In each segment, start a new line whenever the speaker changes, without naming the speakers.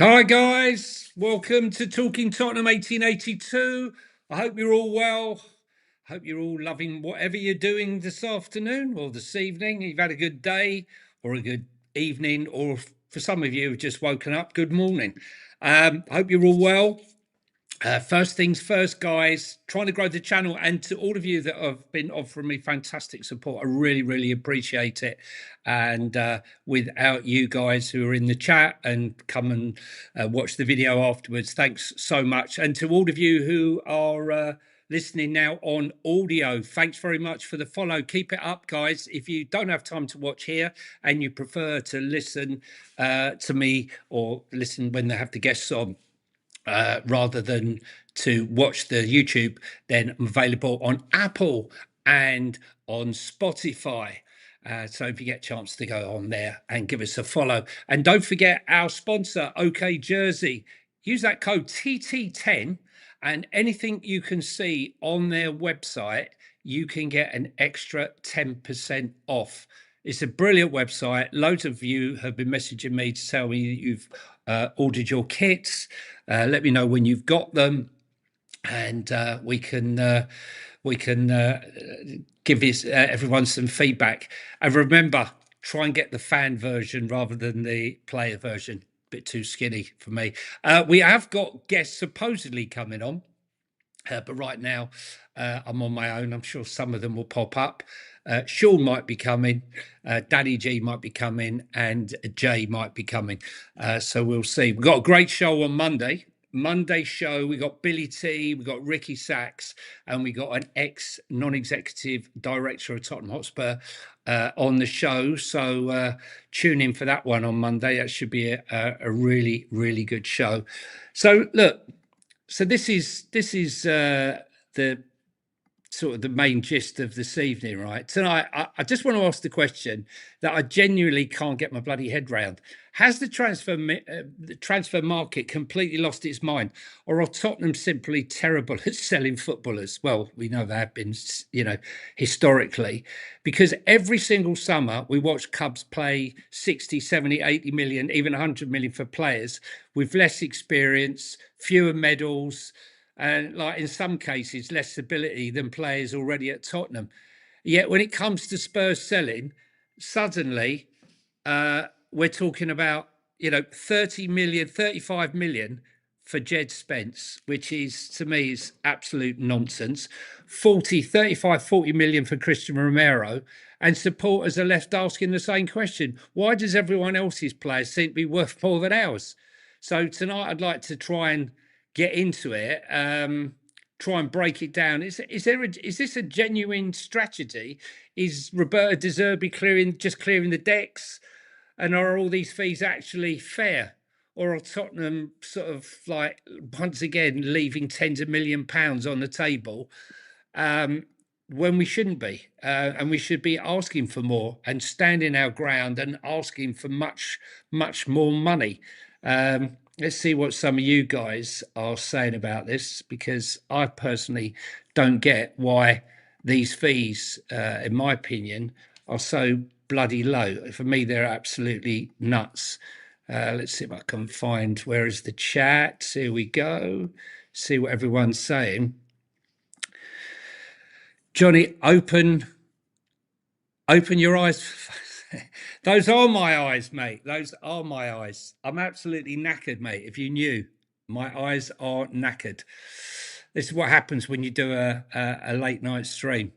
Hi guys, welcome to Talking Tottenham 1882. I hope you're all well. Hope you're all loving whatever you're doing this afternoon or this evening. You've had a good day or a good evening, or for some of you who've just woken up, good morning. Hope you're all well. First things first, guys, trying to grow the channel, and to all of you that have been offering me fantastic support, I really appreciate it. And without you guys who are in the chat and come and watch the video afterwards, thanks so much. And to all of you who are listening now on audio, thanks very much for the follow. Keep it up, guys. If you don't have time to watch here and you prefer to listen to me or listen when they have the guests on, rather than to watch the YouTube, then I'm available on Apple and on Spotify. So if you get a chance to go on there and give us a follow. And don't forget our sponsor, OK Jersey. Use that code TT10 and anything you can see on their website, you can get an extra 10% off. It's a brilliant website. Loads of you have been messaging me to tell me you've ordered your kits. Let me know when you've got them, and we can give everyone some feedback. And remember, try and get the fan version rather than the player version. Bit too skinny for me. We have got guests supposedly coming on. But right now, I'm on my own. I'm sure some of them will pop up. Sean might be coming, Daddy G might be coming, and Jay might be coming. So we'll see. We've got a great show on Monday. Monday show, we got Billy T, we got Ricky Sachs, and we got an ex-non-executive director of Tottenham Hotspur on the show. So tune in for that one on Monday. That should be a really good show. So look. So this is the sort of the main gist of this evening, right? Tonight, I just want to ask the question that I genuinely can't get my bloody head round. Has the transfer market completely lost its mind, or are Tottenham simply terrible at selling footballers? Well, we know they have been, historically, because every single summer we watch clubs play 60, 70, 80 million, even 100 million for players with less experience, fewer medals, and like in some cases less ability than players already at Tottenham. Yet when it comes to Spurs selling, suddenly we're talking about 30 million, 35 million for Jed Spence, which is to me is absolute nonsense. 40 million for Christian Romero, and supporters are left asking the same question: why does everyone else's players seem to be worth more than ours? So tonight I'd like to try and get into it, try and break it down. Is this a genuine strategy? Is Roberto De Zerbi clearing the decks, and are all these fees actually fair, or are Tottenham sort of like once again leaving tens of £1 million on the table when we shouldn't be, and we should be asking for more and standing our ground and asking for much more money? Let's see what some of you guys are saying about this, because I personally don't get why these fees, in my opinion, are so bloody low. For me, they're absolutely nuts. Let's see if I can find where is the chat. Here we go. See what everyone's saying. Johnny, open your eyes. Those are my eyes, mate. Those are my eyes. I'm absolutely knackered, mate. If you knew, my eyes are knackered. This is what happens when you do a late night stream.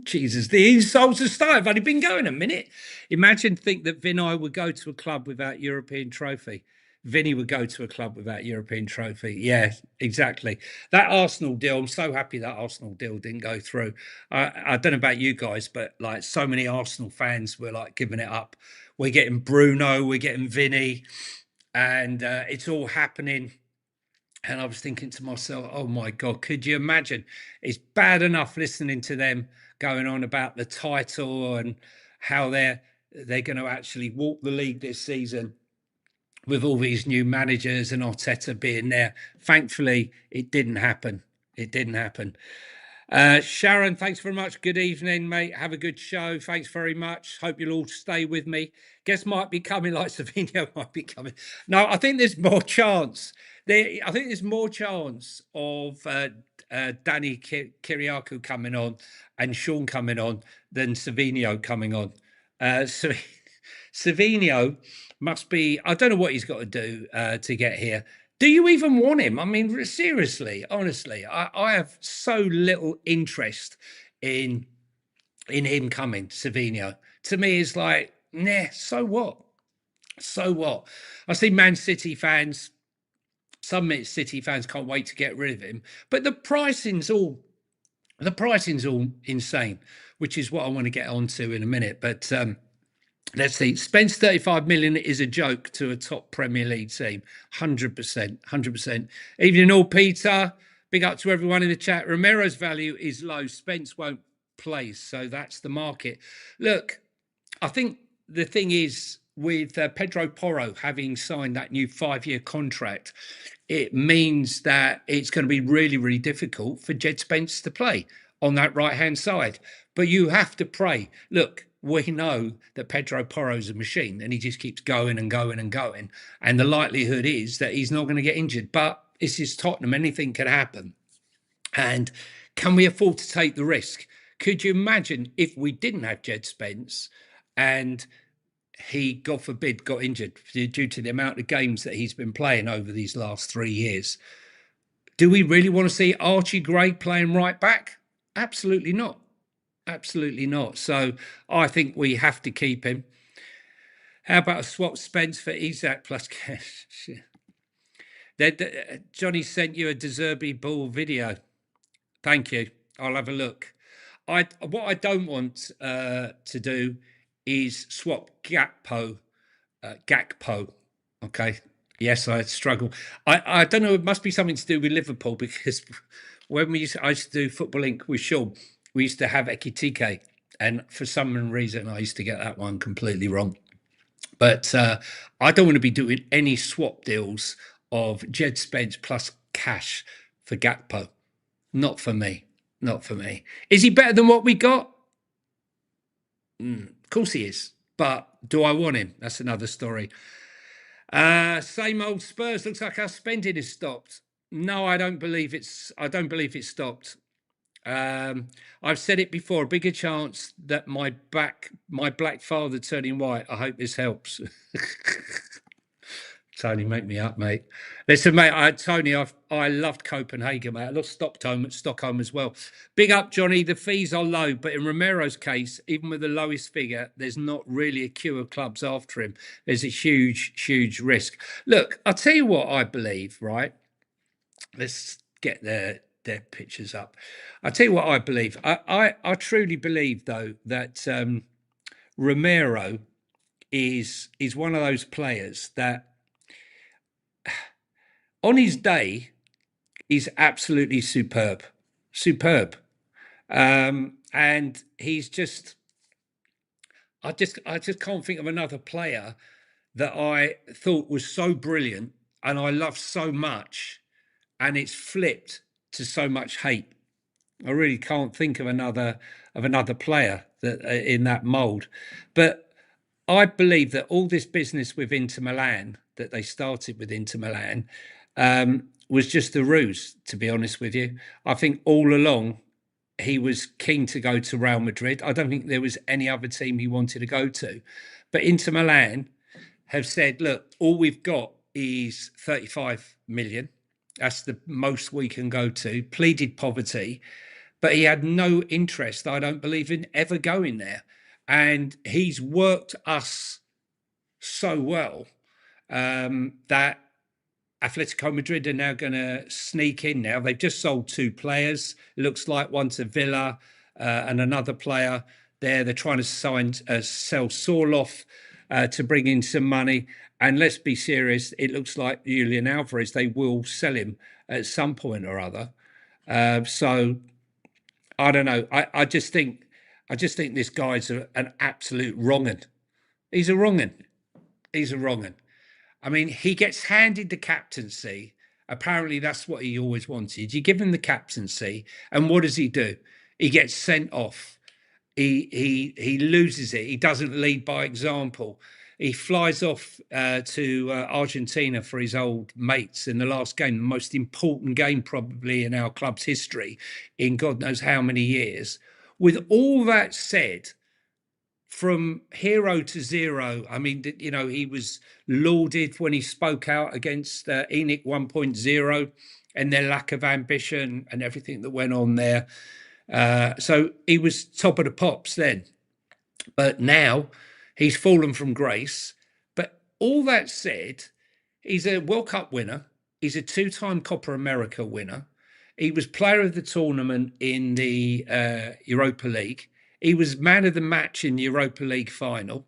Jesus, the insults are started. I've only been going a minute. Think that Vinay would go to a club without European trophy. Vinny would go to a club without European trophy. Yeah, exactly. That Arsenal deal, I'm so happy that Arsenal deal didn't go through. I don't know about you guys, but like so many Arsenal fans were like giving it up. We're getting Bruno, we're getting Vinny, and it's all happening. And I was thinking to myself, oh my God, could you imagine? It's bad enough listening to them going on about the title and how they're going to actually walk the league this season with all these new managers and Arteta being there. Thankfully, it didn't happen. It didn't happen. Sharon, thanks very much. Good evening, mate. Have a good show. Thanks very much. Hope you'll all stay with me. Guess might be coming like Savinho might be coming. No, I think there's more chance. I think there's more chance of Danny Kiriakou coming on and Sean coming on than Savinho coming on. So Savinho must be, I don't know what he's got to do to get here. Do you even want him? I mean, seriously, honestly, I have so little interest in him coming, Savinho. To me, it's like, nah, so what? So what? I see Man City fans, some City fans can't wait to get rid of him, but the pricing's all insane, which is what I want to get onto in a minute. But let's see. Spends 35 million is a joke to a top Premier League team. 100%. 100%. Evening all, Peter. Big up to everyone in the chat. Romero's value is low. Spence won't play. So that's the market. Look, I think the thing is with Pedro Porro having signed that new 5-year contract, it means that it's going to be really, really difficult for Jed Spence to play on that right-hand side. But you have to pray. Look, we know that Pedro Porro's a machine and he just keeps going and going and going. And the likelihood is that he's not going to get injured. But this is Tottenham. Anything could happen. And can we afford to take the risk? Could you imagine if we didn't have Jed Spence and he, God forbid, got injured due to the amount of games that he's been playing over these last 3 years? Do we really want to see Archie Gray playing right back? Absolutely not. Absolutely not. So I think we have to keep him. How about a swap Spence for Isak plus cash? Johnny sent you a De Zerbi ball video. Thank you. I'll have a look. What I don't want to do is swap Gakpo. Okay. Yes, I struggle. I don't know. It must be something to do with Liverpool because when I used to do Football Inc. with Sean, we used to have Ekitike, and for some reason I used to get that one completely wrong. But I don't want to be doing any swap deals of Jed Spence plus cash for Gakpo. Not for me. Not for me. Is he better than what we got? Of course he is. But do I want him? That's another story. Same old Spurs. Looks like our spending is stopped. No, I don't believe it's stopped. I've said it before. A bigger chance that my black father turning white. I hope this helps. Tony, make me up, mate. Listen, mate, Tony, I loved Copenhagen, mate. I loved Stockholm as well. Big up, Johnny. The fees are low, but in Romero's case, even with the lowest figure, there's not really a queue of clubs after him. There's a huge, huge risk. Look, I'll tell you what I believe, right? Let's get their pictures up. I'll tell you what I believe. I truly believe, though, that Romero is one of those players that on his day is absolutely superb. And he's just, I just can't think of another player that I thought was so brilliant and I love so much, and it's flipped to so much hate. I really can't think of another player that in that mould. But I believe that all this business with Inter Milan that they started with Inter Milan was just a ruse, to be honest with you. I think all along he was keen to go to Real Madrid. I don't think there was any other team he wanted to go to. But Inter Milan have said, look, all we've got is 35 million. That's the most we can go to. Pleaded poverty. But he had no interest, I don't believe, in ever going there. And he's worked us so well that Atletico Madrid are now going to sneak in now. They've just sold 2 players. It looks like one to Villa and another player there. They're trying to sell Sorloth to bring in some money. And let's be serious, it looks like Julian Alvarez, they will sell him at some point or other. So I don't know. I just think this guy's an absolute wrong'un. He's a wrong'un. I mean, he gets handed the captaincy Apparently, that's what he always wanted. You give him the captaincy, and what does he do? He gets sent off. He loses it. He doesn't lead by example. He flies off to Argentina for his old mates in the last game, the most important game probably in our club's history, in God knows how many years. With all that said, from hero to zero, I mean, you know, he was lauded when he spoke out against ENIC 1.0 and their lack of ambition and everything that went on there. So he was top of the pops then. But now he's fallen from grace. But all that said, he's a World Cup winner. He's a two-time Copa America winner. He was player of the tournament in the Europa League. He was man of the match in the Europa League final.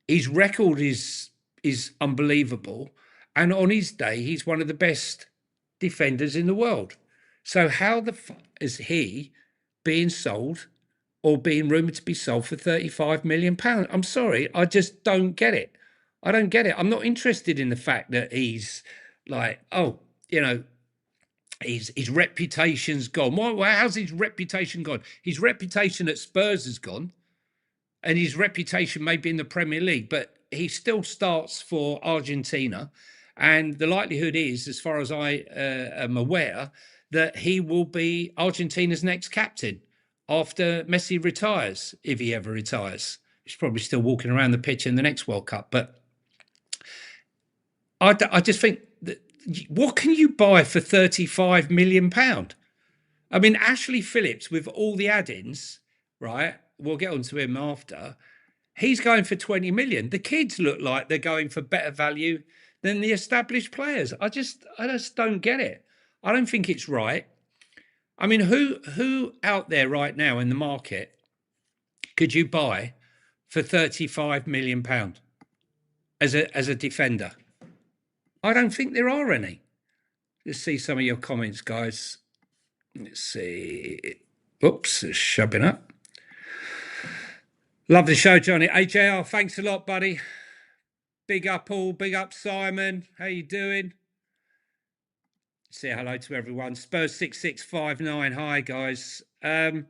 His record is unbelievable. And on his day, he's one of the best defenders in the world. So how the fuck is he being sold or being rumoured to be sold for £35 million? I'm sorry, I just don't get it. I don't get it. I'm not interested in the fact that he's like, oh, you know, his reputation's gone. Why, how's his reputation gone? His reputation at Spurs has gone, and his reputation may be in the Premier League, but he still starts for Argentina. And the likelihood is, as far as I am aware, that he will be Argentina's next captain after Messi retires, if he ever retires. He's probably still walking around the pitch in the next World Cup. But I just think that, what can you buy for £35 million? I mean, Ashley Phillips, with all the add-ins, right? We'll get onto him after. He's going for 20 million. The kids look like they're going for better value than the established players. I just don't get it. I don't think it's right. I mean, who out there right now in the market could you buy for £35 million as a defender? I don't think there are any. Let's see some of your comments, guys. Let's see. Oops, it's shoving up. Love the show, Johnny. AJR, thanks a lot, buddy. Big up, Paul. Big up, Simon. How you doing? Say hello to everyone. Spurs 6659. Hi, guys. I mean,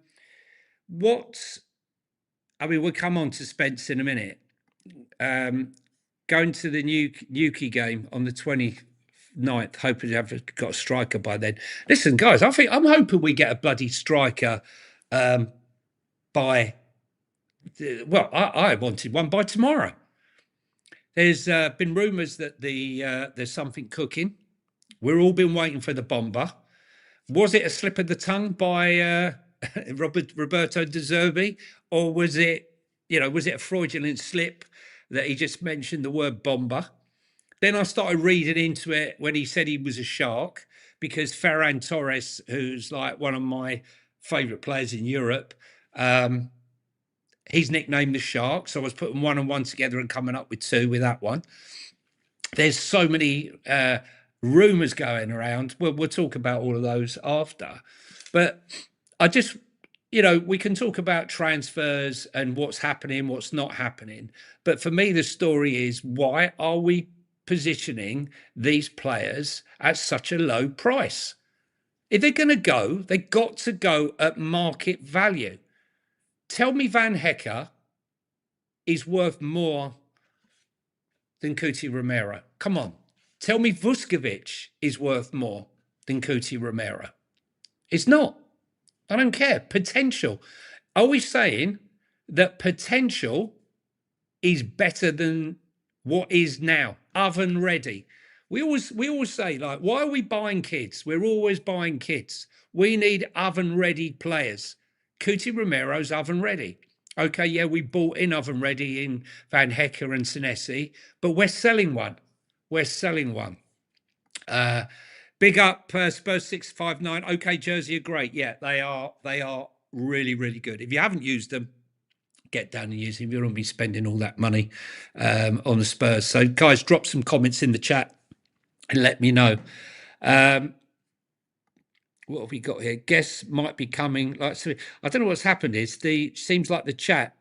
we'll come on to Spence in a minute. Going to the Newquay game on the 29th, hoping to have got a striker by then. Listen, guys, I'm hoping we get a bloody striker by. Well, I wanted one by tomorrow. There's been rumours that there's something cooking. We've all been waiting for the bomber. Was it a slip of the tongue by Roberto De Zerbi, or was it a fraudulent slip that he just mentioned the word bomber? Then I started reading into it when he said he was a shark, because Ferran Torres, who's like one of my favourite players in Europe, he's nicknamed the Shark. So I was putting one and one together and coming up with two with that one. There's so many rumours going around. We'll talk about all of those after. But I just, we can talk about transfers and what's happening, what's not happening. But for me, the story is, why are we positioning these players at such a low price? If they're going to go, they've got to go at market value. Tell me Van Hecker is worth more than Cuti Romero. Come on. Tell me Vuskovic is worth more than Cuti Romero. It's not. I don't care. Potential. Are we saying that potential is better than what is now? Oven ready. We always say, like, why are we buying kids? We're always buying kids. We need oven ready players. Cuti Romero's oven ready. Okay, yeah, we bought in oven ready in Van Hecker and Senesi, but we're selling one. We're selling one. Big up Spurs 659. Okay, Jersey are great. Yeah, they are really, really good. If you haven't used them, get down and use them. You don't be spending all that money on the Spurs. So, guys, drop some comments in the chat and let me know. What have we got here? Guests might be coming. Like, so I don't know what's happened. Seems like the chat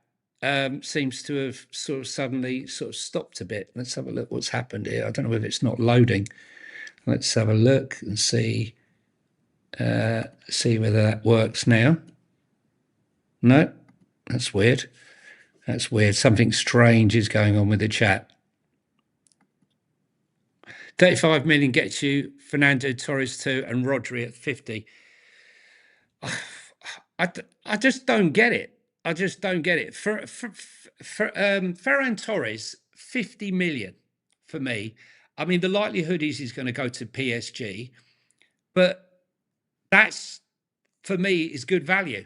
seems to have sort of suddenly sort of stopped a bit. Let's have a look what's happened here. I don't know if it's not loading. Let's have a look and see whether that works now. No, that's weird. That's weird. Something strange is going on with the chat. 35 million gets you Fernando Torres 2 and Rodri at 50. I just don't get it. I just don't get it. For Ferran Torres, 50 million for me. I mean, the likelihood is he's going to go to PSG, but that's, for me, is good value.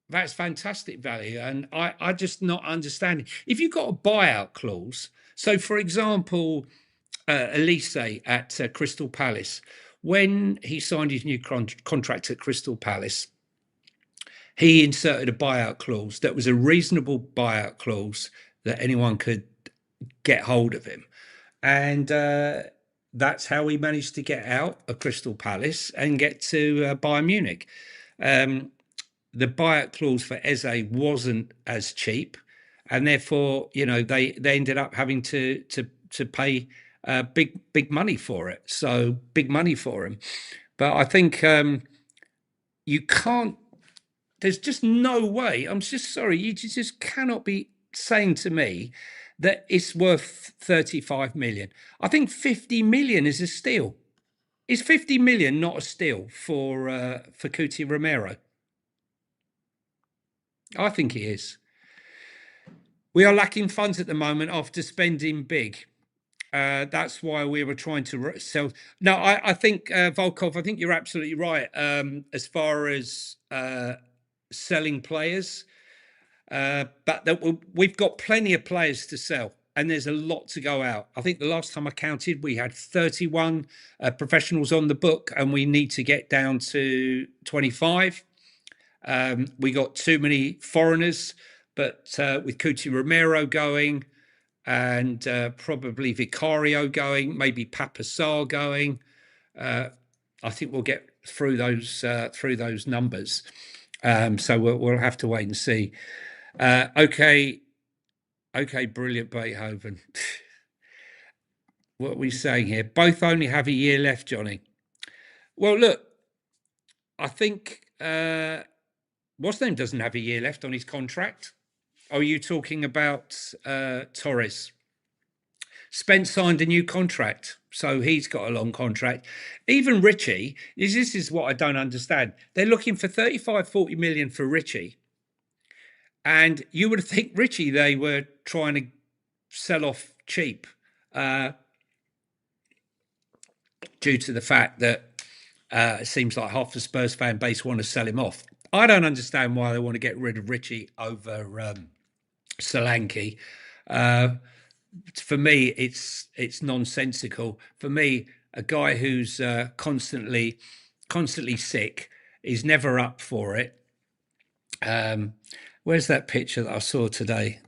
That's fantastic value. And I just not understanding. If you've got a buyout clause, so for example, Elise at Crystal Palace, when he signed his new contract at Crystal Palace, he inserted a buyout clause that was a reasonable buyout clause that anyone could get hold of him. And that's how he managed to get out of Crystal Palace and get to Bayern Munich. The buyout clause for Eze wasn't as cheap, and therefore, they ended up having to pay big money for it. So big money for him. But I think you can't. There's just no way. I'm just sorry. You just cannot be saying to me that it's worth 35 million. I think 50 million is a steal. Is 50 million not a steal for Cuti Romero? I think it is. We are lacking funds at the moment after spending big. That's why we were trying to sell. No, I think, Volkov, I think you're absolutely right. As far as selling players, but we've got plenty of players to sell, and there's a lot to go out. I think the last time I counted, we had 31 professionals on the book, and we need to get down to 25. We got too many foreigners, but with Cuti Romero going, and probably Vicario going, maybe Papasar going, I think we'll get through those numbers. So we'll have to wait and see. Okay, brilliant, Beethoven. What are we saying here? Both only have a year left, Johnny. Well, look, I think what's name doesn't have a year left on his contract. Are you talking about Torres? Spence signed a new contract, so he's got a long contract. Even Richie, this is what I don't understand. They're looking for 35, 40 million for Richie. And you would think Richie, they were trying to sell off cheap due to the fact that it seems like half the Spurs fan base want to sell him off. I don't understand why they want to get rid of Richie over Solanke. For me, it's nonsensical. For me, a guy who's constantly sick is never up for it. Where's that picture that I saw today?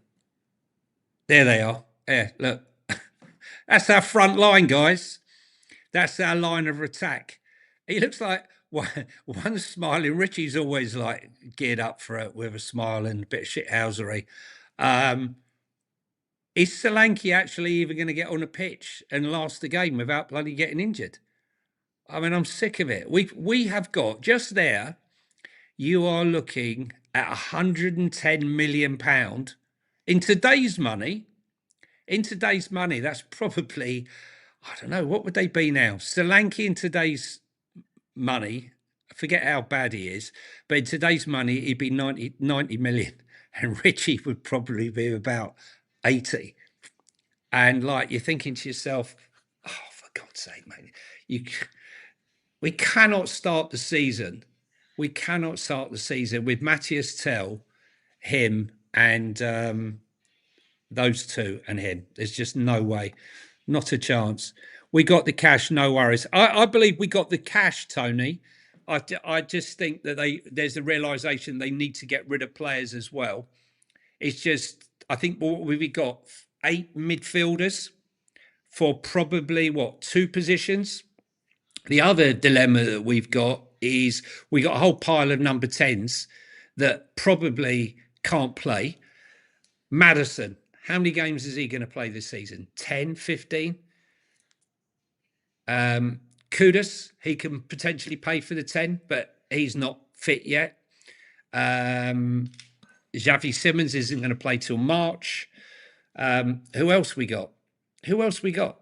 There they are. Yeah, look. That's our front line, guys. That's our line of attack. He looks like one smiling. Richie's always like geared up for it with a smile and a bit of shithousery. Is Solanke actually even going to get on a pitch and last the game without bloody getting injured? I mean, I'm sick of it. We have got just there. You are looking at £110 million in today's money. In today's money, that's probably, I don't know, what would they be now? Solanke in today's money, I forget how bad he is, but in today's money, he'd be 90 million, and Richie would probably be about 80. And like, you're thinking to yourself, oh, for God's sake, mate, we cannot start the season. We cannot start the season with Matthias Tell, him, and those two and him. There's just no way, not a chance. We got the cash, no worries. I believe we got the cash, Tony. I just think that there's a realisation they need to get rid of players as well. It's just, I think what we got 8 midfielders for probably two positions. The other dilemma that we've got is we got a whole pile of number 10s that probably can't play. Maddison, how many games is he going to play this season? 10, 15? Kudus, he can potentially pay for the 10, but he's not fit yet. Xavi Simons isn't going to play till March. Who else we got? Who else we got?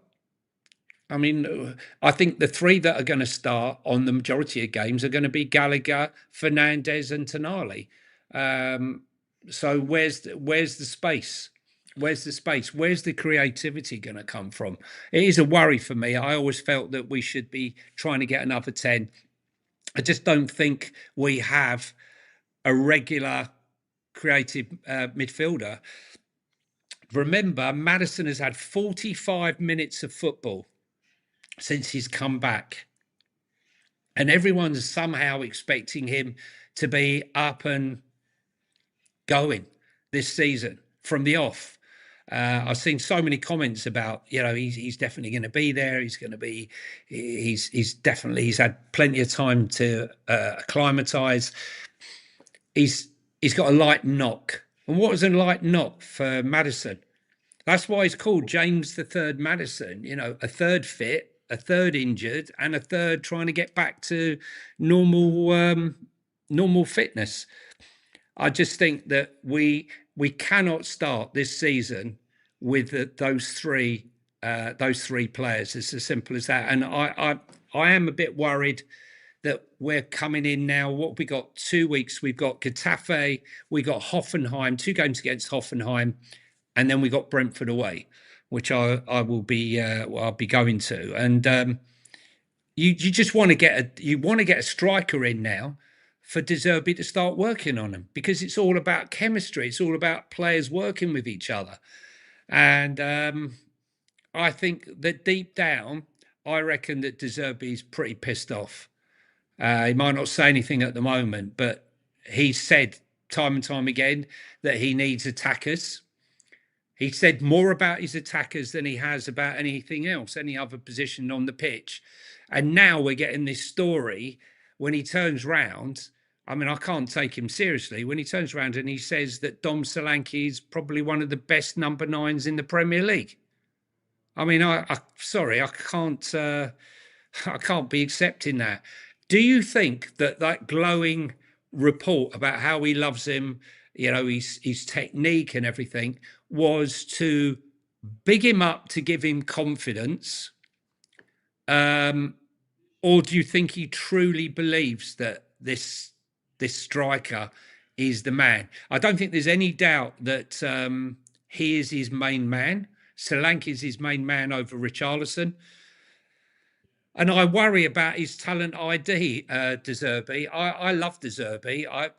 I mean, I think the three that are going to start on the majority of games are going to be Gallagher, Fernandez, and Tonali. So where's the space? Where's the space? Where's the creativity going to come from? It is a worry for me. I always felt that we should be trying to get another 10. I just don't think we have a regular creative midfielder. Remember, Maddison has had 45 minutes of football since he's come back, and everyone's somehow expecting him to be up and going this season from the off. I've seen so many comments about, he's definitely going to be there. He's going to be, he's had plenty of time to acclimatise. He's got a light knock. And what was a light knock for Maddison? That's why he's called James the Third Maddison. A third fit, a third injured, and a third trying to get back to normal fitness. I just think that we cannot start this season with those three players. It's as simple as that. And I am a bit worried that we're coming in now. What have we got? 2 weeks. We've got Getafe, we got Hoffenheim, 2 games against Hoffenheim, and then we got Brentford away, which I will be I'll be going to. And you just want to get a striker in now for De Zerbi to start working on them, because it's all about chemistry. It's all about players working with each other. And I think that deep down, I reckon that De Zerbi is pretty pissed off. He might not say anything at the moment, but he said time and time again that he needs attackers. He said more about his attackers than he has about anything else, any other position on the pitch. And now we're getting this story when he turns round. I mean, I can't take him seriously when he turns around and he says that Dom Solanke is probably one of the best number 9s in the Premier League. I mean, sorry, I can't be accepting that. Do you think that glowing report about how he loves him, his technique and everything, was to big him up, to give him confidence? Or do you think he truly believes that this striker is the man? I don't think there's any doubt that he is his main man. Solanke is his main man over Richarlison. And I worry about his talent ID, De Zerbi. I love De Zerbi. I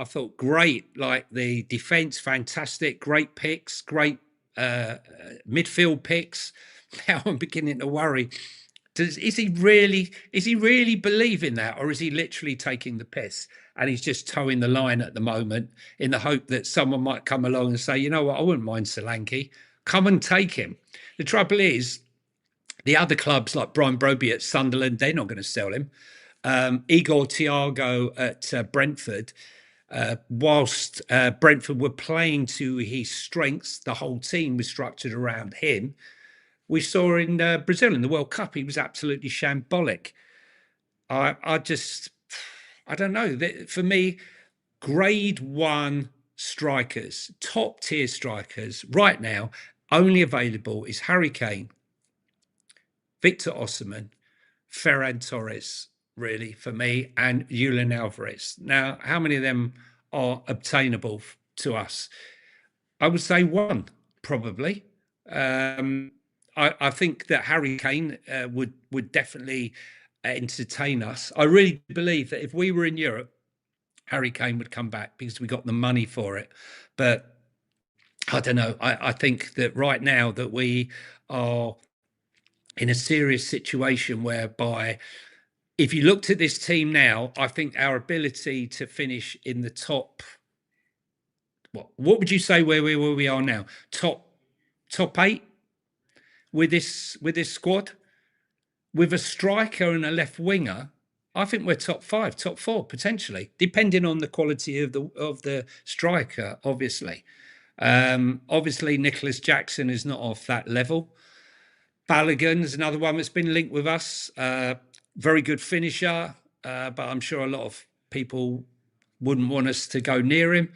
thought great, like the defence, fantastic, great picks, great midfield picks. Now I'm beginning to worry. Is he really believing that, or is he literally taking the piss and he's just towing the line at the moment in the hope that someone might come along and say, you know what, I wouldn't mind Solanke. Come and take him. The trouble is, the other clubs like Brian Broby at Sunderland, they're not going to sell him. Igor Thiago at Brentford, whilst Brentford were playing to his strengths, the whole team was structured around him. We saw in Brazil in the World Cup, he was absolutely shambolic. I don't know. For me, grade 1 strikers, top tier strikers right now, only available is Harry Kane, Victor Osimhen, Ferran Torres, really, for me, and Julian Alvarez. Now, how many of them are obtainable to us? I would say 1, probably. I think that Harry Kane would definitely entertain us. I really believe that if we were in Europe, Harry Kane would come back because we got the money for it. But I don't know. I think that right now that we are in a serious situation whereby, if you looked at this team now, I think our ability to finish in the top, what would you say where we are now? Top 8 with this squad, with a striker and a left winger. I think we're top 5, top 4 potentially, depending on the quality of the striker. Obviously, Nicholas Jackson is not off that level. Balogun's another one that's been linked with us. Very good finisher, but I'm sure a lot of people wouldn't want us to go near him.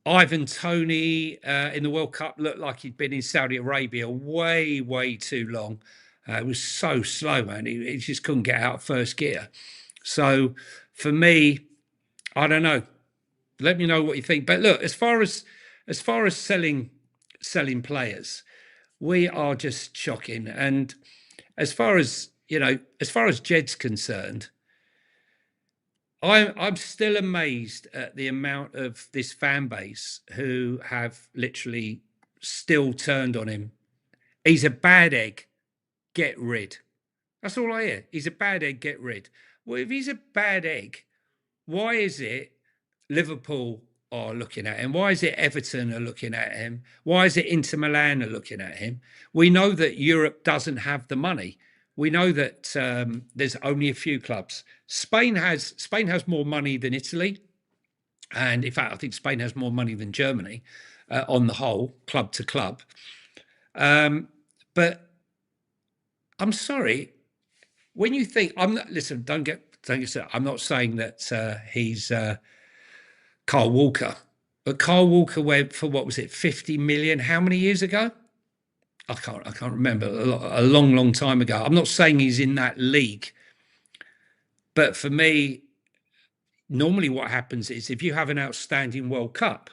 Ivan Toney in the World Cup looked like he'd been in Saudi Arabia way, way too long. It was so slow, man. He just couldn't get out of first gear. So for me, I don't know. Let me know what you think. But look, as far as selling players, we are just shocking. And as far as Jed's concerned, I'm still amazed at the amount of this fan base who have literally still turned on him. He's a bad egg, get rid. That's all I hear. He's a bad egg, get rid. Well, if he's a bad egg, why is it Liverpool are looking at him? Why is it Everton are looking at him? Why is it Inter Milan are looking at him? We know that Europe doesn't have the money. We know that there's only a few clubs. Spain has more money than Italy, and in fact, I think Spain has more money than Germany on the whole, club to club. But I'm sorry, when you think listen, don't get started. I'm not saying that he's Carl Walker, but Carl Walker went for what was it, 50 million? How many years ago? I can't remember. A long, long time ago. I'm not saying he's in that league, but for me, normally what happens is if you have an outstanding World Cup,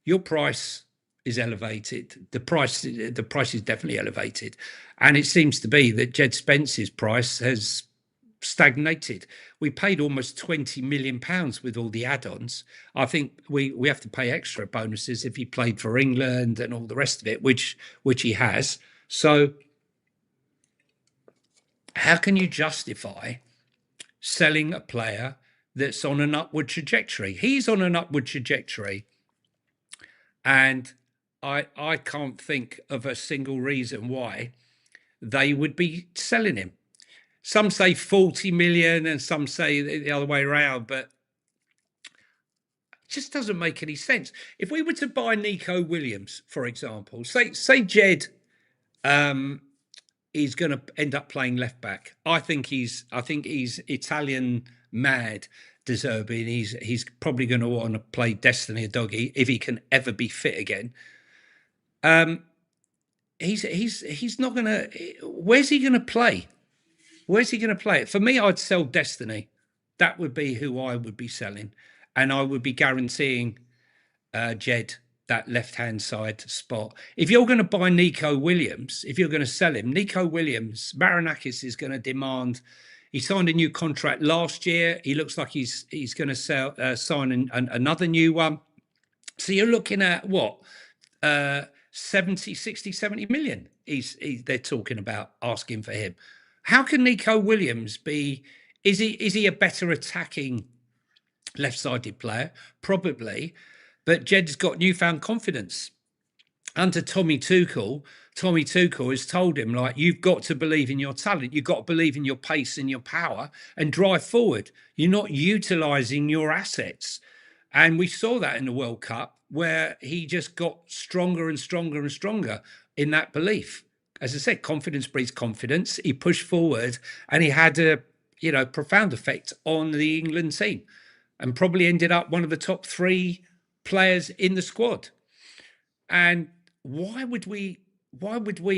your price is elevated. The price is definitely elevated, and it seems to be that Jed Spence's price has stagnated. We paid almost £20 million with all the add-ons. I think we have to pay extra bonuses if he played for England and all the rest of it, which he has. So how can you justify selling a player that's on an upward trajectory? He's on an upward trajectory, and I can't think of a single reason why they would be selling him. Some say 40 million and some say the other way around, but it just doesn't make any sense. If we were to buy Nico Williams, for example, say Jed is going to end up playing left back. I think he's Italian mad, deserving. He's probably going to want to play Destiny a doggy if he can ever be fit again. He's not going to. Where's he going to play? Where's he going to play it? For me, I'd sell Destiny. That would be who I would be selling. And I would be guaranteeing Jed that left-hand side spot. If you're going to buy Nico Williams, if you're going to sell him, Nico Williams, Marinakis is going to demand. He signed a new contract last year. He looks like he's going to sign another new one. So you're looking at what? 70, 60, 70 million they're talking about asking for him. How can Nico Williams be? Is he a better attacking left-sided player? Probably, but Jed's got newfound confidence under Tommy Tuchel. Tommy Tuchel has told him, like, you've got to believe in your talent, you've got to believe in your pace and your power, and drive forward. You're not utilising your assets, and we saw that in the World Cup where he just got stronger and stronger and stronger in that belief. As I said, confidence breeds confidence. He pushed forward and he had a profound effect on the England team and probably ended up one of the top 3 players in the squad. And why would we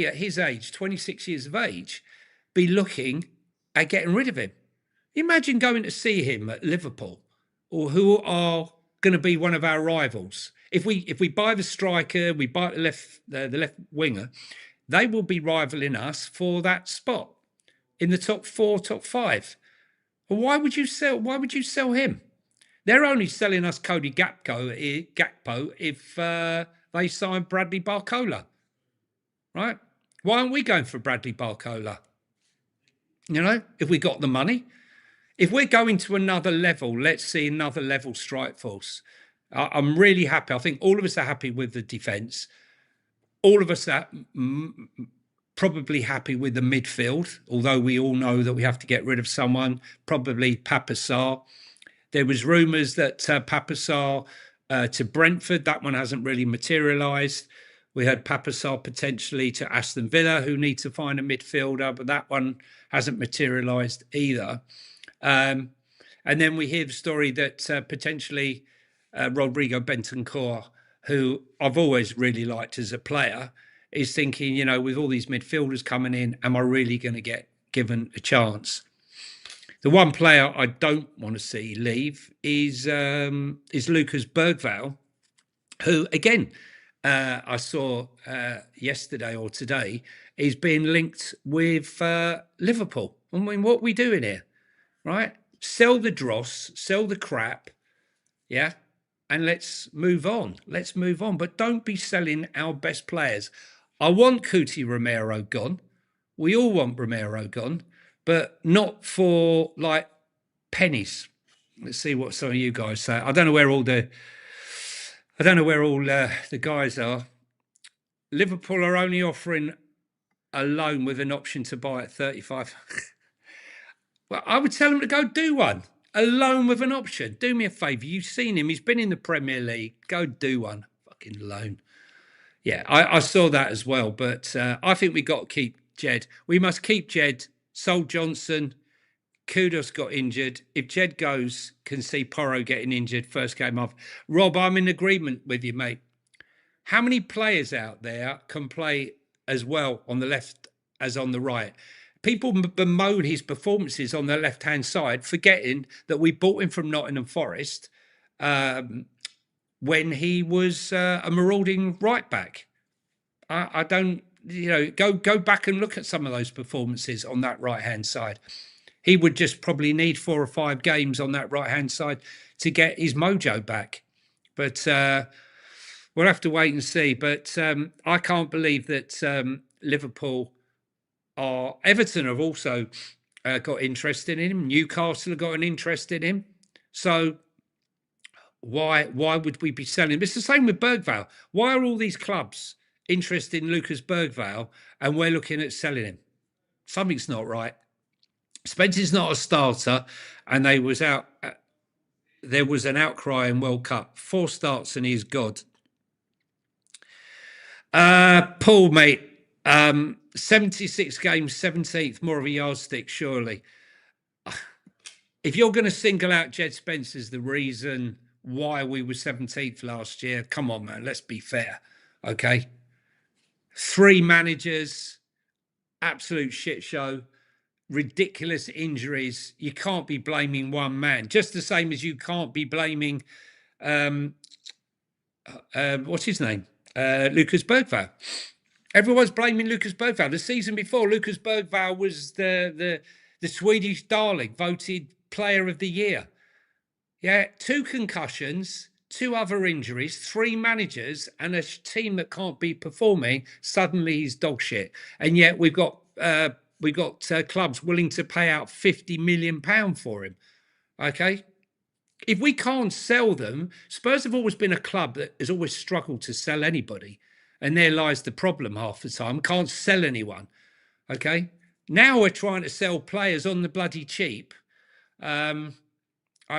at his age, 26 years of age, be looking at getting rid of him? Imagine going to see him at Liverpool, or who are going to be one of our rivals. If we buy the striker, we buy the left winger, they will be rivaling us for that spot in the top 4, top 5. Well, why would you sell him? They're only selling us Cody Gakpo if they sign Bradley Barcola, right? Why aren't we going for Bradley Barcola? If we got the money. If we're going to another level, let's see another level strike force. I'm really happy. I think all of us are happy with the defence. All of us are probably happy with the midfield, although we all know that we have to get rid of someone, probably Papa Sarr. There was rumours that Papa Sarr to Brentford, that one hasn't really materialised. We heard Papassar potentially to Aston Villa, who need to find a midfielder, but that one hasn't materialised either. And then we hear the story that potentially Rodrigo Bentancur, who I've always really liked as a player, is thinking, you know, with all these midfielders coming in, am I really going to get given a chance? The one player I don't want to see leave is Lucas Bergvall, who, again, I saw yesterday or today, is being linked with Liverpool. I mean, what are we doing here, right? Sell the dross, sell the crap, yeah, and let's move on. Let's move on. But don't be selling our best players. I want Cuti Romero gone. We all want Romero gone, but not for like pennies. Let's see what some of you guys say. I don't know where all the guys are. Liverpool are only offering a loan with an option to buy at 35. Well, I would tell them to go do one. A loan with an option. Do me a favour. You've seen him. He's been in the Premier League. Go do one. Fucking loan. Yeah, I saw that as well. But I think we got to keep Jed. We must keep Jed. Sol Johnson. Kudos got injured. If Jed goes, can see Porro getting injured first game off. Rob, I'm in agreement with you, mate. How many players out there can play as well on the left as on the right? People bemoan his performances on the left-hand side, forgetting that we bought him from Nottingham Forest when he was a marauding right back. I don't, you know, go back and look at some of those performances on that right-hand side. He would just probably need 4 or 5 games on that right-hand side to get his mojo back. But we'll have to wait and see. But I can't believe that Liverpool are... Everton have also got interested in him. Newcastle have got an interest in him. So why would we be selling him? It's the same with Bergvall. Why are all these clubs interested in Lucas Bergvall and we're looking at selling him? Something's not right. Spencer's not a starter, and there was an outcry in World Cup. 4 starts and he's God. Paul, mate, 76 games, 17th, more of a yardstick, surely. If you're going to single out Jed Spence as the reason why we were 17th last year, come on, man, let's be fair, okay? 3 managers, absolute shit show. Ridiculous injuries. You can't be blaming one man, just the same as you can't be blaming what's his name, Lucas Bergvall. Everyone's blaming Lucas Bergvall. The season before, Lucas Bergvall was the Swedish darling, voted player of the year. Yeah, 2 concussions, 2 other injuries, 3 managers, and a team that can't be performing. Suddenly he's dog shit, and yet we've got clubs willing to pay out £50 million for him. Okay, if we can't sell them, Spurs have always been a club that has always struggled to sell anybody, and there lies the problem half the time. Can't sell anyone. Okay, now we're trying to sell players on the bloody cheap. I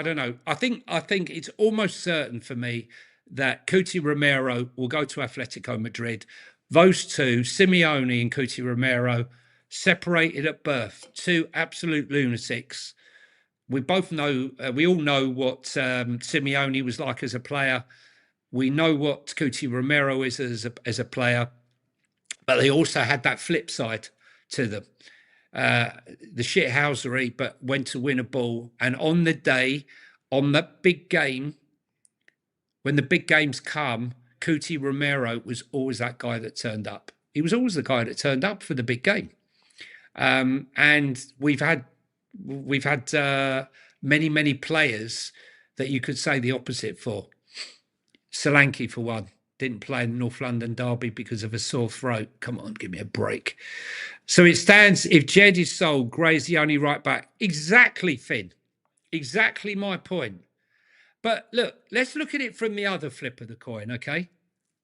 don't know. I think it's almost certain for me that Cuti Romero will go to Atletico Madrid. Those two, Simeone and Cuti Romero, separated at birth, 2 absolute lunatics. We both know, we all know what Simeone was like as a player. We know what Cuti Romero is as a player, but they also had that flip side to them. The shithousery, but went to win a ball. And on the day, on that big game, when the big games come, Cuti Romero was always that guy that turned up. He was always the guy that turned up for the big game. And we've had many players that you could say the opposite for. Solanke, for one, didn't play in the North London derby because of a sore throat. Come on, give me a break. So it stands, if Jed is sold, Gray's the only right back. Exactly, Finn. Exactly my point. But look, let's look at it from the other flip of the coin, okay?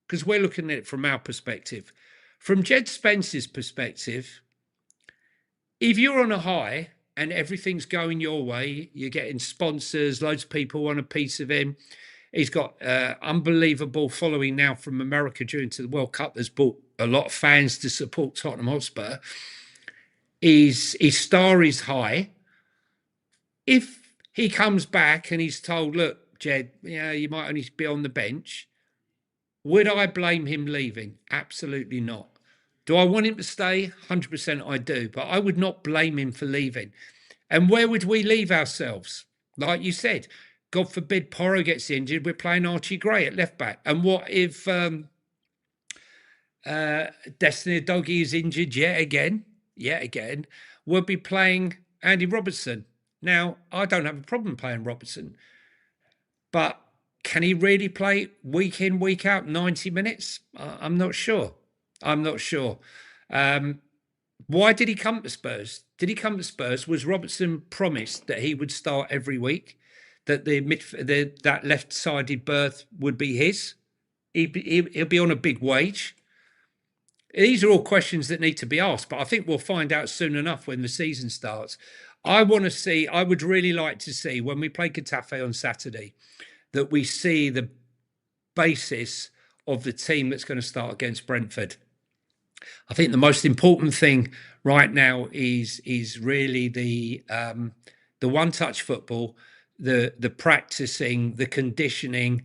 Because we're looking at it from our perspective. From Jed Spence's perspective, if you're on a high and everything's going your way, you're getting sponsors, loads of people want a piece of him, He's got unbelievable following now from America during to the World Cup. That's brought a lot of fans to support Tottenham Hotspur. His star is high. If he comes back and he's told, look, Jed, you might only be on the bench, would I blame him leaving? Absolutely not. Do I want him to stay? 100% I do, but I would not blame him for leaving. And where would we leave ourselves? Like you said, God forbid Porro gets injured, we're playing Archie Gray at left back. And what if Destiny Doggy is injured yet again? We'll be playing Andy Robertson. Now, I don't have a problem playing Robertson, but can he really play week in, week out, 90 minutes? I'm not sure. Why did he come to Spurs? Did he come to Spurs? Was Robertson promised that he would start every week, that that left-sided berth would be his? He'll be on a big wage. These are all questions that need to be asked, but I think we'll find out soon enough when the season starts. I would really like to see, when we play Getafe on Saturday, that we see the basis of the team that's going to start against Brentford. I think the most important thing right now is really the one-touch football, the practicing, the conditioning.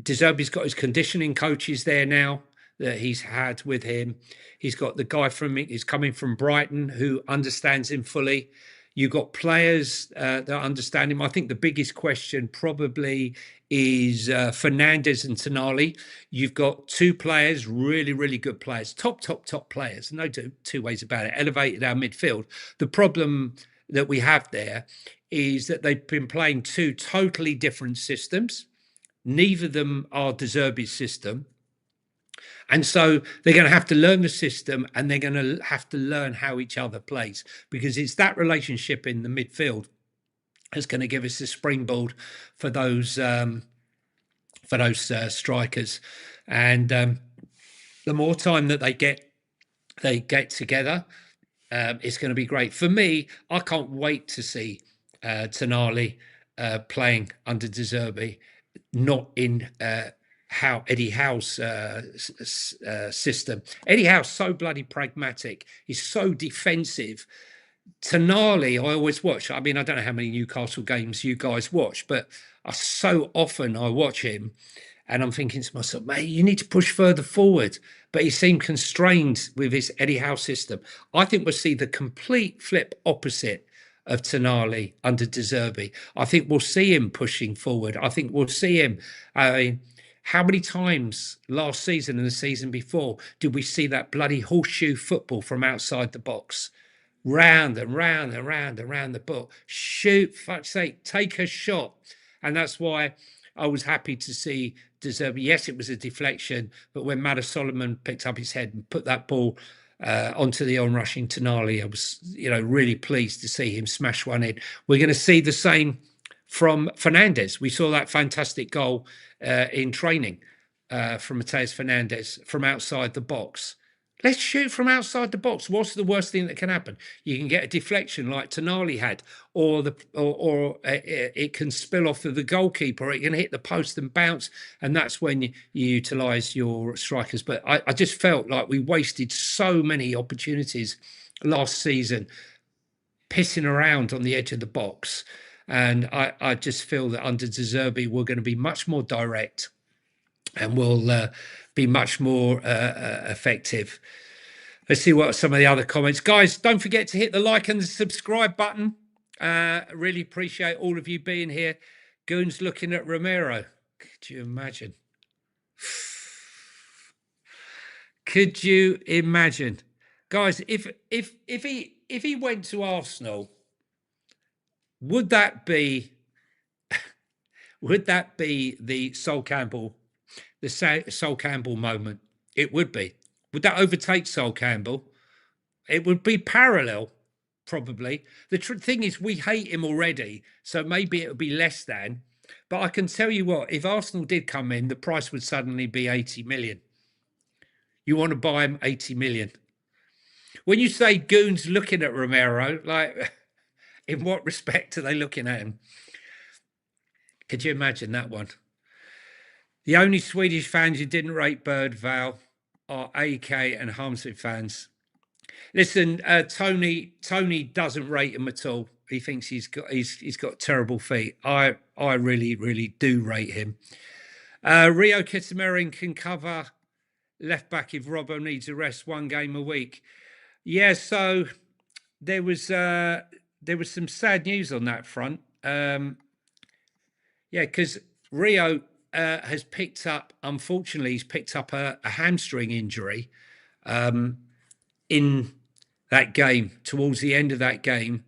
De Zerbi's got his conditioning coaches there now that he's had with him. He's got the guy he's coming from Brighton who understands him fully. You've got players that understand him. I think the biggest question probably is Fernandes and Tonali. You've got two players, really, really good players, top players. No two ways about it. Elevated our midfield. The problem that we have there is that they've been playing two totally different systems. Neither of them are De Zerbi's system. And so they're going to have to learn the system, and they're going to have to learn how each other plays, because it's that relationship in the midfield that's going to give us a springboard for those strikers. And the more time that they get together, it's going to be great. For me, I can't wait to see Tonali playing under De Zerbi, not in Eddie Howe's system. Eddie Howe's so bloody pragmatic. He's so defensive. Tonali, I always watch. I mean, I don't know how many Newcastle games you guys watch, but so often I watch him and I'm thinking to myself, mate, you need to push further forward. But he seemed constrained with his Eddie Howe system. I think we'll see the complete flip opposite of Tonali under De Zerbi. I think we'll see him pushing forward. I think we'll see him. How many times last season and the season before did we see that bloody horseshoe football from outside the box? Round and round and round and round the book. Shoot, fuck's sake, take a shot. And that's why I was happy to see De Zerbi. Yes, it was a deflection, but when Mada Solomon picked up his head and put that ball onto the onrushing Tonali, I was, really pleased to see him smash one in. We're going to see the same from Fernandes. We saw that fantastic goal in training from Mateus Fernandes from outside the box. Let's shoot from outside the box. What's the worst thing that can happen? You can get a deflection like Tonali had, or it can spill off of the goalkeeper, or it can hit the post and bounce, and that's when you utilise your strikers. But I just felt like we wasted so many opportunities last season pissing around on the edge of the box. And I just feel that under De Zerbi, we're going to be much more direct and we'll be much more effective. Let's see what some of the other comments. Guys, don't forget to hit the like and the subscribe button. Really appreciate all of you being here. Goons looking at Romero. Could you imagine? Could you imagine? Guys, if he went to Arsenal, would that be the Sol Campbell, Sol Campbell moment? It would be. Would that overtake Sol Campbell? It would be parallel, probably. The thing is, we hate him already, so maybe it would be less than. But I can tell you what, if Arsenal did come in, the price would suddenly be 80 million. You want to buy him 80 million. When you say goons looking at Romero, like, in what respect are they looking at him? Could you imagine that one? The only Swedish fans who didn't rate Bird Val are AK and Harmsford fans. Listen, Tony doesn't rate him at all. He thinks he's got terrible feet. I really do rate him. Rio Kitamarin can cover left back if Robbo needs a rest 1 game a week. Yeah, so there was some sad news on that front. Yeah, because Rio has picked up, unfortunately, he's picked up a hamstring injury in that game, towards the end of that game.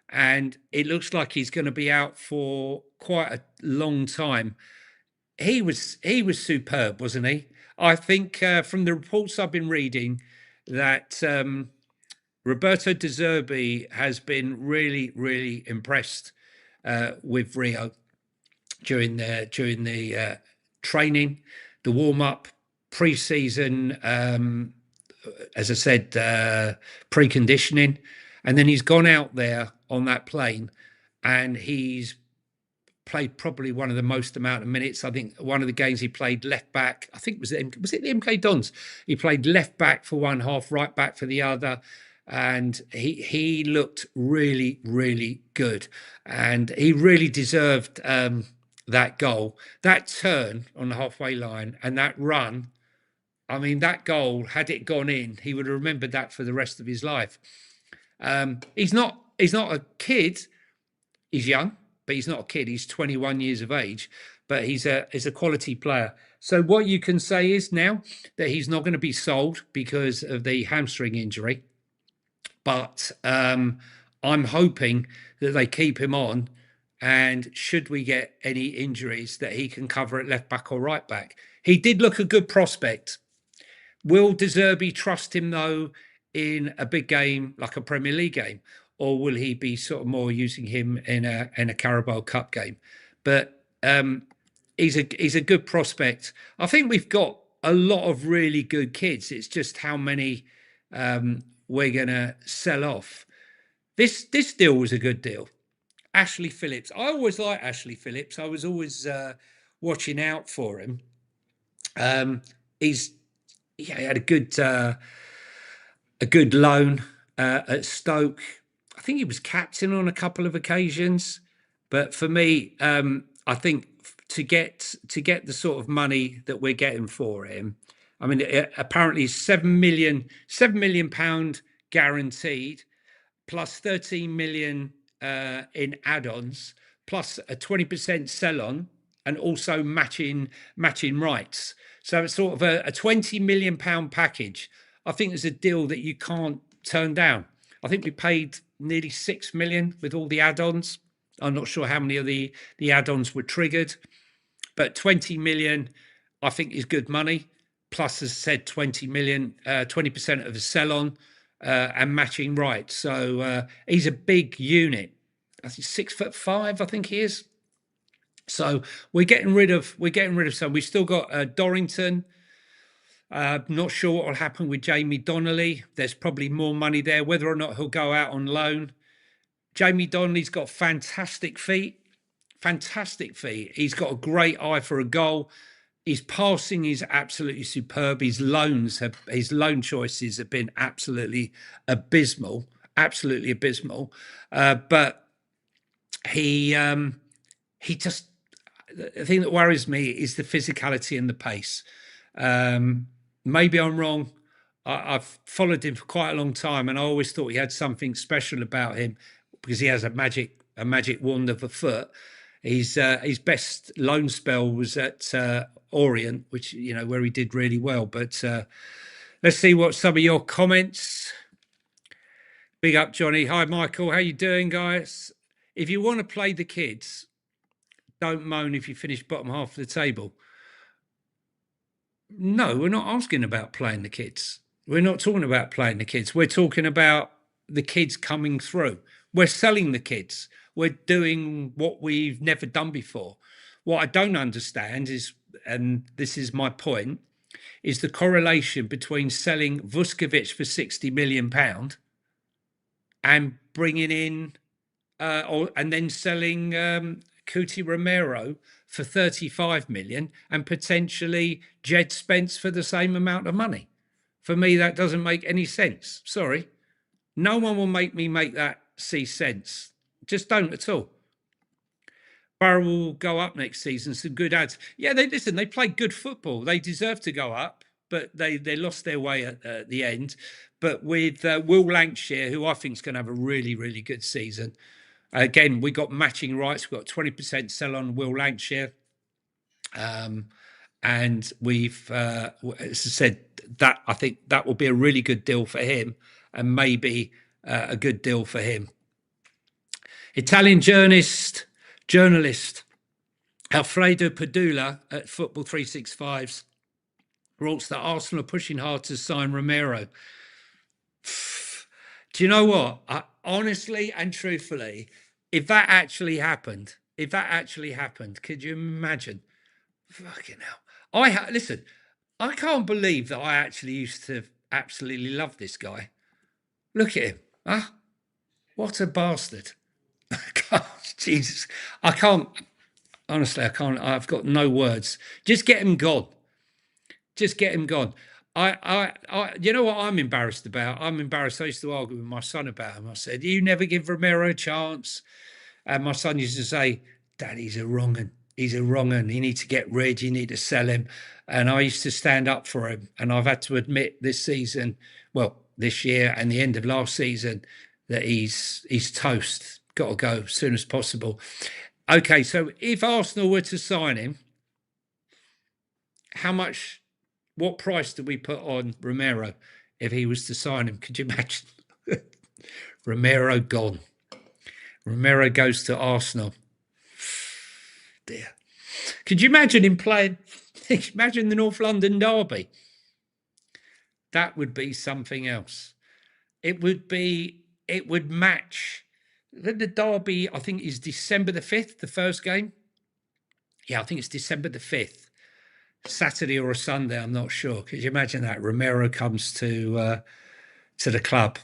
And it looks like he's going to be out for quite a long time. He was superb, wasn't he? I think from the reports I've been reading that Roberto De Zerbi has been really impressed with Rio during the training, the warm up, pre-season, as I said, preconditioning, and then he's gone out there on that plane, and he's played probably one of the most amount of minutes. I think one of the games he played left back. I think was it the MK Dons? He played left back for one half, right back for the other, and he looked really good, and he really deserved that goal, that turn on the halfway line, and that run. I mean, that goal, had it gone in, he would have remembered that for the rest of his life. He's not a kid. He's young, but he's not a kid. He's 21 years of age, but he's a quality player. So what you can say is now that he's not going to be sold because of the hamstring injury, but I'm hoping that they keep him on, and should we get any injuries, that he can cover at left back or right back. He did look a good prospect. Will De Zerbi trust him though in a big game like a Premier League game, or will he be sort of more using him in a Carabao Cup game? But he's a good prospect. I think we've got a lot of really good kids. It's just how many we're gonna sell off. This deal was a good deal. Ashley Phillips. I always like Ashley Phillips. I was always watching out for him. He had a good loan at Stoke. I think he was captain on a couple of occasions. But for me, I think to get the sort of money that we're getting for him, I mean, apparently £7 million guaranteed, plus 13 million in add-ons, plus a 20% sell-on, and also matching rights. So it's sort of a £20 million package. I think there's a deal that you can't turn down. I think we paid nearly 6 million with all the add-ons. I'm not sure how many of the add-ons were triggered, but 20 million, I think, is good money. Plus, as I said, 20 million, 20% of the sell-on and matching rights. So he's a big unit. I think 6'5", I think he is. So we're getting rid of some. We've still got Dorrington. Not sure what will happen with Jamie Donnelly. There's probably more money there, whether or not he'll go out on loan. Jamie Donnelly's got fantastic feet. He's got a great eye for a goal. His passing is absolutely superb. His loan choices have been absolutely abysmal. But he just, the thing that worries me is the physicality and the pace. Maybe I'm wrong. I've followed him for quite a long time, and I always thought he had something special about him because he has a magic wand of a foot. His best loan spell was at Orient, which, where he did really well. But let's see what some of your comments. Big up, Johnny. Hi, Michael. How you doing, guys? If you want to play the kids, don't moan if you finish bottom half of the table. No, we're not asking about playing the kids. We're not talking about playing the kids. We're talking about the kids coming through. We're selling the kids. We're doing what we've never done before. What I don't understand is, and this is my point, is the correlation between selling Vuskovic for £60 million and bringing in, and then selling Cuti Romero for 35 million and potentially Jed Spence for the same amount of money. For me, that doesn't make any sense. Sorry. No one will make me make that see sense. Just don't at all. Borough will go up next season. Some good ads. Yeah, they played good football. They deserve to go up, but they lost their way at the end. But with Will Lancashire, who I think is going to have a really, really good season. Again, we got matching rights. We've got 20% sell on Will Lancashire. And we've, as I said, that I think that will be a really good deal for him and maybe a good deal for him. Italian journalist Alfredo Padula at Football 365's writes that Arsenal are pushing hard to sign Romero. Do you know what? Honestly and truthfully, if that actually happened, could you imagine? Fucking hell. Listen, I can't believe that I actually used to absolutely love this guy. Look at him. Huh? What a bastard. God, Jesus. I can't. Honestly, I can't. I've got no words. Just get him gone. Just get him gone. You know what I'm embarrassed about? I'm embarrassed. I used to argue with my son about him. I said, you never give Romero a chance. And my son used to say, Dad, he's a wrong un. He's a wrong un. You need to get rid. You need to sell him. And I used to stand up for him. And I've had to admit this season, well, this year and the end of last season, that he's toast. Got to go as soon as possible. Okay, so if Arsenal were to sign him, what price do we put on Romero if he was to sign him? Could you imagine? Romero gone. Romero goes to Arsenal. Dear. Could you imagine him playing? Imagine the North London derby. That would be something else. It would match. The derby, I think, is December the 5th, the first game. Yeah, I think it's December the 5th. Saturday or a Sunday, I'm not sure. Could you imagine that? Romero comes to the club.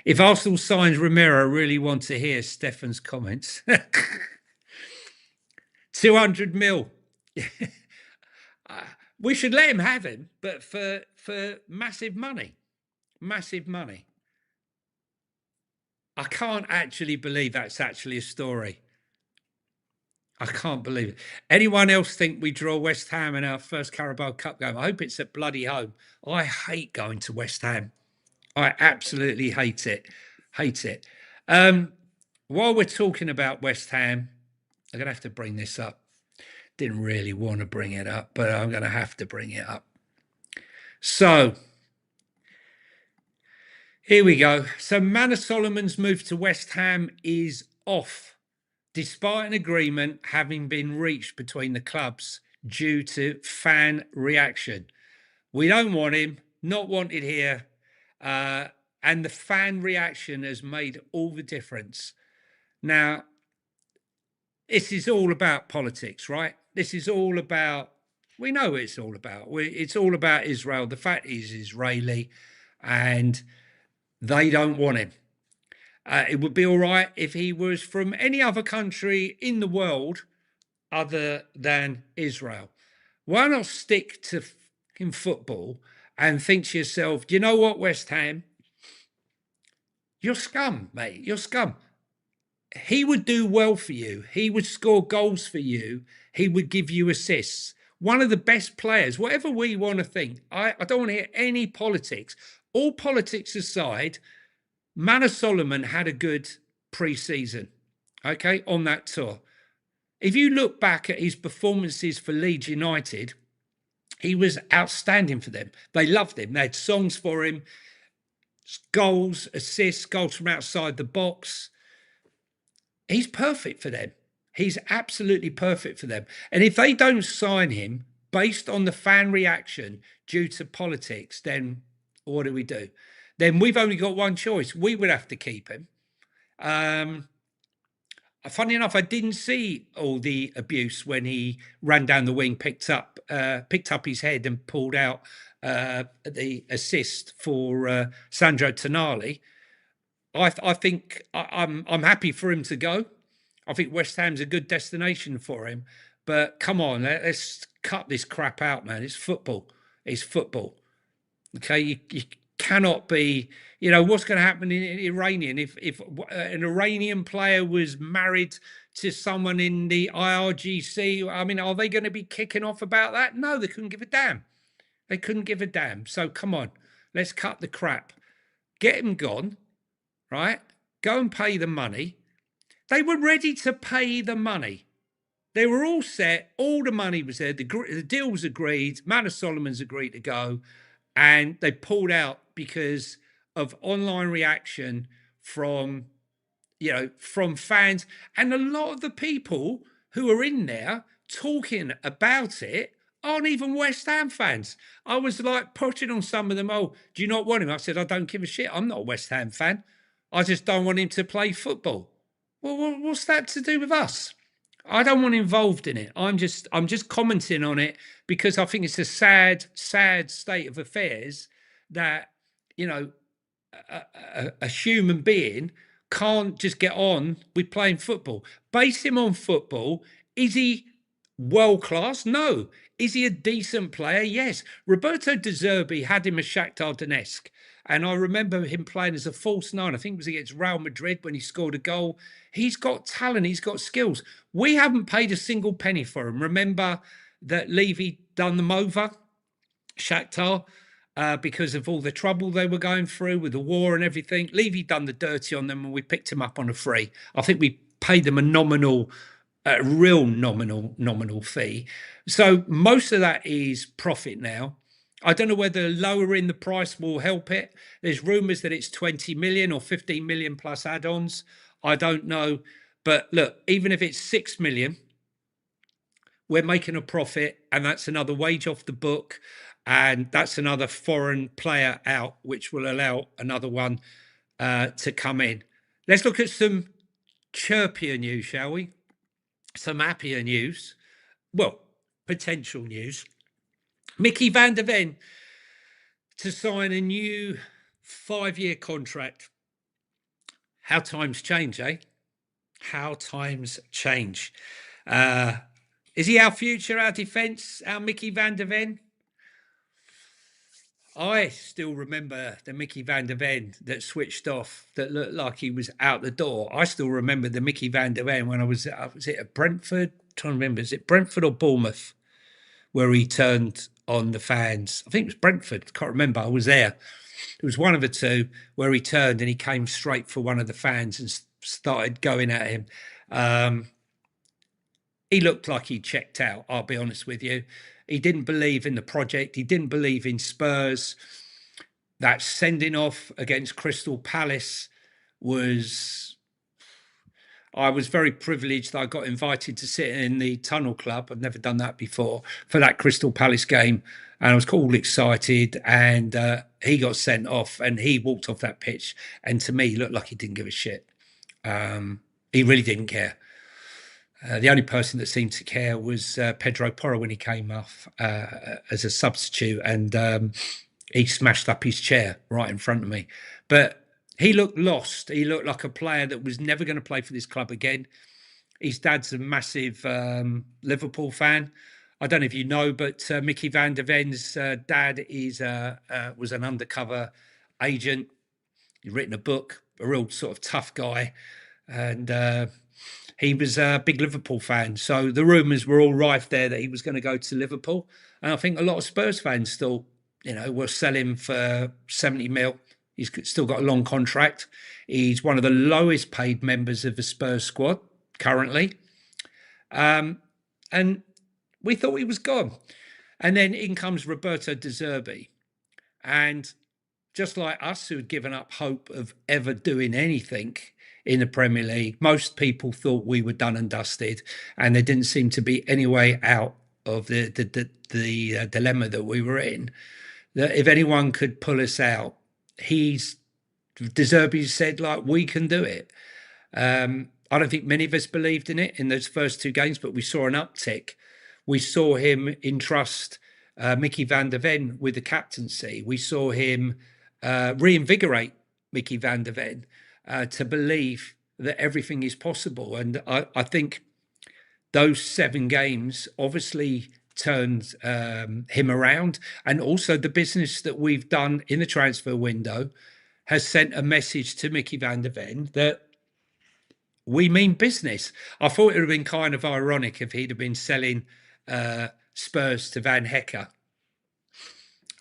If Arsenal signs Romero, I really want to hear Stefan's comments. 200 mil. We should let him have him, but for massive money. Massive money. I can't actually believe that's actually a story. I can't believe it. Anyone else think we draw West Ham in our first Carabao Cup game? I hope it's at bloody home. I hate going to West Ham. I absolutely hate it. Hate it. While we're talking about West Ham, I'm going to have to bring this up. Didn't really want to bring it up, but I'm going to have to bring it up. So, here we go. So, Manor Solomon's move to West Ham is off, despite an agreement having been reached between the clubs due to fan reaction. We don't want him, not wanted here. And the fan reaction has made all the difference. Now, this is all about politics, right? This is all about, we know what it's all about. It's all about Israel. The fact is Israeli, and they don't want him. It would be all right if he was from any other country in the world other than Israel. Why not stick to in football and think to yourself, do you know what, West Ham? You're scum, mate. You're scum. He would do well for you. He would score goals for you. He would give you assists. One of the best players, whatever we want to think. I don't want to hear any politics. All politics aside, Manor Solomon had a good pre-season, okay, on that tour. If you look back at his performances for Leeds United, he was outstanding for them. They loved him. They had songs for him, goals, assists, goals from outside the box. He's perfect for them. He's absolutely perfect for them. And if they don't sign him based on the fan reaction due to politics, then what do we do? Then we've only got one choice. We would have to keep him. Funny enough, I didn't see all the abuse when he ran down the wing, picked up his head and pulled out the assist for Sandro Tonali. I think I'm happy for him to go. I think West Ham's a good destination for him. But come on, let's cut this crap out, man. It's football. It's football. Okay, you cannot be. You know what's going to happen in Iranian if an Iranian player was married to someone in the IRGC. I mean, are they going to be kicking off about that? No, they couldn't give a damn. They couldn't give a damn. So come on, let's cut the crap. Get him gone, right? Go and pay the money. They were ready to pay the money. They were all set. All the money was there. The deal was agreed. Manor Solomon's agreed to go. And they pulled out because of online reaction from, from fans. And a lot of the people who are in there talking about it aren't even West Ham fans. I was like pushing on some of them. Oh, do you not want him? I said, I don't give a shit. I'm not a West Ham fan. I just don't want him to play football. Well, what's that to do with us? I don't want involved in it. I'm just commenting on it because I think it's a sad state of affairs that, a human being can't just get on with playing football. Base him on football. Is he world class? No. Is he a decent player? Yes. Roberto De Zerbi had him as Shakhtar Donetsk. And I remember him playing as a false nine. I think it was against Real Madrid when he scored a goal. He's got talent. He's got skills. We haven't paid a single penny for him. Remember that Levy done them over, Shakhtar, because of all the trouble they were going through with the war and everything. Levy done the dirty on them and we picked him up on a free. I think we paid them a real nominal fee. So most of that is profit now. I don't know whether lowering the price will help it. There's rumours that it's 20 million or 15 million plus add-ons. I don't know. But look, even if it's 6 million, we're making a profit, and that's another wage off the book. And that's another foreign player out, which will allow another one to come in. Let's look at some chirpier news, shall we? Some happier news. Well, potential news. Mickey van der Ven to sign a new 5-year contract. How times change, eh? How times change. Is he our future, our defence, our Mickey van der Ven? I still remember the Mickey van der Ven that switched off, that looked like he was out the door. I still remember the Mickey van der Ven when I was it at Brentford? I'm trying to remember, is it Brentford or Bournemouth? Where he turned on the fans. I think it was Brentford. Can't remember. I was there. It was one of the two where he turned and he came straight for one of the fans and started going at him. He looked like he checked out, I'll be honest with you. He didn't believe in the project. He didn't believe in Spurs. That sending off against Crystal Palace was... I was very privileged that I got invited to sit in the Tunnel Club. I've never done that before, for that Crystal Palace game. And I was all excited, and he got sent off and he walked off that pitch. And to me, he looked like he didn't give a shit. He really didn't care. The only person that seemed to care was Pedro Porro when he came off as a substitute, and he smashed up his chair right in front of me. But he looked lost. He looked like a player that was never going to play for this club again. His dad's a massive Liverpool fan. I don't know if you know, but Mickey van der Ven's dad was an undercover agent. He's written a book, a real sort of tough guy. And he was a big Liverpool fan. So the rumours were all rife there that he was going to go to Liverpool. And I think a lot of Spurs fans still, will sell him for 70 mil. He's still got a long contract. He's one of the lowest paid members of the Spurs squad currently. And we thought he was gone. And then in comes Roberto De Zerbi. And just like us, who had given up hope of ever doing anything in the Premier League, most people thought we were done and dusted. And there didn't seem to be any way out of the dilemma that we were in. That if anyone could pull us out, De Zerbi said, like, we can do it. I don't think many of us believed in it in those first two games, but we saw an uptick. We saw him entrust Mickey van der Ven with the captaincy. We saw him reinvigorate Mickey van der Ven to believe that everything is possible. And I think those 7 games obviously turned him around. And also the business that we've done in the transfer window has sent a message to Mickey van der Ven that we mean business. I thought it would have been kind of ironic if he'd have been selling Spurs to Van Hecker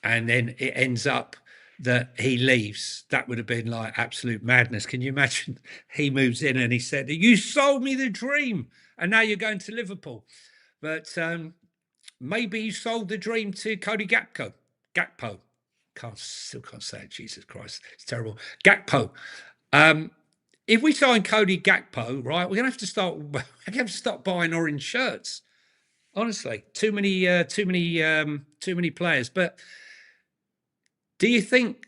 and then it ends up that he leaves. That would have been like absolute madness. Can you imagine? He moves in and he said, "You sold me the dream and now you're going to Liverpool." But maybe you sold the dream to Cody Gakpo. Still can't say it. Jesus Christ, it's terrible. Gakpo. If we sign Cody Gakpo, right, we're gonna have to start. We're gonna have to start buying orange shirts. Honestly, too many players. But do you think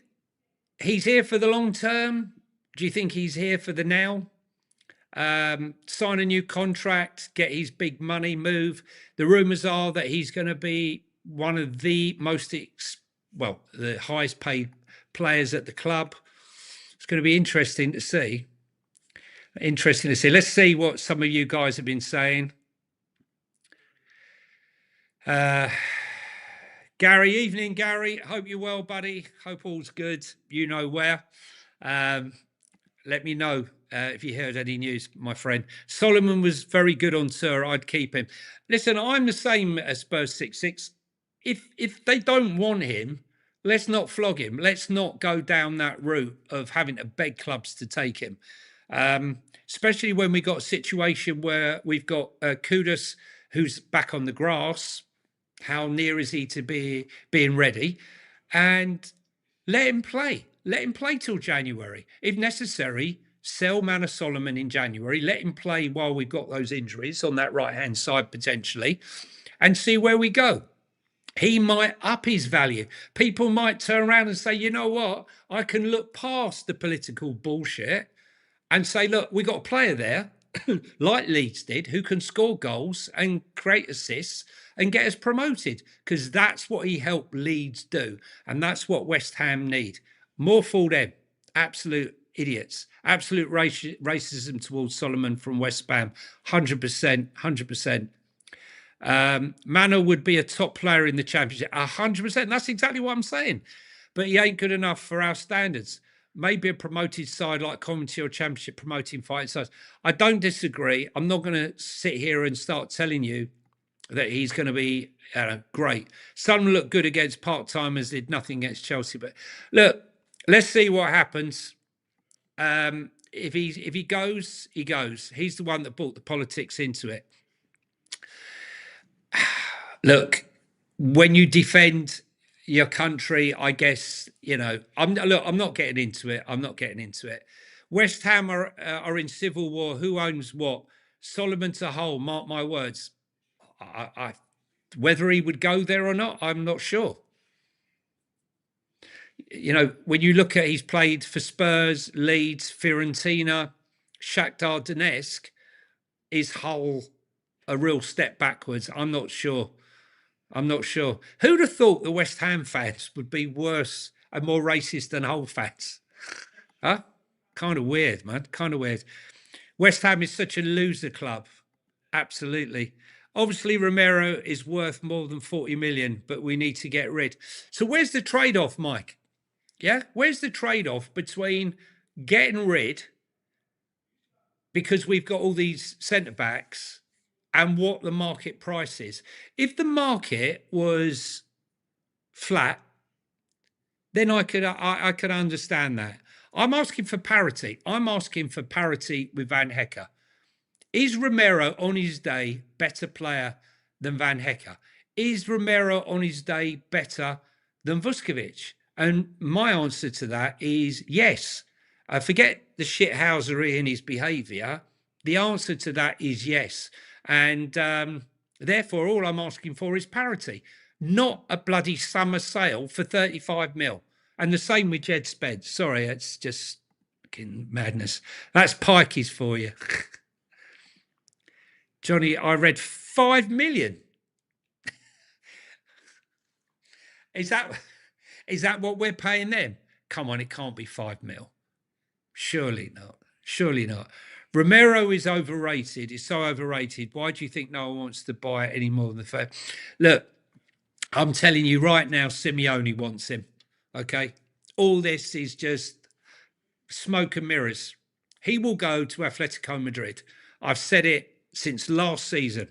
he's here for the long term? Do you think he's here for the now? Sign a new contract, get his big money, move. The rumours are that he's going to be one of the the highest paid players at the club. It's going to be interesting to see. Let's see what some of you guys have been saying. Gary, evening, Gary. Hope you're well, buddy. Hope all's good. You know where. Let me know if you heard any news, my friend. Solomon was very good on Sir. I'd keep him. Listen, I'm the same as Spurs 66. If they don't want him, let's not flog him. Let's not go down that route of having to beg clubs to take him. Especially when we got a situation where we've got Kudus, who's back on the grass. How near is he to being ready? And let him play. Let him play till January. If necessary, sell Manor Solomon in January. Let him play while we've got those injuries on that right-hand side potentially and see where we go. He might up his value. People might turn around and say, you know what? I can look past the political bullshit and say, look, we got a player there, like Leeds did, who can score goals and create assists and get us promoted, because that's what he helped Leeds do. And that's what West Ham need. More for them. Absolute idiots. Absolute racism towards Solomon from West Ham. 100%. 100%. Mano would be a top player in the Championship. 100%. That's exactly what I'm saying. But he ain't good enough for our standards. Maybe a promoted side like Coventry or Championship promoting fighting sides. I don't disagree. I'm not going to sit here and start telling you that he's going to be great. Some look good against part-timers, did nothing against Chelsea. But look, let's see what happens. If he goes, he goes. He's the one that brought the politics into it. Look, when you defend your country, I guess, you know, I'm not getting into it. West Ham are in civil war. Who owns what? Solomon to Hull, mark my words. Whether he would go there or not, I'm not sure. You know, when you look at he's played for Spurs, Leeds, Fiorentina, Shakhtar Donetsk, is Hull a real step backwards? I'm not sure. Who'd have thought the West Ham fans would be worse and more racist than Hull fans? Huh? Kind of weird, man. Kind of weird. West Ham is such a loser club. Absolutely. Obviously, Romero is worth more than 40 million, but we need to get rid. So where's the trade-off, Mike? Yeah? Where's the trade-off between getting rid, because we've got all these centre-backs, and what the market price is? If the market was flat, then I could understand that. I'm asking for parity. I'm asking for parity with Van Hecker. Is Romero on his day better player than Van Hecker? Is Romero on his day better than Vuskovic? And my answer to that is yes. Forget the shithousery in his behaviour. The answer to that is yes. And therefore, all I'm asking for is parity, not a bloody summer sale for 35 mil. And the same with Jed Spence. Sorry, it's just fucking madness. That's pikeys for you. Johnny, I read 5 million. Is that what we're paying them? Come on, it can't be 5 mil. Surely not. Surely not. Romero is overrated. He's so overrated. Why do you think no one wants to buy it any more than the fact? Look, I'm telling you right now, Simeone wants him. Okay. All this is just smoke and mirrors. He will go to Atletico Madrid. I've said it since last season,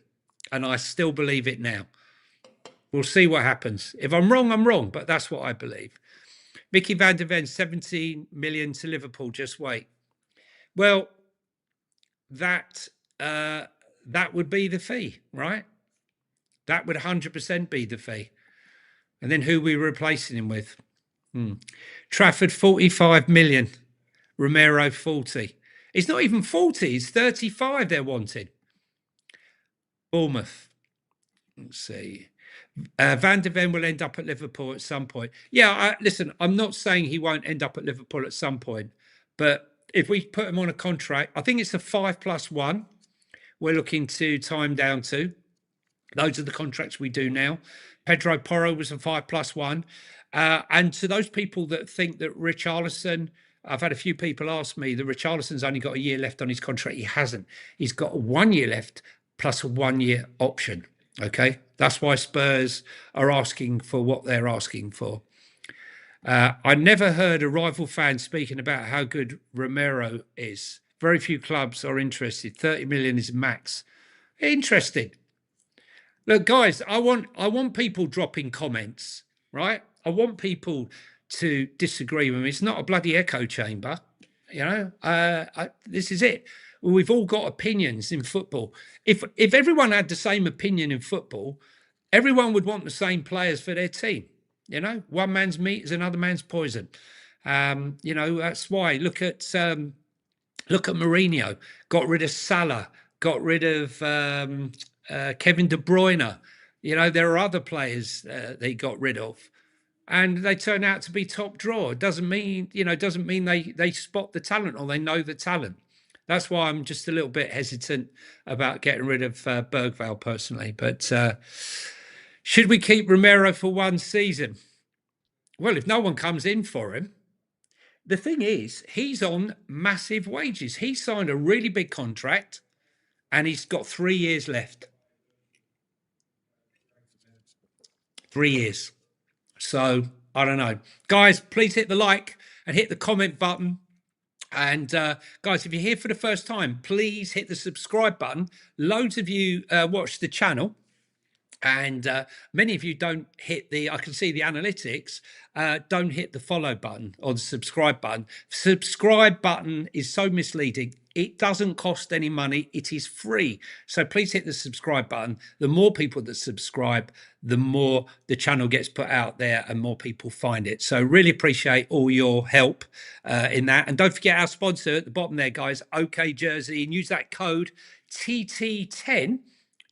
and I still believe it now. We'll see what happens. If I'm wrong, I'm wrong, but that's what I believe. Mickey van der Ven, 17 million to Liverpool. Just wait. Well, that would be the fee, right? That would 100% be the fee. And then who are we replacing him with? Trafford, 45 million. Romero, 40. It's not even 40. It's 35 they're wanting. Bournemouth. Let's see. Van der Ven will end up at Liverpool at some point. Yeah, listen, I'm not saying he won't end up at Liverpool at some point, but if we put him on a contract, I think it's a 5+1 we're looking to time down to. Those are the contracts we do now. Pedro Porro was a 5+1. And to those people that think that Richarlison, I've had a few people ask me that Richarlison's only got a year left on his contract. He hasn't. He's got 1 year left plus a 1 year option. Okay. That's why Spurs are asking for what they're asking for. I never heard a rival fan speaking about how good Romero is. Very few clubs are interested. 30 million is max. Interested. Look, guys, I want people dropping comments, right? I want people to disagree with me. It's not a bloody echo chamber, you know. This is it. We've all got opinions in football. If everyone had the same opinion in football, everyone would want the same players for their team. You know, one man's meat is another man's poison. You know, that's why. Look at Mourinho. Got rid of Salah. Got rid of Kevin De Bruyne. You know, there are other players they got rid of, and they turn out to be top draw. It doesn't mean they spot the talent or they know the talent. That's why I'm just a little bit hesitant about getting rid of Bergvall personally. But should we keep Romero for 1 season? Well, if no one comes in for him, the thing is, he's on massive wages. He signed a really big contract and he's got 3 years left. 3 years. So I don't know. Guys, please hit the like and hit the comment button. And guys, if you're here for the first time, please hit the subscribe button. Loads of you watch the channel. And many of you don't hit I can see the analytics, don't hit the follow button or the subscribe button. Subscribe button is so misleading. It doesn't cost any money. It is free. So please hit the subscribe button. The more people that subscribe, the more the channel gets put out there and more people find it. So really appreciate all your help in that. And don't forget our sponsor at the bottom there, guys, OK Jersey, and use that code TT10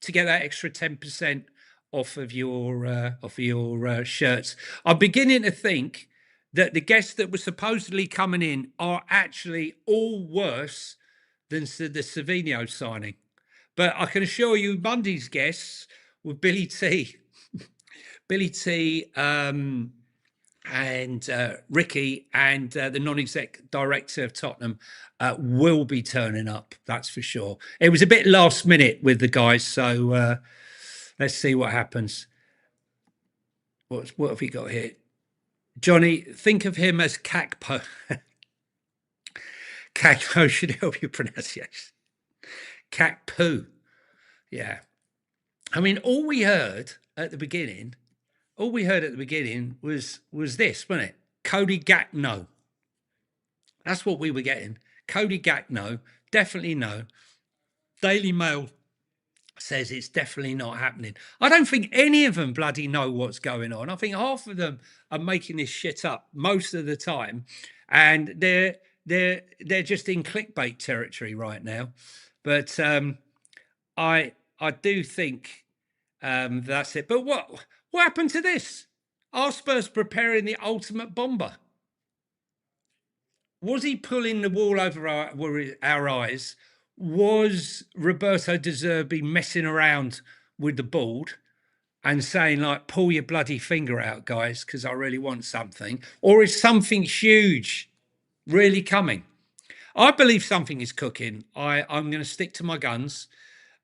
to get that extra 10% off of your shirts. I'm beginning to think that the guests that were supposedly coming in are actually all worse than the Savinho signing. But I can assure you, Monday's guests with Billy T, and Ricky and the non-exec director of Tottenham will be turning up. That's for sure. It was a bit last minute with the guys, so let's see what happens. What have we got here? Johnny, think of him as Kakpo. Kakpo should help your pronunciation. Kakpo. Yeah. I mean, all we heard at the beginning was this, wasn't it? Cody Gakpo. That's what we were getting. Cody Gakpo, definitely no. Daily Mail says it's definitely not happening. I don't think any of them bloody know what's going on. I think half of them are making this shit up most of the time, and they're just in clickbait territory right now. But I do think that's it. But what happened to this? Are Spurs preparing the ultimate bomber? Was he pulling the wool over our eyes? Was Roberto De Zerbi messing around with the board and saying, like, pull your bloody finger out, guys, because I really want something? Or is something huge really coming? I believe something is cooking. I'm going to stick to my guns,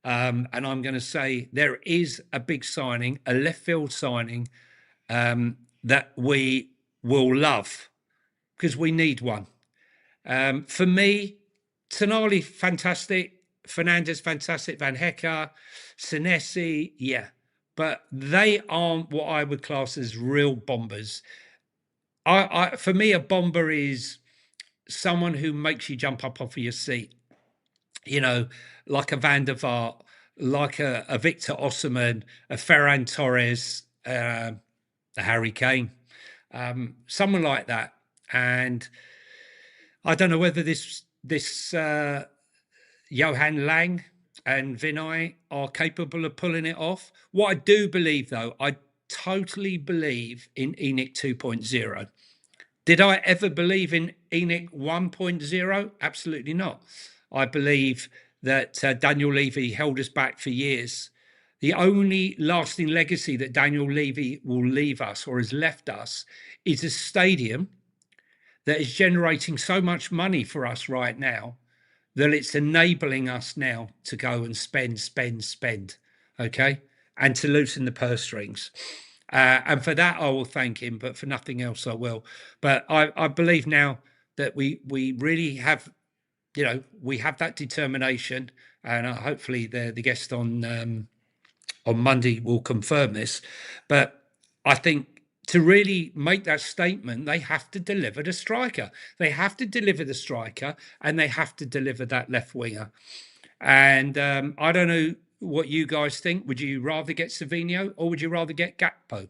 and I'm going to say there is a big signing, a left field signing that we will love because we need one. For me, Tonali, fantastic. Fernandez, fantastic. Van Hecker, Senesi, yeah. But they aren't what I would class as real bombers. For me, a bomber is someone who makes you jump up off of your seat. You know, like a Van der Vaart, like a Victor Osimhen, a Ferran Torres, a Harry Kane, someone like that. And I don't know whether this Johan Lang and Vinay are capable of pulling it off. What I do believe, though, I totally believe in ENIC 2.0. Did I ever believe in ENIC 1.0? Absolutely not. I believe that Daniel Levy held us back for years. The only lasting legacy that Daniel Levy will leave us or has left us is a stadium that is generating so much money for us right now that it's enabling us now to go and spend, okay, and to loosen the purse strings. And for that, I will thank him, but for nothing else, I will. But I believe now that we really have, we have that determination, and hopefully the guest on Monday will confirm this. But I think to really make that statement, they have to deliver the striker. They have to deliver the striker, and they have to deliver that left winger. And I don't know what you guys think. Would you rather get Savinho or would you rather get Gakpo?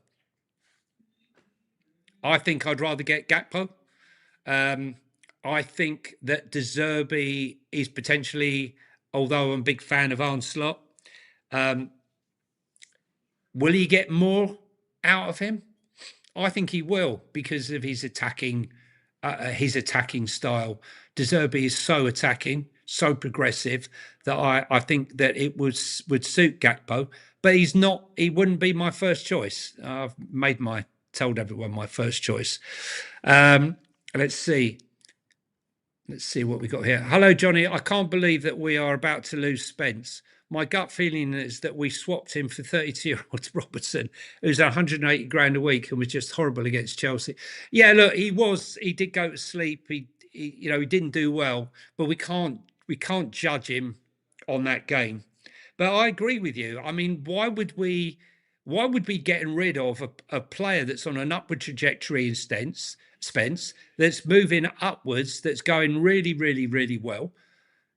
I think I'd rather get Gakpo. I think that De Zerbi is potentially, although I'm a big fan of Arnslot, will he get more out of him? I think he will because of his attacking style. De Zerbi is so attacking, so progressive that I think that it would suit Gakpo, but he's not. He wouldn't be my first choice. I've told everyone my first choice. Let's see. Let's see what we got here. Hello, Johnny. I can't believe that we are about to lose Spence. My gut feeling is that we swapped him for 32-year-old Robertson, who's 180 grand a week and was just horrible against Chelsea. Yeah, look, he did go to sleep. He didn't do well, but we can't judge him on that game. But I agree with you. I mean, why would we be getting rid of a player that's on an upward trajectory in Spence, that's moving upwards, that's going really, really, really well,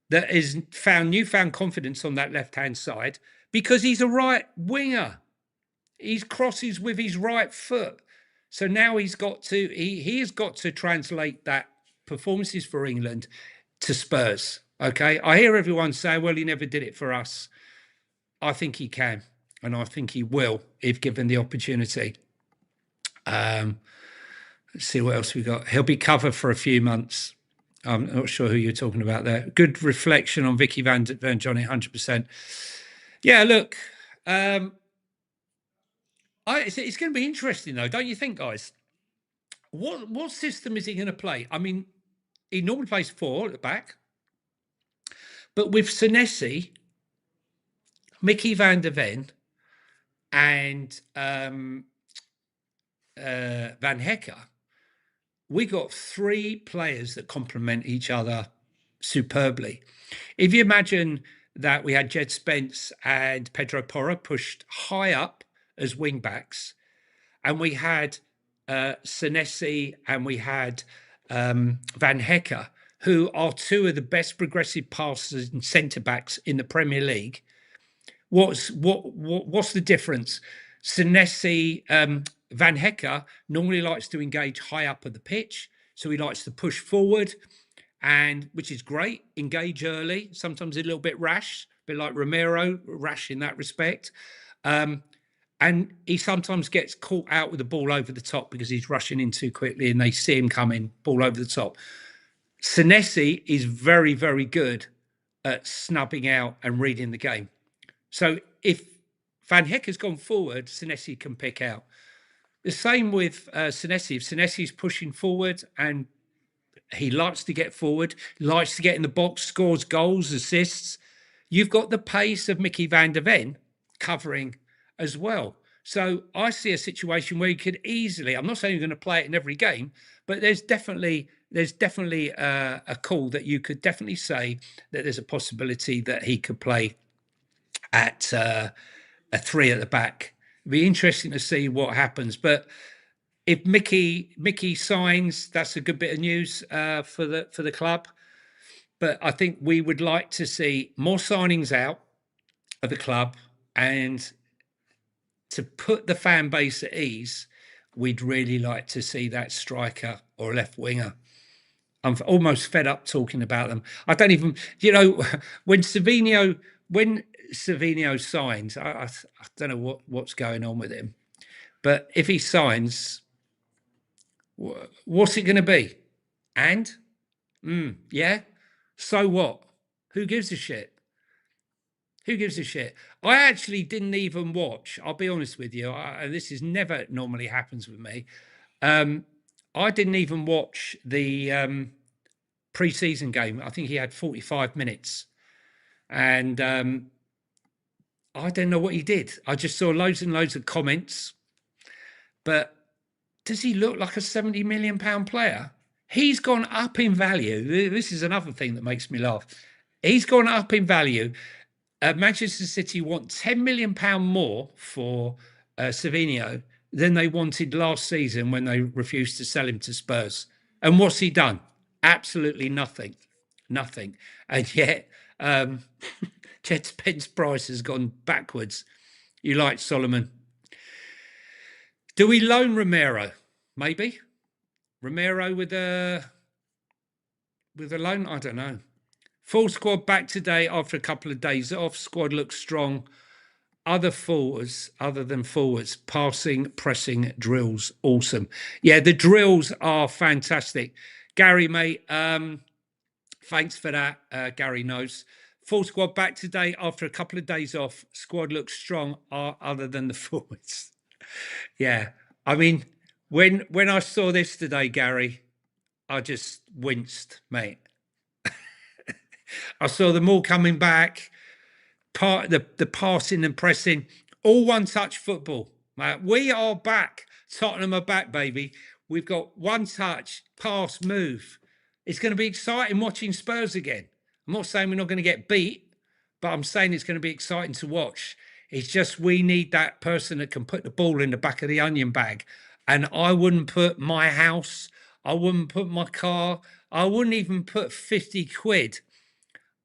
that has found newfound confidence on that left-hand side because he's a right winger. He crosses with his right foot. So now he has got to translate that performances for England to Spurs. Okay. I hear everyone say, well, he never did it for us. I think he can, and I think he will if given the opportunity. Let's see what else we got. He'll be covered for a few months. I'm not sure who you're talking about there. Good reflection on Vicky Van Johnny, 100%. Yeah, look, it's going to be interesting though, don't you think, guys? What system is he going to play? I mean, he normally plays 4 at the back, but with Senesi, Mickey van der Ven, and Van Hecker, we got 3 players that complement each other superbly. If you imagine that we had Jed Spence and Pedro Porro pushed high up as wing backs, and we had Senesi and we had Van Hecker, who are 2 of the best progressive passers and centre backs in the Premier League. What's the difference? Senesi, Van Hecker normally likes to engage high up of the pitch, so he likes to push forward, and which is great. Engage early, sometimes a little bit rash, a bit like Romero, rash in that respect. And he sometimes gets caught out with the ball over the top because he's rushing in too quickly, and they see him coming, ball over the top. Senesi is very, very good at snubbing out and reading the game. So if Van Hecker's gone forward, Senesi can pick out. The same with Senesi. If Senesi's pushing forward and He likes to get forward, likes to get in the box, scores goals, assists. You've got the pace of Mickey van der Ven covering as well. So I see a situation where you could easily, I'm not saying you're going to play it in every game, but there's definitely a call that you could definitely say that there's a possibility that he could play at a three at the back. It'd be interesting to see what happens. But if Mickey signs, that's a good bit of news for the club. But I think we would like to see more signings out of the club, and to put the fan base at ease, we'd really like to see that striker or left winger. I'm almost fed up talking about them. I don't even, when Savinho signs, I don't know what's going on with him. But if he signs, what's it going to be? And yeah, so what? Who gives a shit? Who gives a shit? I actually didn't even watch. I'll be honest with you. This is never normally happens with me. I didn't even watch the pre-season game. I think he had 45 minutes, and I don't know what he did. I just saw loads and loads of comments. But does he look like a £70 million player? He's gone up in value. This is another thing that makes me laugh. He's gone up in value. Manchester City want £10 million more for Savinho than they wanted last season when they refused to sell him to Spurs. And what's he done? Absolutely nothing. Nothing. And yet, Jed Spence price has gone backwards. You like Solomon? Do we loan Romero? Maybe. Romero with a loan? I don't know. Full squad back today after a couple of days off. Squad looks strong. Other than forwards, passing, pressing, drills, awesome. Yeah, the drills are fantastic. Gary, mate, thanks for that. Gary knows. Full squad back today after a couple of days off. Squad looks strong, other than the forwards. Yeah, I mean, when I saw this today, Gary, I just winced, mate. I saw them all coming back, the passing and pressing, all one-touch football. Mate. We are back. Tottenham are back, baby. We've got one touch, pass, move. It's going to be exciting watching Spurs again. I'm not saying we're not going to get beat, but I'm saying it's going to be exciting to watch. It's just we need that person that can put the ball in the back of the onion bag. And I wouldn't put my house, I wouldn't put my car, I wouldn't even put 50 quid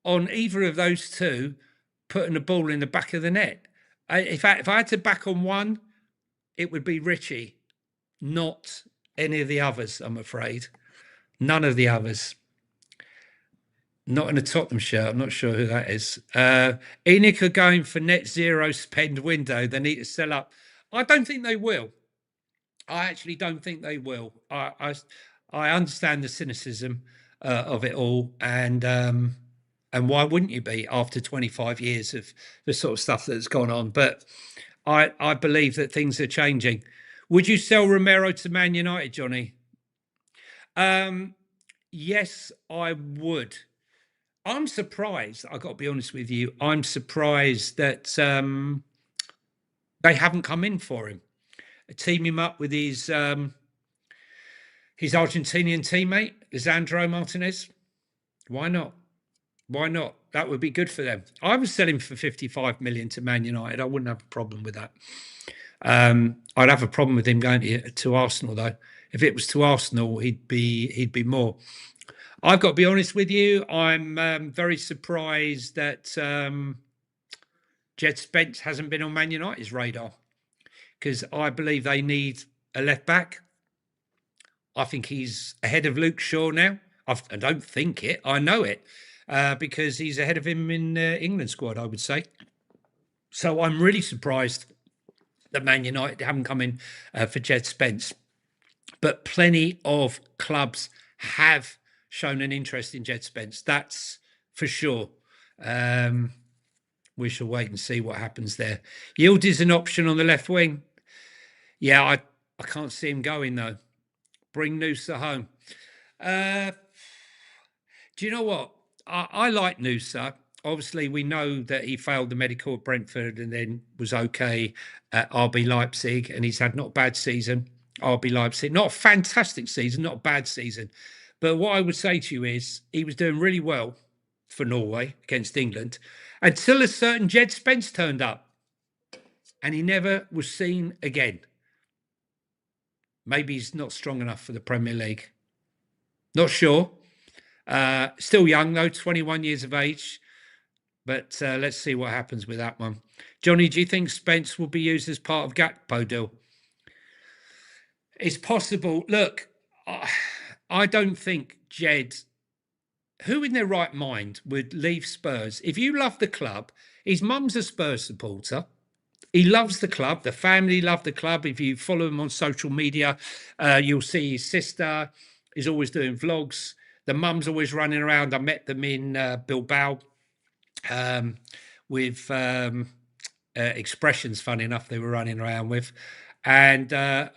on either of those two putting the ball in the back of the net. If I had to back on one, it would be Richie, not any of the others, I'm afraid. None of the others. Not in a Tottenham shirt. I'm not sure who that is. ENIC are going for net zero spend window. They need to sell up. I don't think they will. I actually don't think they will. I understand the cynicism of it all, and why wouldn't you be after 25 years of the sort of stuff that's gone on? But I believe that things are changing. Would you sell Romero to Man United, Johnny? Yes, I would. I'm surprised. I've got to be honest with you. I'm surprised that they haven't come in for him. Team him up with his Argentinian teammate, Lisandro Martinez. Why not? Why not? That would be good for them. I would sell him for 55 million to Man United. I wouldn't have a problem with that. I'd have a problem with him going to Arsenal, though. If it was to Arsenal, he'd be more. I've got to be honest with you. I'm very surprised that Jed Spence hasn't been on Man United's radar, because I believe they need a left back. I think he's ahead of Luke Shaw now. I don't think it. I know it because he's ahead of him in England squad, I would say. So I'm really surprised that Man United haven't come in for Jed Spence. But plenty of clubs have shown an interest in Jed Spence. That's for sure. We shall wait and see what happens there. Yield is an option on the left wing. Yeah, I can't see him going, though. Bring Noosa home. Do you know what? I like Noosa. Obviously, we know that he failed the medical at Brentford and then was okay at RB Leipzig, and he's had not a bad season. RB Leipzig, not a fantastic season, not a bad season. But what I would say to you is he was doing really well for Norway against England until a certain Jed Spence turned up and he never was seen again. Maybe he's not strong enough for the Premier League. Not sure. Still young though, 21 years of age. But let's see what happens with that one. Johnny, do you think Spence will be used as part of Gakpo deal? It's possible. Look, I don't think Jed, who in their right mind would leave Spurs? If you love the club, his mum's a Spurs supporter. He loves the club. The family love the club. If you follow him on social media, you'll see his sister is always doing vlogs. The mum's always running around. I met them in Bilbao with Expressions, funny enough, they were running around with. And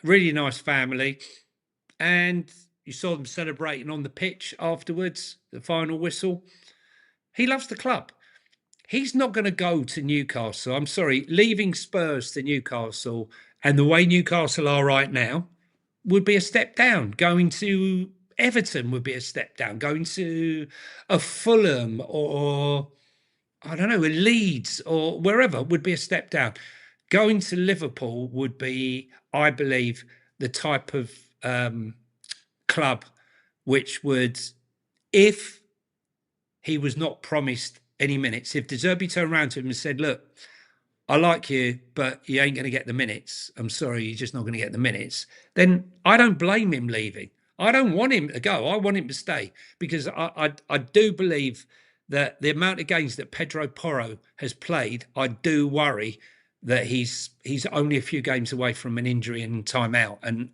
really nice family. And you saw them celebrating on the pitch afterwards, the final whistle. He loves the club. He's not going to go to Newcastle. I'm sorry, leaving Spurs to Newcastle and the way Newcastle are right now would be a step down. Going to Everton would be a step down. Going to a Fulham or I don't know, a Leeds or wherever would be a step down. Going to Liverpool would be, I believe, the type of club which would, if he was not promised any minutes, if De Zerbi turned around to him and said, look, I like you, but you ain't going to get the minutes. I'm sorry, you're just not going to get the minutes. Then I don't blame him leaving. I don't want him to go. I want him to stay because I do believe that the amount of games that Pedro Porro has played, I do worry that he's only a few games away from an injury and time out. And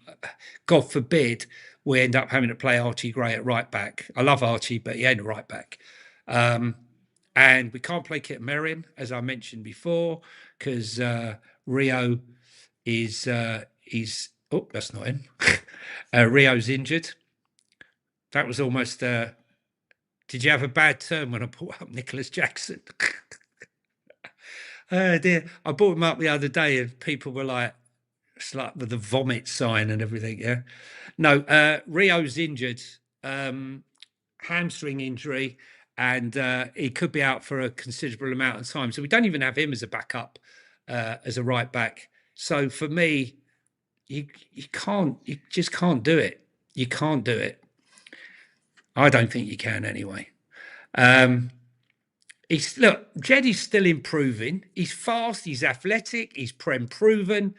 God forbid we end up having to play Archie Gray at right back. I love Archie, but he ain't a right back. And we can't play Kit Merriam, as I mentioned before, because Rio is oh, that's not him. Rio's injured. That was almost. Did you have a bad turn when I brought up Nicholas Jackson? Oh dear, I brought him up the other day, and people were like, "It's like the vomit sign and everything." Yeah, no, Rio's injured, hamstring injury. And he could be out for a considerable amount of time. So we don't even have him as a backup, as a right back. So for me, you just can't do it. You can't do it. I don't think you can anyway. Look, Jeddy's still improving. He's fast, he's athletic, he's Prem proven,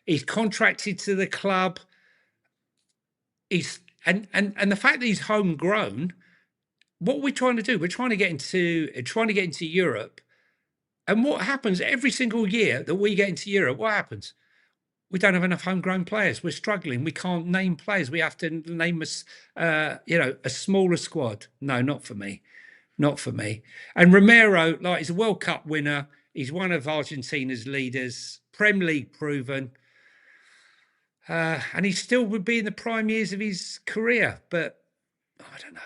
he's contracted to the club. And the fact that he's homegrown. What we're trying to do, we're trying to get into Europe. And what happens every single year that we get into Europe, what happens? We don't have enough homegrown players. We're struggling. We can't name players. We have to name us, a smaller squad. No, not for me. Not for me. And Romero, like, he's a World Cup winner. He's one of Argentina's leaders, Premier League proven. And he still would be in the prime years of his career. But I don't know.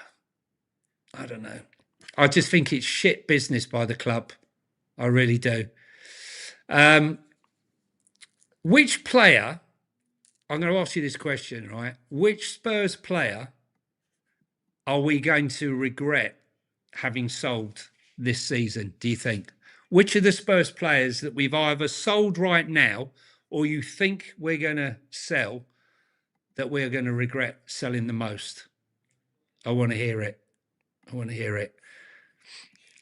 I just think it's shit business by the club. I really do. Which player, I'm going to ask you this question, right? Which Spurs player are we going to regret having sold this season, do you think? Which of the Spurs players that we've either sold right now or you think we're going to sell that we're going to regret selling the most? I want to hear it.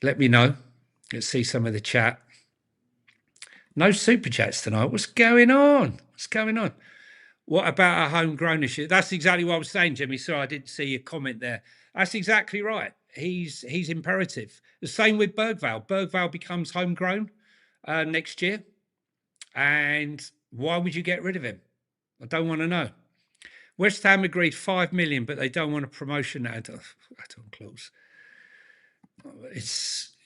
Let me know. Let's see some of the chat. No super chats tonight. What's going on? What about our homegrown issue? That's exactly what I was saying, Jimmy. Sorry, I didn't see your comment there. That's exactly right. He's imperative. The same with Bergvall. Bergvall becomes homegrown next year. And why would you get rid of him? I don't want to know. West Ham agreed 5 million, but they don't want a promotion add-on clause.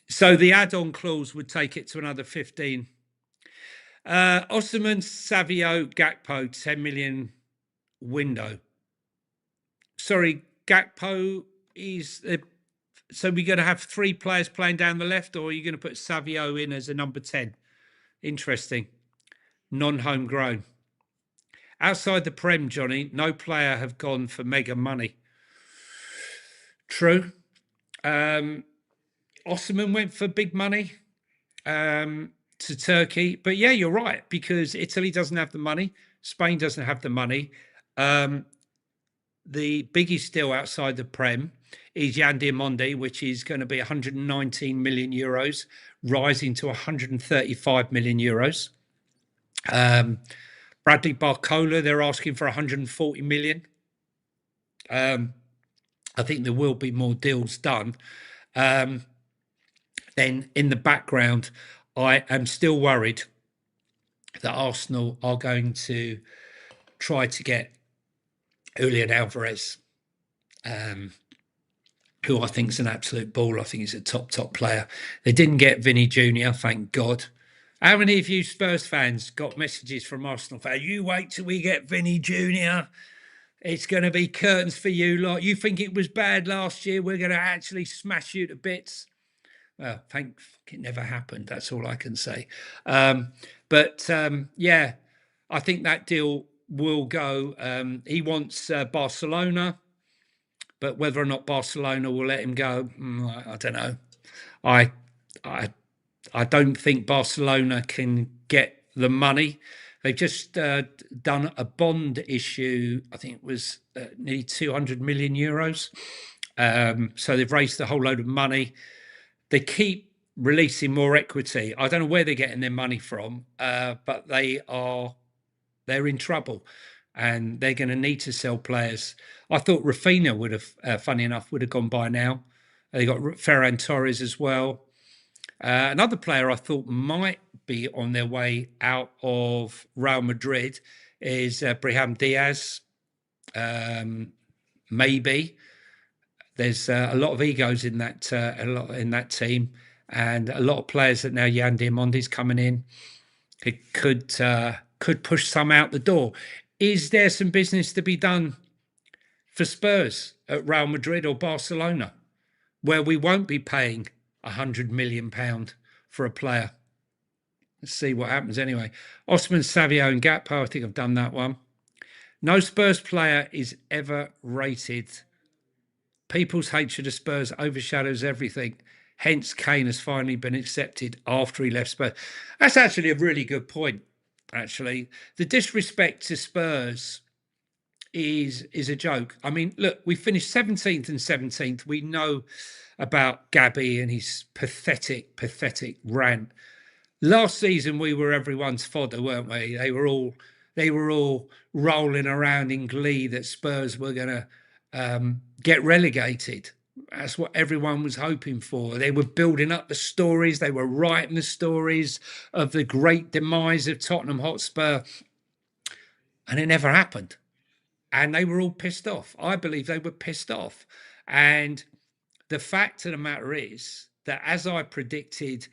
So the add-on clause would take it to another 15. Osimhen, Savio, Gakpo, 10 million window. Sorry, Gakpo is So we're going to have 3 players playing down the left, or are you going to put Savio in as a number 10? Interesting. Non-homegrown. Outside the Prem, Johnny, no player have gone for mega money. True. Osman went for big money to Turkey. But yeah, you're right, because Italy doesn't have the money. Spain doesn't have the money. The biggie still outside the Prem is Yan Diamondi, which is going to be 119 million euros, rising to 135 million euros. Bradley Barcola, they're asking for 140 million. I think there will be more deals done. Then in the background, I am still worried that Arsenal are going to try to get Julian Alvarez, who I think is an absolute ball. I think he's a top player. They didn't get Vinny Jr., thank God. How many of you Spurs fans got messages from Arsenal fans? You wait till we get Vinny Jr. It's going to be curtains for you lot. You think it was bad last year? We're going to actually smash you to bits. Well, thank fuck it never happened. That's all I can say. Yeah, I think that deal will go. He wants Barcelona, but whether or not Barcelona will let him go, I don't know. I don't think Barcelona can get the money. They've just done a bond issue. I think it was nearly 200 million euros. So they've raised a whole load of money. They keep releasing more equity. I don't know where they're getting their money from, but they're in trouble, and they're going to need to sell players. I thought Rafinha would have, funny enough, would have gone by now. They got Ferran Torres as well. Another player I thought might be on their way out of Real Madrid is Brahim Diaz. Maybe. There's a lot of egos in that team, and a lot of players that now Yan Diamondi's coming in. It could push some out the door. Is there some business to be done for Spurs at Real Madrid or Barcelona, where we won't be paying £100 million for a player? Let's see what happens anyway. Osman, Savio and Gakpo, I think I've done that one. No Spurs player is ever rated. People's hatred of Spurs overshadows everything. Hence, Kane has finally been accepted after he left Spurs. That's actually a really good point, actually. The disrespect to Spurs is a joke. I mean, look, we finished 17th and 17th. We know about Gabby and his pathetic rant. Last season, we were everyone's fodder, weren't we? They were all rolling around in glee that Spurs were going to get relegated. That's what everyone was hoping for. They were building up the stories. They were writing the stories of the great demise of Tottenham Hotspur, and it never happened. And they were all pissed off. I believe they were pissed off. And the fact of the matter is that, as I predicted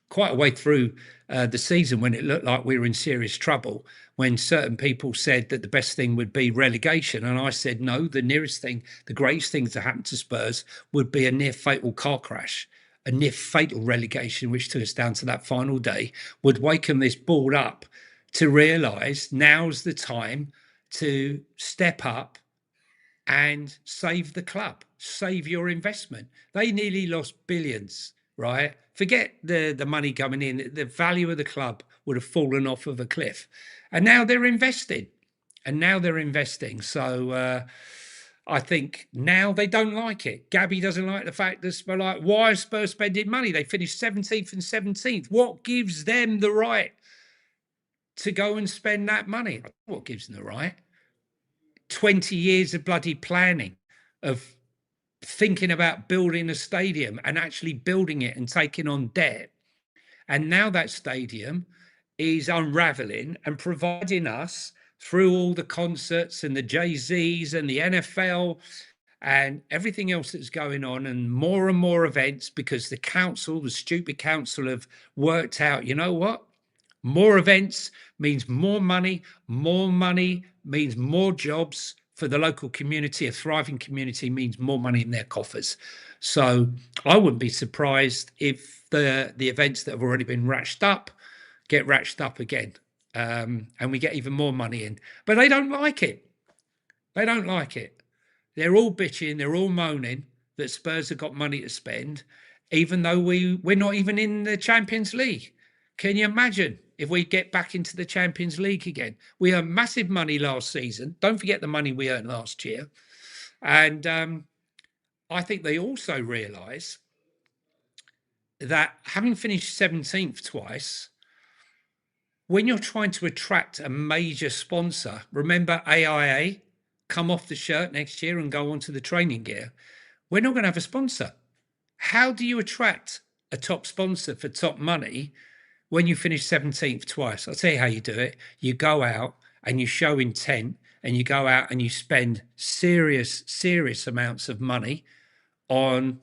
quite a way through the season, when it looked like we were in serious trouble, when certain people said that the best thing would be relegation, and I said no, the greatest thing to happen to Spurs would be a near fatal car crash, a near fatal relegation, which took us down to that final day, would waken this board up to realise now's the time to step up and save the club, save your investment. They nearly lost billions, right? Forget the money coming in. The value of the club would have fallen off of a cliff. And now they're investing. So I think now they don't like it. Gabby doesn't like the fact that Spurs, like, why are Spurs spending money? They finished 17th and 17th. What gives them the right to go and spend that money? What gives them the right? 20 years of bloody planning, of thinking about building a stadium and actually building it and taking on debt. And now that stadium is unraveling and providing us, through all the concerts and the Jay-Z's and the NFL and everything else that's going on, and more events, because the stupid council have worked out, you know what? More events means more money means more jobs for the local community, a thriving community means more money in their coffers. So I wouldn't be surprised if the events that have already been ratcheted up get ratcheted up again, and we get even more money in. But they don't like it. They don't like it. They're all bitching, they're all moaning that Spurs have got money to spend, even though we're not even in the Champions League. Can you imagine if we get back into the Champions League again? We earned massive money last season. Don't forget the money we earned last year. And I think they also realise that having finished 17th twice, when you're trying to attract a major sponsor, remember AIA, come off the shirt next year and go onto the training gear. We're not going to have a sponsor. How do you attract a top sponsor for top money when you finish 17th twice? I'll tell you how you do it. You go out and you show intent, and you go out and you spend serious amounts of money on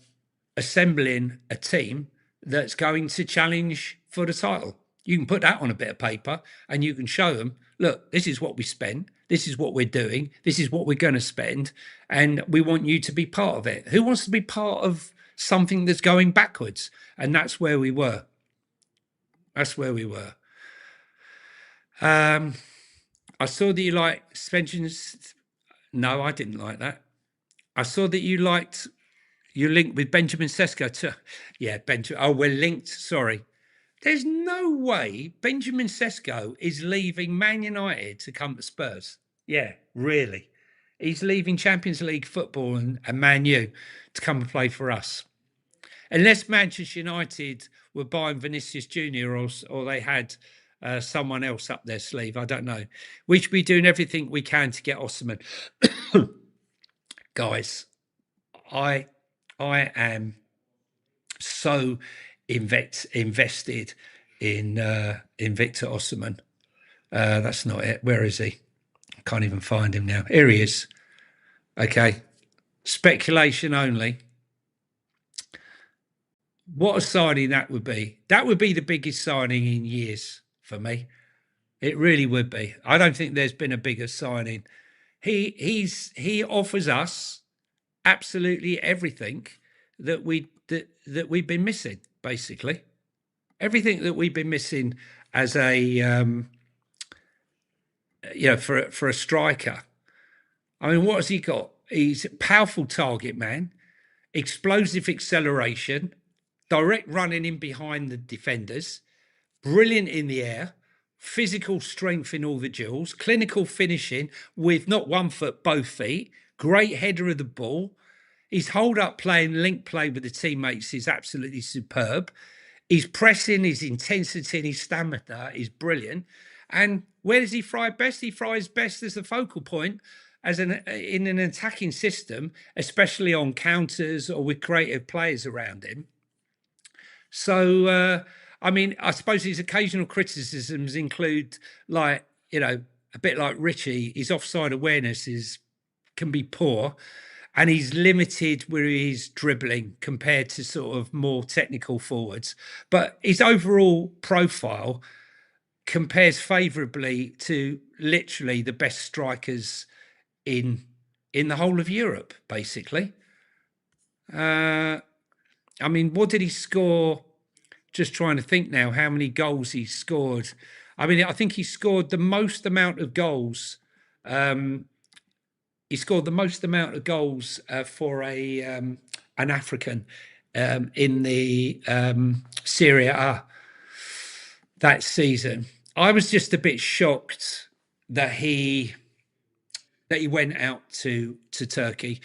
assembling a team that's going to challenge for the title. You can put that on a bit of paper and you can show them, look, this is what we spent. This is what we're doing. This is what we're going to spend. And we want you to be part of it. Who wants to be part of something that's going backwards? And that's where we were. That's where we were. I saw that you like suspensions. No, I didn't like that. I saw that you linked with Benjamin Sesko too. Yeah, Benjamin. Oh, we're linked. Sorry. There's no way Benjamin Sesko is leaving Man United to come to Spurs. Yeah, really. He's leaving Champions League football and Man U to come and play for us. Unless Manchester United were buying Vinicius Jr. or they had someone else up their sleeve. I don't know. We should be doing everything we can to get Osimhen. Guys, I am so invested in Victor Osimhen. That's not it. Where is he? I can't even find him now. Here he is. Okay. Speculation only. What a signing that would be. That would be the biggest signing in years for me. It really would be. I don't think there's been a bigger signing. He offers us absolutely everything that we've been missing, basically. Everything that we've been missing as a for a striker. I mean, what has he got? He's a powerful target man, explosive acceleration, direct running in behind the defenders, brilliant in the air, physical strength in all the duels, clinical finishing with not one foot, both feet, great header of the ball. His hold-up play and link play with the teammates is absolutely superb. His pressing, his intensity, and his stamina is brilliant. And where does he thrive best? He thrives best as the focal point in an attacking system, especially on counters or with creative players around him. So, I mean, I suppose his occasional criticisms include, like, a bit like Richie, his offside awareness can be poor. And he's limited with his dribbling compared to sort of more technical forwards. But his overall profile compares favourably to literally the best strikers in the whole of Europe, basically. I mean, what did he score? Just trying to think now how many goals he scored. I mean, I think he scored the most amount of goals. He scored the most amount of goals for an African in the Serie A that season. I was just a bit shocked that he went out to Turkey,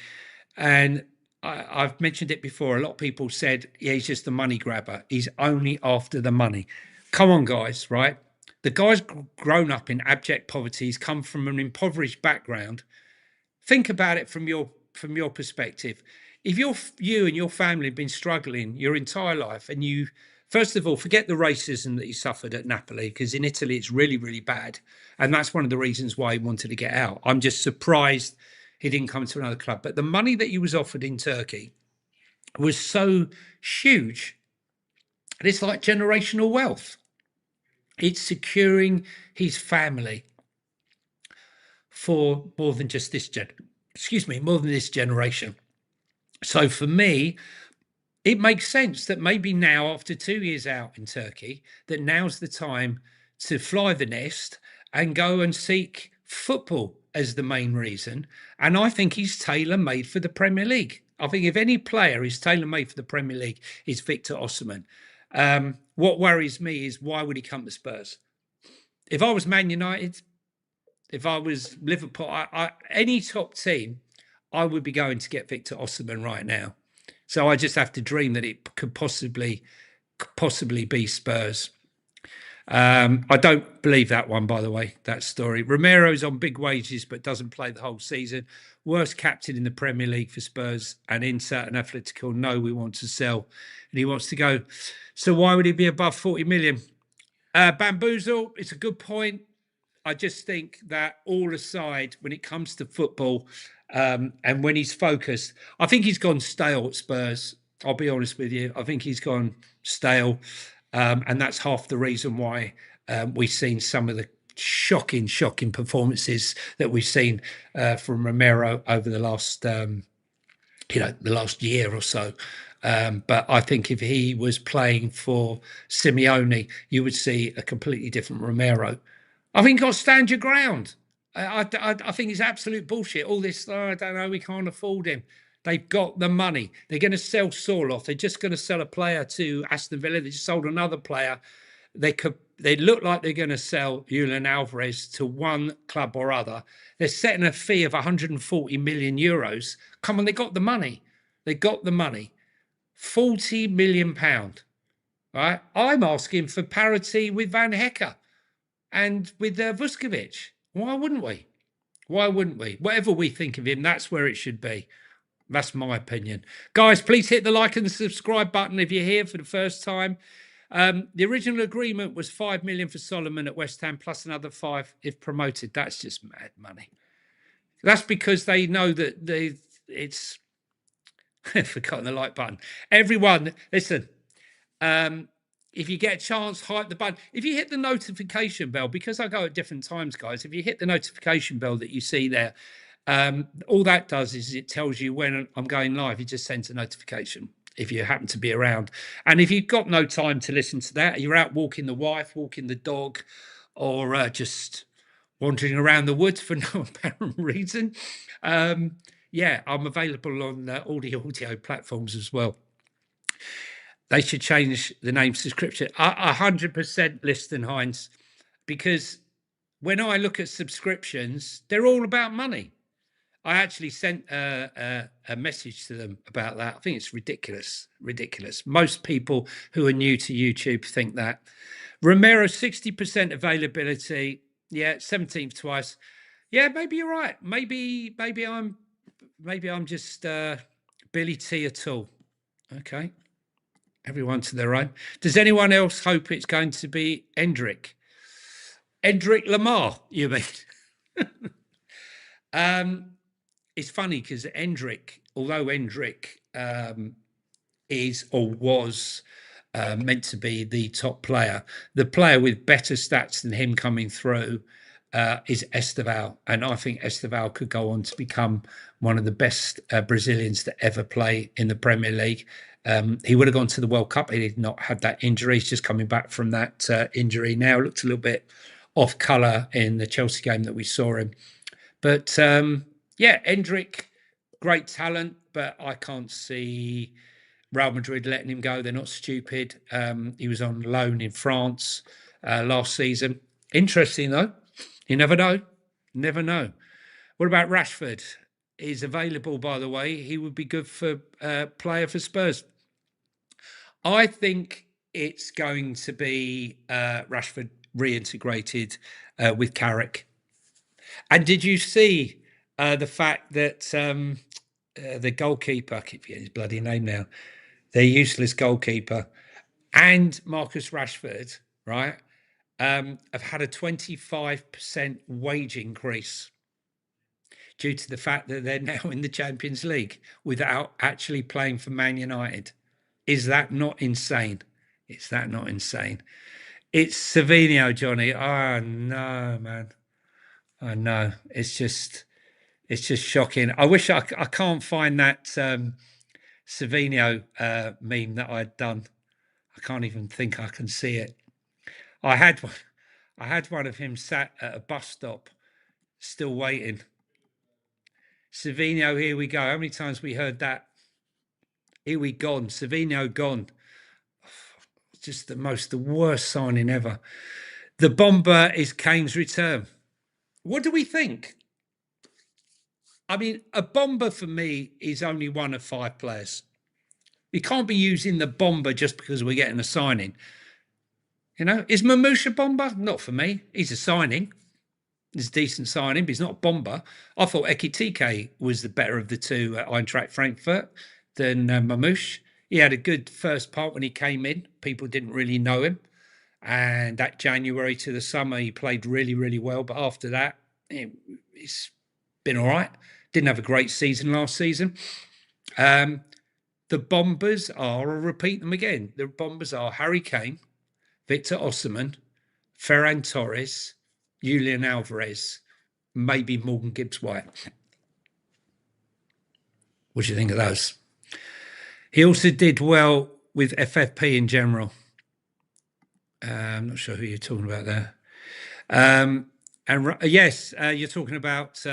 and I've mentioned it before. A lot of people said, yeah, he's just a money grabber. He's only after the money. Come on, guys, right? The guy's grown up in abject poverty. He's come from an impoverished background. Think about it from your perspective. If you and your family have been struggling your entire life, and you, first of all, forget the racism that he suffered at Napoli, because in Italy it's really, really bad. And that's one of the reasons why he wanted to get out. I'm just surprised he didn't come to another club. But the money that he was offered in Turkey was so huge. And it's like generational wealth. It's securing his family for more than just this more than this generation. So for me, it makes sense that maybe now, after 2 years out in Turkey, that now's the time to fly the nest and go and seek football as the main reason. And I think he's tailor-made for the Premier League. I think if any player is tailor-made for the Premier League, it's Victor Osimhen. What worries me is, why would he come to Spurs? If I was Man United, if I was Liverpool, any top team, I would be going to get Victor Osimhen right now. So I just have to dream that it could possibly be Spurs. I don't believe that one, by the way, that story. Romero's on big wages but doesn't play the whole season. Worst captain in the Premier League for Spurs. And Insert and Atletico, no, we want to sell. And he wants to go. So why would he be above 40 million? Bamboozle, it's a good point. I just think that, all aside, when it comes to football, and when he's focused, I think he's gone stale at Spurs. I'll be honest with you. I think he's gone stale. And that's half the reason why we've seen some of the shocking performances that we've seen from Romero over the last, the last year or so. But I think if he was playing for Simeone, you would see a completely different Romero. I think you've got to stand your ground. I think it's absolute bullshit. All this, I don't know, we can't afford him. They've got the money. They're going to sell Sorloth. They're just going to sell a player to Aston Villa. They just sold another player. They look like they're going to sell Julian Alvarez to one club or other. They're setting a fee of 140 million euros. Come on, they got the money. They got the money. 40 million pound. Right? I'm asking for parity with Van Hecker and with Vuskovic. Why wouldn't we? Why wouldn't we? Whatever we think of him, that's where it should be. That's my opinion. Guys, please hit the like and the subscribe button if you're here for the first time. The original agreement was 5 million for Solomon at West Ham, plus another 5 if promoted. That's just mad money. That's because they know that it's... I've forgotten the like button. Everyone, listen. If you get a chance, hype the button. If you hit the notification bell, because I go at different times, guys, if you hit the notification bell that you see there, all that does is it tells you when I'm going live. It just sends a notification if you happen to be around. And if you've got no time to listen to that, you're out walking the wife, walking the dog, or just wandering around the woods for no apparent reason, yeah, I'm available on all the audio platforms as well. They should change the name subscription. 100% Liston Hines, because when I look at subscriptions, they're all about money. I actually sent a message to them about that. I think it's ridiculous. Most people who are new to YouTube think that. Romero, 60% availability. Yeah, 17th twice. Yeah, maybe you're right. Maybe I'm just Billy T at all. Okay. Everyone to their own. Does anyone else hope it's going to be Endrick Lamar, you mean? It's funny because although Endrick is or was meant to be the top player, the player with better stats than him coming through is Esteval. And I think Esteval could go on to become one of the best Brazilians to ever play in the Premier League. He would have gone to the World Cup. He did not have that injury. He's just coming back from that injury now. Looked a little bit off colour in the Chelsea game that we saw him. But yeah, Endrick, great talent, but I can't see Real Madrid letting him go. They're not stupid. He was on loan in France last season. Interesting, though. You never know. Never know. What about Rashford? He's available, by the way. He would be good for player for Spurs. I think it's going to be Rashford reintegrated with Carrick. And did you see the fact that the goalkeeper, I keep forgetting his bloody name now, their useless goalkeeper, and Marcus Rashford, right, have had a 25% wage increase due to the fact that they're now in the Champions League without actually playing for Man United? Is that not insane? Is that not insane? It's Savinho, Johnny. Oh, no, man. I know. It's just shocking. I wish I can't find that Savino meme that I'd done. I can't even think I can see it. I had one. I had one of him sat at a bus stop, still waiting. Savino, here we go. How many times we heard that? Here we gone. Savino gone. Just the worst signing ever. The bomber is Kane's return. What do we think? I mean, a bomber for me is only one of 5 players. You can't be using the bomber just because we're getting a signing. You know, is Mamouche a bomber? Not for me. He's a signing. He's a decent signing, but he's not a bomber. I thought Ekitike was the better of the two at Eintracht Frankfurt than Mamouche. He had a good first part when he came in. People didn't really know him. And that January to the summer, he played really, really well. But after that, it's been all right. Didn't have a great season last season. The Bombers are, I'll repeat them again. The Bombers are Harry Kane, Victor Osimhen, Ferran Torres, Julian Alvarez, maybe Morgan Gibbs-White. What do you think of those? He also did well with FFP in general. I'm not sure who you're talking about there. Yes, you're talking about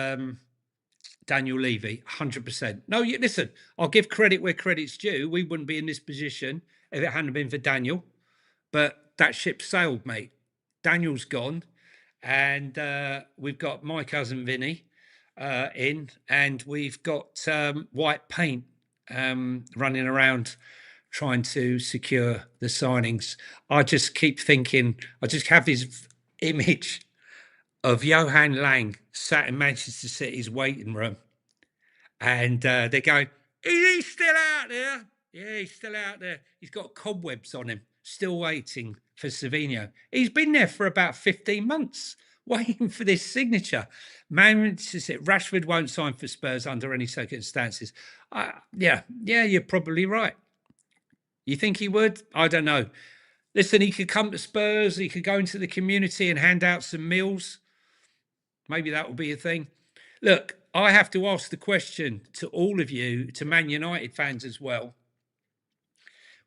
Daniel Levy, 100%. No, listen, I'll give credit where credit's due. We wouldn't be in this position if it hadn't been for Daniel. But that ship sailed, mate. Daniel's gone. And we've got my cousin Vinny in, and we've got White Paint running around trying to secure the signings. I just keep thinking, I just have this image of Johan Lang sat in Manchester City's waiting room, and they're going, is he still out there? Yeah, he's still out there. He's got cobwebs on him, still waiting for Savino. He's been there for about 15 months, waiting for this signature. Rashford won't sign for Spurs under any circumstances. Yeah, you're probably right. You think he would? I don't know. Listen, he could come to Spurs. He could go into the community and hand out some meals. Maybe that will be a thing. Look, I have to ask the question to all of you, to Man United fans as well.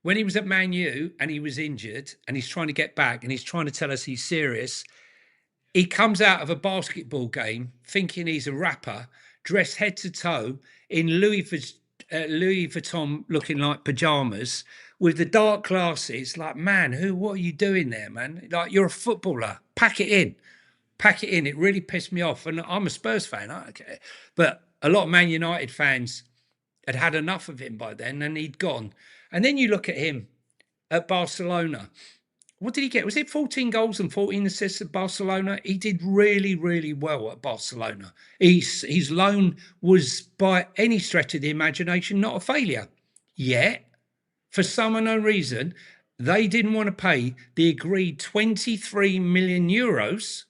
When he was at Man U and he was injured and he's trying to get back and he's trying to tell us he's serious, he comes out of a basketball game thinking he's a rapper, dressed head to toe in Louis Vuitton looking like pajamas with the dark glasses. Like, man, what are you doing there, man? Like, you're a footballer. Pack it in. Pack it in. It really pissed me off. And I'm a Spurs fan. Okay. But a lot of Man United fans had had enough of him by then and he'd gone. And then you look at him at Barcelona. What did he get? Was it 14 goals and 14 assists at Barcelona? He did really, really well at Barcelona. His loan was, by any stretch of the imagination, not a failure. Yet, for some unknown reason, they didn't want to pay the agreed 23 million euros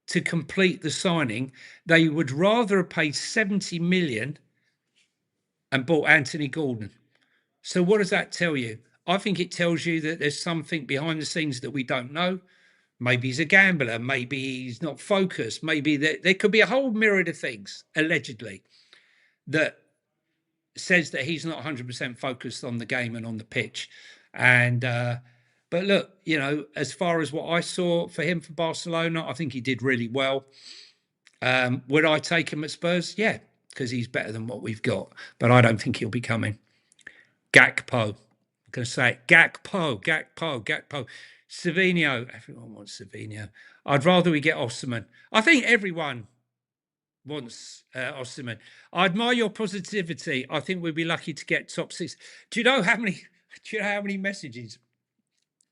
to complete the signing. They would rather have paid 70 million and bought Anthony Gordon. So what does that tell you? I think it tells you that there's something behind the scenes that we don't know. Maybe he's a gambler. Maybe he's not focused. Maybe there could be a whole myriad of things, allegedly, that says that he's not 100% focused on the game and on the pitch. And but look, you know, as far as what I saw for him for Barcelona, I think he did really well. Would I take him at Spurs? Yeah, because he's better than what we've got. But I don't think he'll be coming. Gakpo. I'm going to say it. Gakpo. Savino. Everyone wants Savino. I'd rather we get Osimhen. I think everyone wants Osimhen. I admire your positivity. I think we'd be lucky to get top 6. Do you know how many messages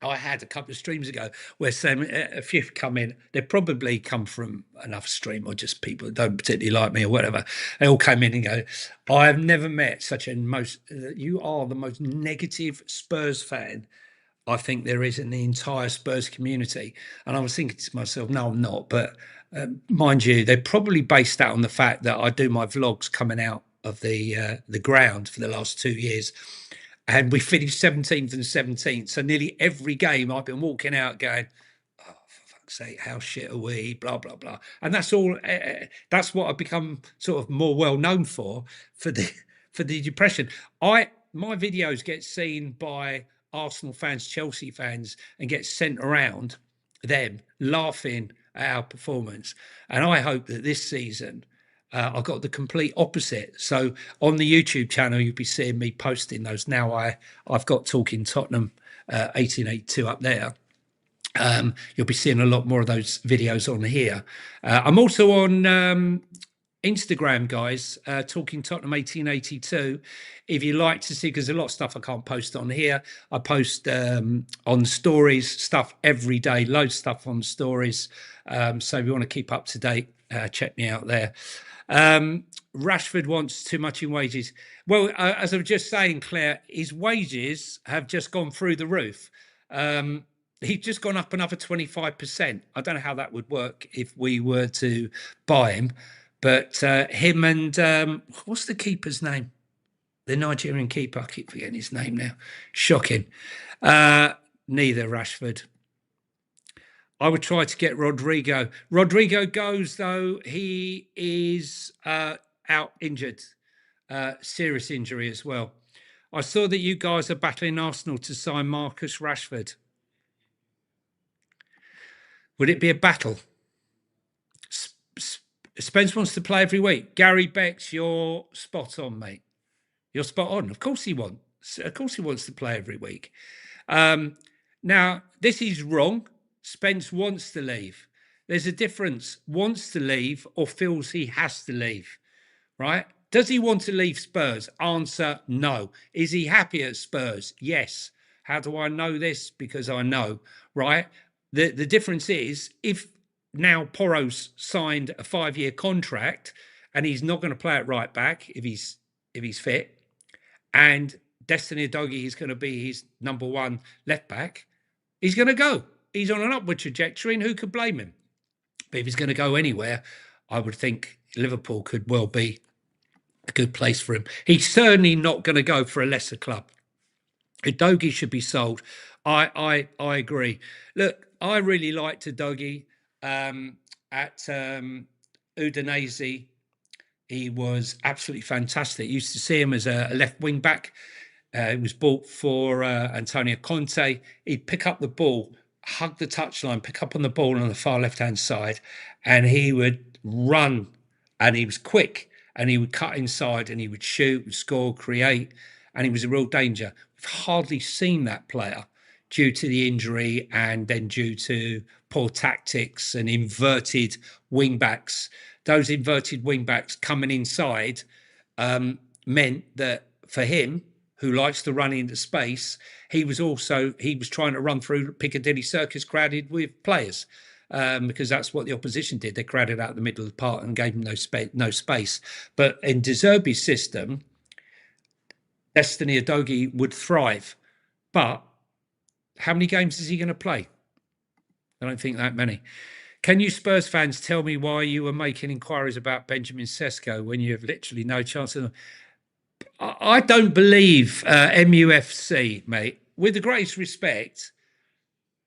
I had a couple of streams ago where saying a few come in? They probably come from another stream or just people that don't particularly like me or whatever. They all came in and go, I have never met such you are the most negative Spurs fan I think there is in the entire Spurs community. And I was thinking to myself, no, I'm not. But mind you, they're probably based that on the fact that I do my vlogs coming out of the ground for the last 2 years. And we finished 17th and 17th. So nearly every game I've been walking out going, oh, sake, how shit are we? Blah blah blah. And that's all. That's what I've become sort of more well known for the for the depression. My videos get seen by Arsenal fans, Chelsea fans, and get sent around them laughing at our performance. And I hope that this season I've got the complete opposite. So on the YouTube channel, you'll be seeing me posting those now. I've got Talking Tottenham 1882 up there. You'll be seeing a lot more of those videos on here. I'm also on Instagram, guys, Talking Tottenham 1882. If you like to see, because a lot of stuff I can't post on here. I post on stories stuff every day, loads of stuff on stories. So if you want to keep up to date, check me out there. Rashford wants too much in wages. Well, as I was just saying, Claire, his wages have just gone through the roof. He's just gone up another 25%. I don't know how that would work if we were to buy him. But him and what's the keeper's name? The Nigerian keeper. I keep forgetting his name now. Shocking. Neither Rashford. I would try to get Rodrigo. Rodrigo goes, though. He is out injured. Serious injury as well. I saw that you guys are battling Arsenal to sign Marcus Rashford. Would it be a battle? Spence wants to play every week. Gary Becks, you're spot on, mate. You're spot on. Of course he wants. Of course he wants to play every week. Now, this is wrong. Spence wants to leave. There's a difference. Wants to leave or feels he has to leave, right? Does he want to leave Spurs? Answer, no. Is he happy at Spurs? Yes. How do I know this? Because I know, right? The difference is if now Porro's signed a 5-year contract and he's not going to play at right back if he's fit, and Destiny Udogie is going to be his number one left back, he's going to go. He's on an upward trajectory, and who could blame him? But if he's going to go anywhere, I would think Liverpool could well be a good place for him. He's certainly not going to go for a lesser club. Udogie should be sold. I agree. Look, I really liked Udogie at Udinese. He was absolutely fantastic. Used to see him as a left wing back. He was bought for Antonio Conte. He'd pick up the ball, hug the touchline, pick up on the ball on the far left-hand side, and he would run, and he was quick, and he would cut inside, and he would shoot, score, create, and he was a real danger. We've hardly seen that player due to the injury and then due to poor tactics and inverted wing-backs. Those inverted wing-backs coming inside meant that for him, who likes to run into space, he was trying to run through Piccadilly Circus crowded with players because that's what the opposition did. They crowded out the middle of the park and gave him no space. But in De Zerbi's system, Destiny Udogie would thrive. But how many games is he going to play? I don't think that many. Can you Spurs fans tell me why you were making inquiries about Benjamin Sesko when you have literally no chance of... I don't believe MUFC, mate. With the greatest respect,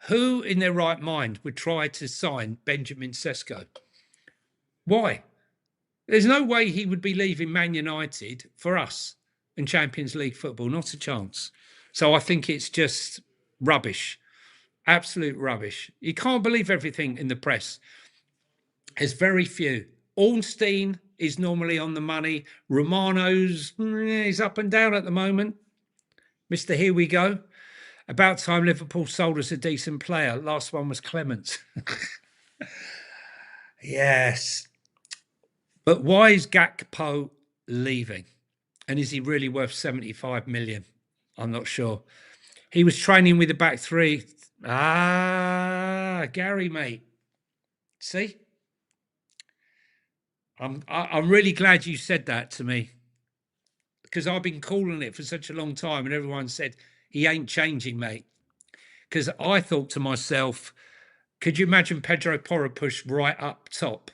who in their right mind would try to sign Benjamin Sesko? Why? There's no way he would be leaving Man United for us in Champions League football. Not a chance. So I think it's just rubbish. Absolute rubbish. You can't believe everything in the press. There's very few. Ornstein is normally on the money. Romano's he's up and down at the moment. Mr. Here we go. About time Liverpool sold us a decent player. Last one was Clements. Yes. But why is Gakpo leaving? And is he really worth 75 million? I'm not sure. He was training with the back three. Gary, mate. See? I'm really glad you said that to me because I've been calling it for such a long time and everyone said, he ain't changing, mate. Because I thought to myself, could you imagine Pedro Porro pushed right up top,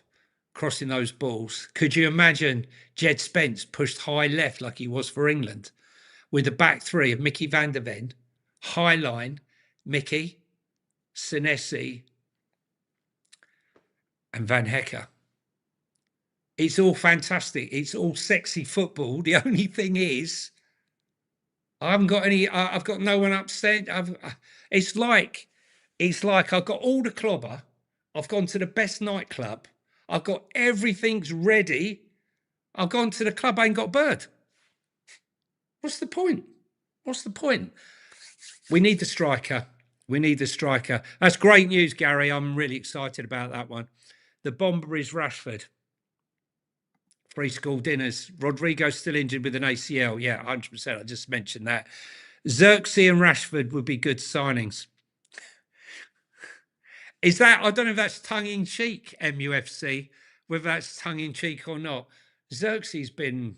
crossing those balls? Could you imagine Jed Spence pushed high left like he was for England with the back three of Mickey van der Ven, high line, Mickey, Senesi, and Van Hecker. It's all fantastic. It's all sexy football. The only thing is, I haven't got any. I've got no one upstairs. It's like, I've got all the clobber. I've gone to the best nightclub. I've got everything's ready. I've gone to the club. I ain't got a bird. What's the point? What's the point? We need the striker. We need the striker. That's great news, Gary. I'm really excited about that one. The bomber is Rashford. Free school dinners. Rodrigo's still injured with an ACL. Yeah, 100%. I just mentioned that. Xerxes and Rashford would be good signings. Is that, I don't know if that's tongue-in-cheek, MUFC, whether that's tongue-in-cheek or not. Xerxes been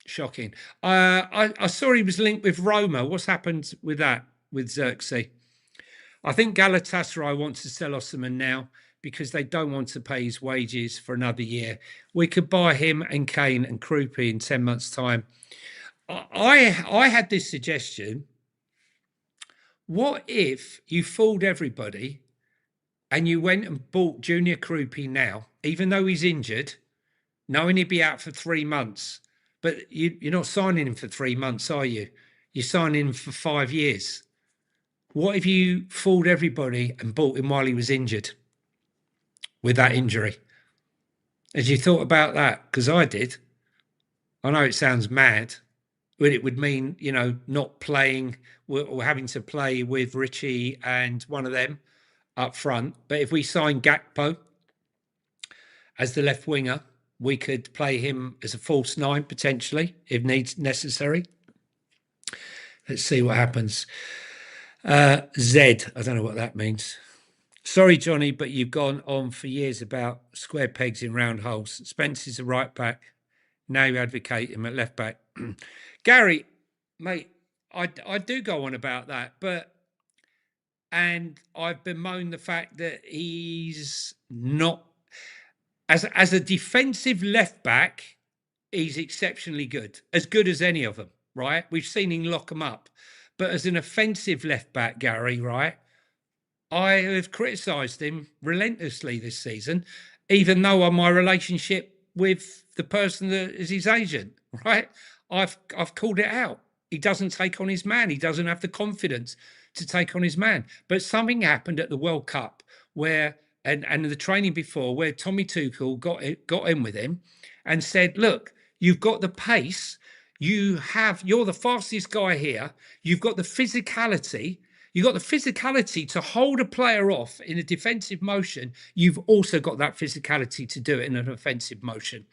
shocking. I saw he was linked with Roma. What's happened with that, with Xerxes? I think Galatasaray wants to sell Osimhen now because they don't want to pay his wages for another year. We could buy him and Kane and Krupi in 10 months' time. I had this suggestion. What if you fooled everybody and you went and bought Junior Krupi now, even though he's injured, knowing he'd be out for 3 months? But you're not signing him for 3 months, are you? You're signing him for 5 years. What if you fooled everybody and bought him while he was injured with that injury? As you thought about that? Because I did. I know it sounds mad, but it would mean, not playing or having to play with Richie and one of them up front. But if we sign Gakpo as the left winger, we could play him as a false 9 potentially if necessary. Let's see what happens. Z, I don't know what that means. Sorry, Johnny, but you've gone on for years about square pegs in round holes. Spencer's a right back. Now you advocate him at left back. Gary, mate, I do go on about that, and I've bemoaned the fact that he's not, as a defensive left back, he's exceptionally good as any of them, right? We've seen him lock them up. But as an offensive left back, Gary, right, I have criticised him relentlessly this season, even though on my relationship with the person that is his agent, right? I've called it out. He doesn't take on his man. He doesn't have the confidence to take on his man. But something happened at the World Cup where, and the training before, where Tommy Tuchel got in with him and said, look, you've got the pace. You're the fastest guy here. You've got the physicality. You've got the physicality to hold a player off in a defensive motion. You've also got that physicality to do it in an offensive motion.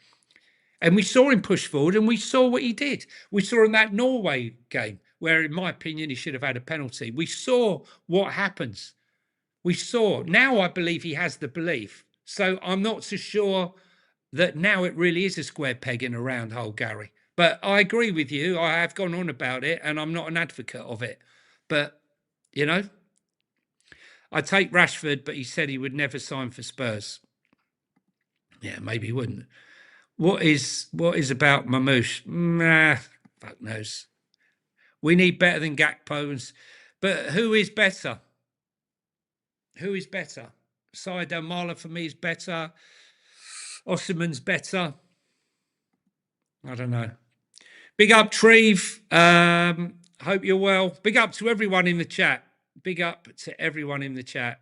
And we saw him push forward and we saw what he did. We saw in that Norway game where, in my opinion, he should have had a penalty. We saw what happens. We saw. Now I believe he has the belief. So I'm not so sure that now it really is a square peg in a round hole, Gary. But I agree with you. I have gone on about it and I'm not an advocate of it. But, I take Rashford, but he said he would never sign for Spurs. Yeah, maybe he wouldn't. What is about Mamouche? Nah, fuck knows. We need better than Gakpo. But who is better? Who is better? Saïd Mala for me is better. Osimhen's better. I don't know. Big up, Treve. Hope you're well. Big up to everyone in the chat. Big up to everyone in the chat.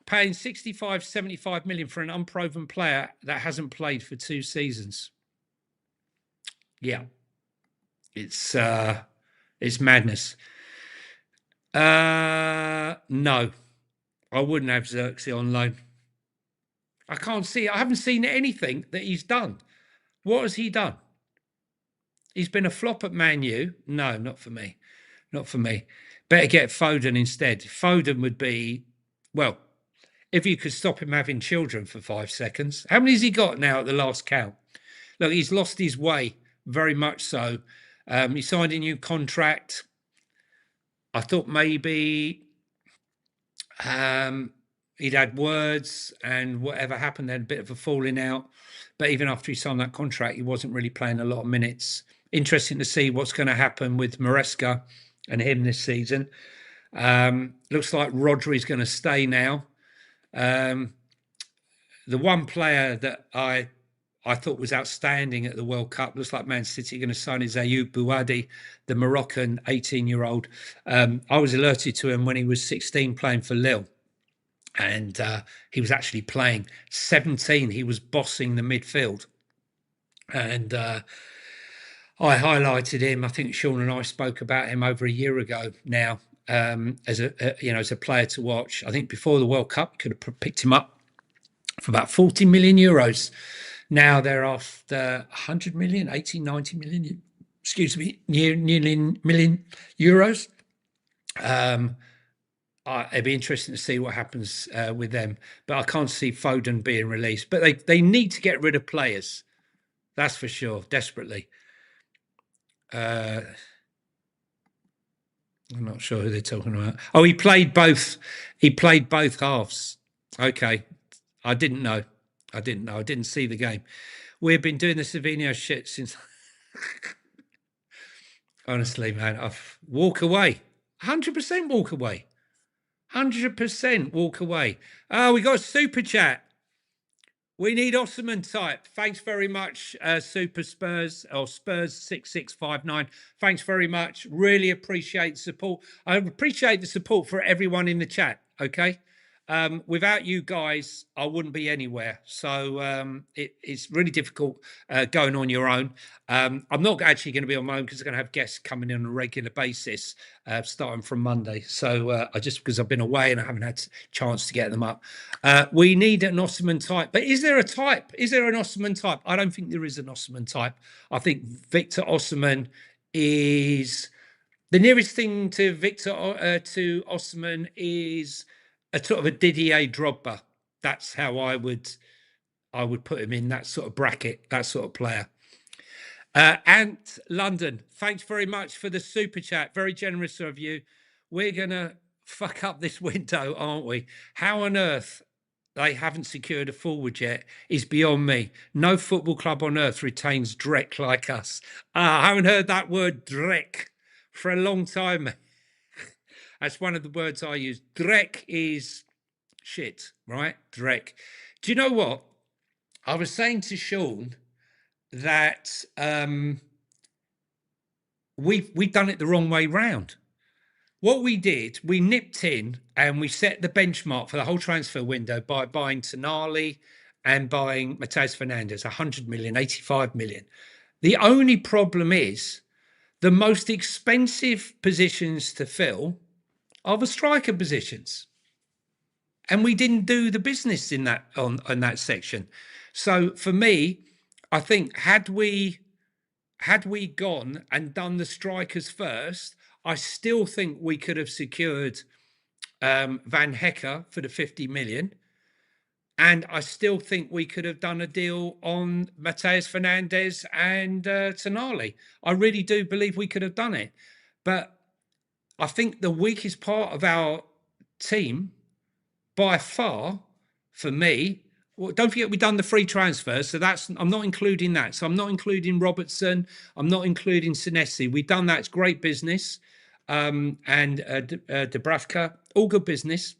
Paying 65, 75 million for an unproven player that hasn't played for 2 seasons. Yeah. It's madness. No. I wouldn't have Xerxes on loan. I can't see. I haven't seen anything that he's done. What has he done? He's been a flop at Man U. No, not for me. Not for me. Better get Foden instead. Foden would be, well, if you could stop him having children for 5 seconds. How many has he got now at the last count? Look, he's lost his way, very much so. He signed a new contract. I thought maybe he'd had words and whatever happened, they had a bit of a falling out. But even after he signed that contract, he wasn't really playing a lot of minutes. Interesting to see what's going to happen with Maresca and him this season. Looks like Rodri's going to stay now. the one player that I thought was outstanding at the World Cup. Looks like Man City are going to sign is Ayoub Bouadi, the Moroccan 18-year-old. I was alerted to him when he was 16 playing for Lille. And he was actually playing 17. He was bossing the midfield. And I highlighted him. I think Sean and I spoke about him over a year ago now as a player to watch. I think before the World Cup, could have picked him up for about 40 million euros. Now they're after 100 million, 80, 90 million, excuse me, nearly million euros. It'd be interesting to see what happens with them. But I can't see Foden being released. But they need to get rid of players. That's for sure, desperately. I'm not sure who they're talking about. Oh, he played both. He played both halves. Okay. I didn't know. I didn't see the game. We've been doing the Savinho shit since. Honestly, man, I've walk away. 100% walk away. 100% walk away. Oh, we got a super chat. We need Osman type. Thanks very much, Super Spurs or Spurs 6659. Thanks very much. Really appreciate the support. I appreciate the support for everyone in the chat. Okay. Without you guys, I wouldn't be anywhere. So it's really difficult going on your own. I'm not actually going to be on my own because I'm going to have guests coming in on a regular basis starting from Monday. So I just because I've been away and I haven't had a chance to get them up. We need an Osman type. But is there a type? Is there an Osman type? I don't think there is an Osman type. I think Victor Osman is the nearest thing to to Osman is a sort of a Didier Drogba. That's how I would put him in that sort of bracket, that sort of player. Ant London, thanks very much for the super chat. Very generous of you. We're gonna fuck up this window, aren't we? How on earth they haven't secured a forward yet is beyond me. No football club on earth retains Drek like us. I haven't heard that word Drek for a long time. That's one of the words I use. Drek is shit, right? Drek. Do you know what? I was saying to Sean that we've done it the wrong way round. What we did, we nipped in and we set the benchmark for the whole transfer window by buying Tonali and buying Matheus Fernandes, 100 million, 85 million. The only problem is the most expensive positions to fill are the striker positions. And we didn't do the business in that on that section. So for me, I think had we gone and done the strikers first, I still think we could have secured Van Hecker for the 50 million. And I still think we could have done a deal on Matheus Fernandes and Tonali. I really do believe we could have done it. But I think the weakest part of our team, by far, for me, well, don't forget we've done the free transfers, so I'm not including that. So I'm not including Robertson, I'm not including Senesi. We've done that; it's great business, and Dubravka, all good business.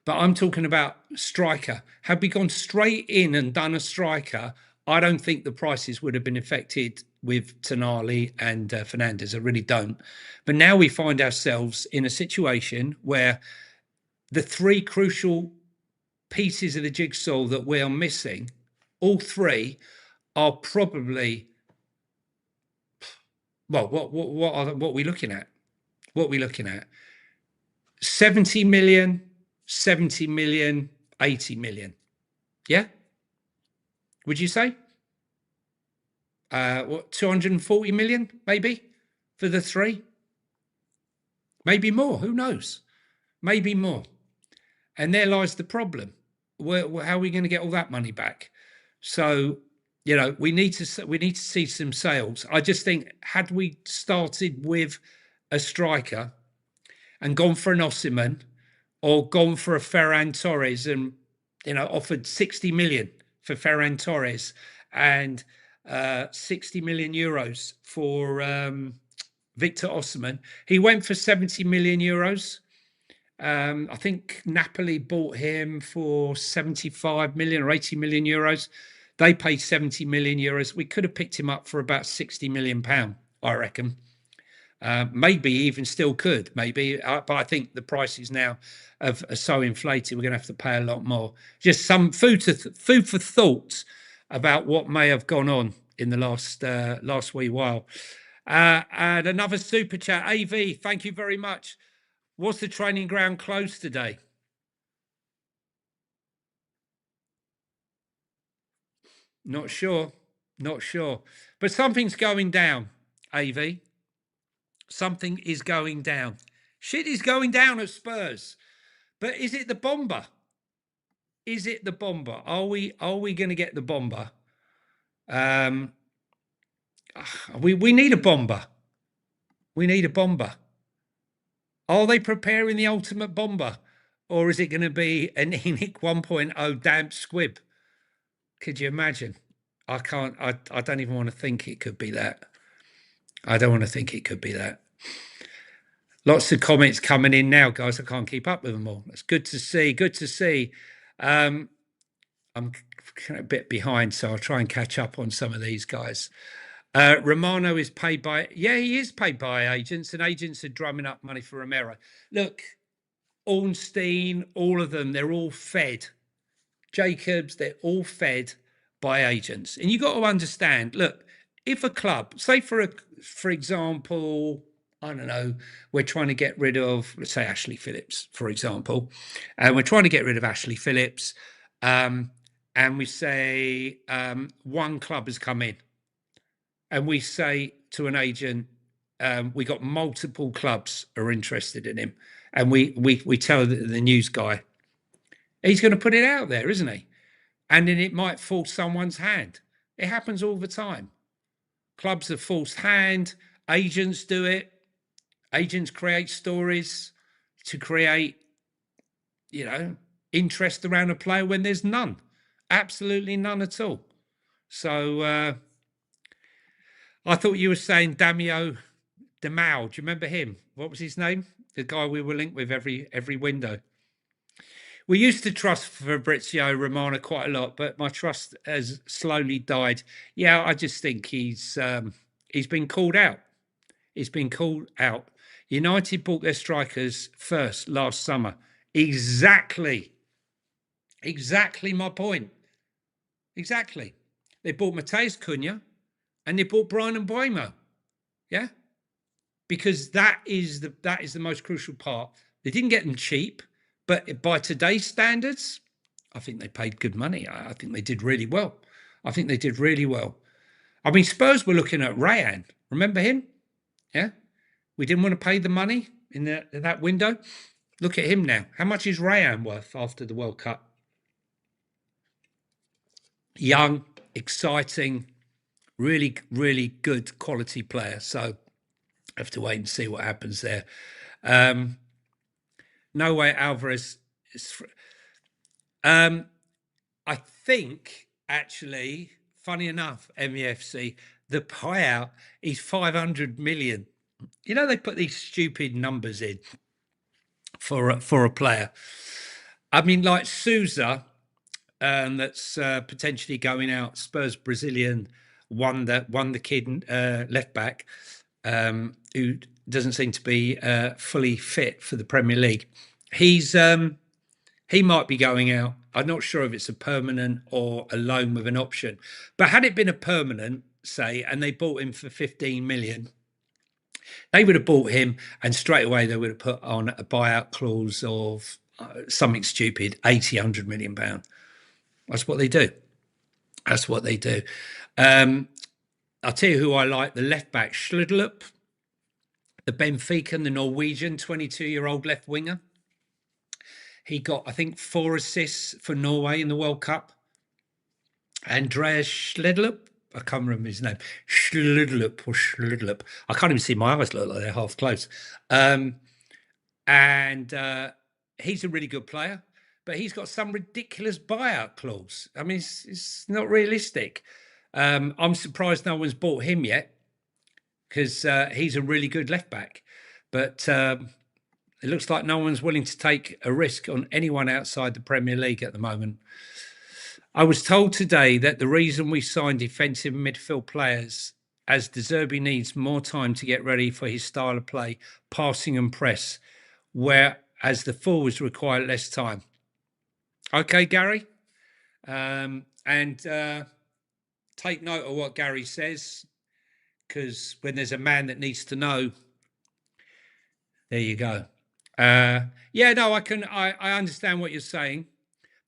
But I'm talking about striker. Had we gone straight in and done a striker, I don't think the prices would have been affected with Tonali and Fernandes. I really don't. But now we find ourselves in a situation where the three crucial pieces of the jigsaw that we are missing, all three are probably, well, what are we looking at? What are we looking at? 70 million, 70 million, 80 million. Yeah? Would you say? 240 million, maybe, for the three? Maybe more, who knows? Maybe more. And there lies the problem. How are we going to get all that money back? So, we need to see some sales. I just think had we started with a striker and gone for an Osimhen or gone for a Ferran Torres and offered 60 million for Ferran Torres and 60 million euros for Victor Osimhen, he went for 70 million euros. I think Napoli bought him for 75 million or 80 million euros. They paid 70 million euros. We could have picked him up for about 60 million pound, I reckon. Maybe even still could, maybe, but I think the prices now are so inflated. We're going to have to pay a lot more. Just some food for thought about what may have gone on in the last wee while. And another super chat, AV. Thank you very much. Was the training ground closed today? Not sure. Not sure. But something's going down, AV. Something is going down. Shit is going down at Spurs. But is it the bomber? Is it the bomber? Are we going to get the bomber? Um, we need a bomber. We need a bomber. Are they preparing the ultimate bomber? Or is it going to be an ENIC 1.0 damp squib? Could you imagine? I can't, I don't even want to think it could be that. I don't want to think it could be that. Lots of comments coming in now, guys. I can't keep up with them all. It's good to see. Good to see. I'm a bit behind, so I'll try and catch up on some of these guys. Romano is paid by, yeah, he is paid by agents, and agents are drumming up money for Romero. Look, Ornstein, all of them, they're all fed. Jacobs, they're all fed by agents. And you've got to understand, look, if a club, say for example, I don't know, we're trying to get rid of, let's say, Ashley Phillips, for example, and we're trying to get rid of Ashley Phillips, and we say one club has come in, and we say to an agent, we got multiple clubs are interested in him, and we tell the news guy, he's going to put it out there, isn't he? And then it might force someone's hand. It happens all the time. Clubs are forced hand, agents do it. Agents create stories to create, interest around a player when there's none. Absolutely none at all. So I thought you were saying Damio Demau. Do you remember him? What was his name? The guy we were linked with every window. We used to trust Fabrizio Romano quite a lot, but my trust has slowly died. Yeah, I just think he's been called out. He's been called out. United bought their strikers first last summer. Exactly my point. Exactly. They bought Mateus Cunha and they bought Brian Mbeumo. Yeah, because that is the most crucial part. They didn't get them cheap. But by today's standards, I think they paid good money. I think they did really well. I mean, Spurs were looking at Rayan. Remember him? Yeah. We didn't want to pay the money in that window. Look at him now. How much is Rayan worth after the World Cup? Young, exciting, really, really good quality player. So I have to wait and see what happens there. No way Alvarez is. I think actually, funny enough, MEFC, the payout is 500 million. You know, they put these stupid numbers in for a player. I mean, like Souza, that's potentially going out. Spurs Brazilian won the kid left back, who doesn't seem to be fully fit for the Premier League. He might be going out. I'm not sure if it's a permanent or a loan with an option. But had it been a permanent, say, and they bought him for 15 million, they would have bought him and straight away they would have put on a buyout clause of something stupid, 80, 100 million pound. That's what they do. That's what they do. I'll tell you who I like, the left back, Schlidlup, the Benfica, the Norwegian 22-year-old left winger. He got, I think, 4 assists for Norway in the World Cup. Andreas Schlidlup. I can't remember his name. Schlidlup. I can't even see my eyes look like they're half closed. And he's a really good player, but he's got some ridiculous buyout clause. I mean, it's not realistic. I'm surprised no one's bought him yet because he's a really good left back. But It looks like no one's willing to take a risk on anyone outside the Premier League at the moment. I was told today that the reason we signed defensive midfield players as De Zerbi needs more time to get ready for his style of play, passing and press, whereas the forwards require less time. Okay, Gary. And take note of what Gary says, because when there's a man that needs to know, there you go. Yeah, no, I understand what you're saying,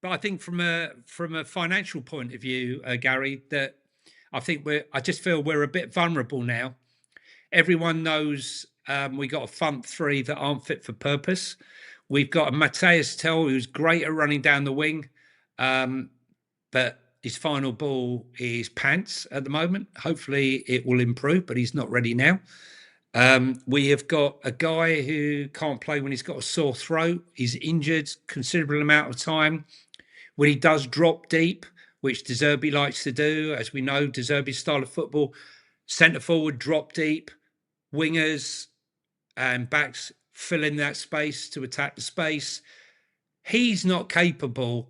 but I think from a financial point of view, Gary, that I just feel we're a bit vulnerable now. Everyone knows we got a front three that aren't fit for purpose. We've got a Matthias Tell who's great at running down the wing, but his final ball is pants at the moment. Hopefully it will improve, but he's not ready now. We have got a guy who can't play when he's got a sore throat. He's injured considerable amount of time. When he does drop deep, which De Zerbi likes to do, as we know, De Zerbi's style of football, centre forward, drop deep, wingers and backs fill in that space to attack the space. He's not capable,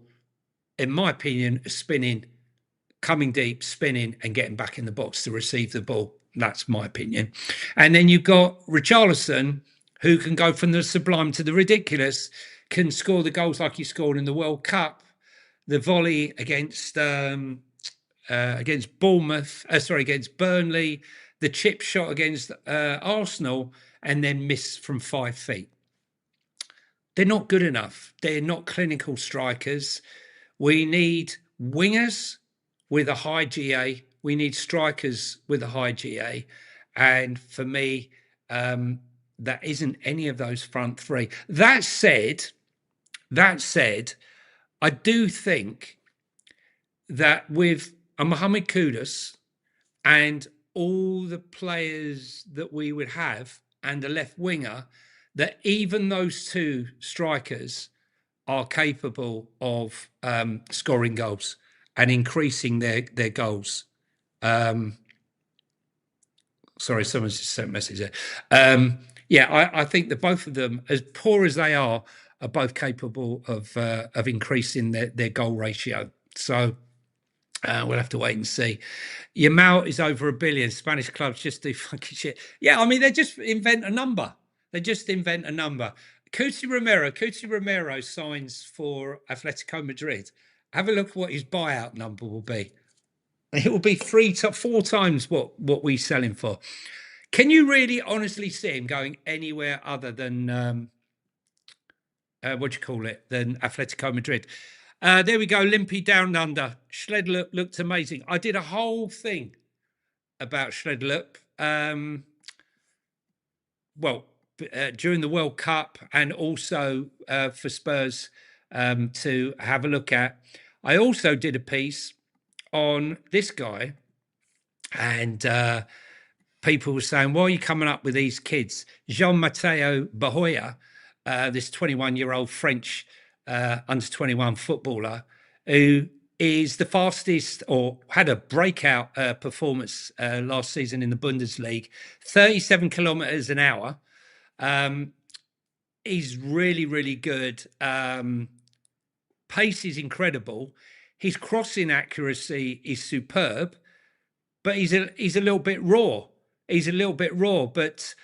in my opinion, of spinning, coming deep, spinning and getting back in the box to receive the ball. That's my opinion. And then you've got Richarlison, who can go from the sublime to the ridiculous, can score the goals like he scored in the World Cup. The volley against Bournemouth, against Burnley, the chip shot against Arsenal, and then miss from 5 feet. They're not good enough. They're not clinical strikers. We need wingers with a high GA. We need strikers with a high GA. And for me, that isn't any of those front three. That said, I do think that with a Mohamed Kudus and all the players that we would have and the left winger, that even those two strikers are capable of scoring goals and increasing their goals. Sorry, someone's just sent a message there. Yeah, I think that both of them, as poor as they are both capable of increasing their goal ratio. So we'll have to wait and see. Yamal is over $1 billion. Spanish clubs just do funky shit. Yeah, I mean, they just invent a number. Cuti Romero signs for Atletico Madrid. Have a look at what his buyout number will be. It will be 3 to 4 times what we sell him for. Can you really honestly see him going anywhere other than than Atletico Madrid? There we go, Limpy down under. Schledler looked amazing. I did a whole thing about Schledler. During the World Cup and also for Spurs to have a look at. I also did a piece on this guy, and people were saying, why are you coming up with these kids? Jean-Matteo Bahoya, this 21-year-old French under-21 footballer who is the fastest or had a breakout performance last season in the Bundesliga, 37 kilometers an hour. He's really, really good. Pace is incredible. His crossing accuracy is superb, but he's a little bit raw. But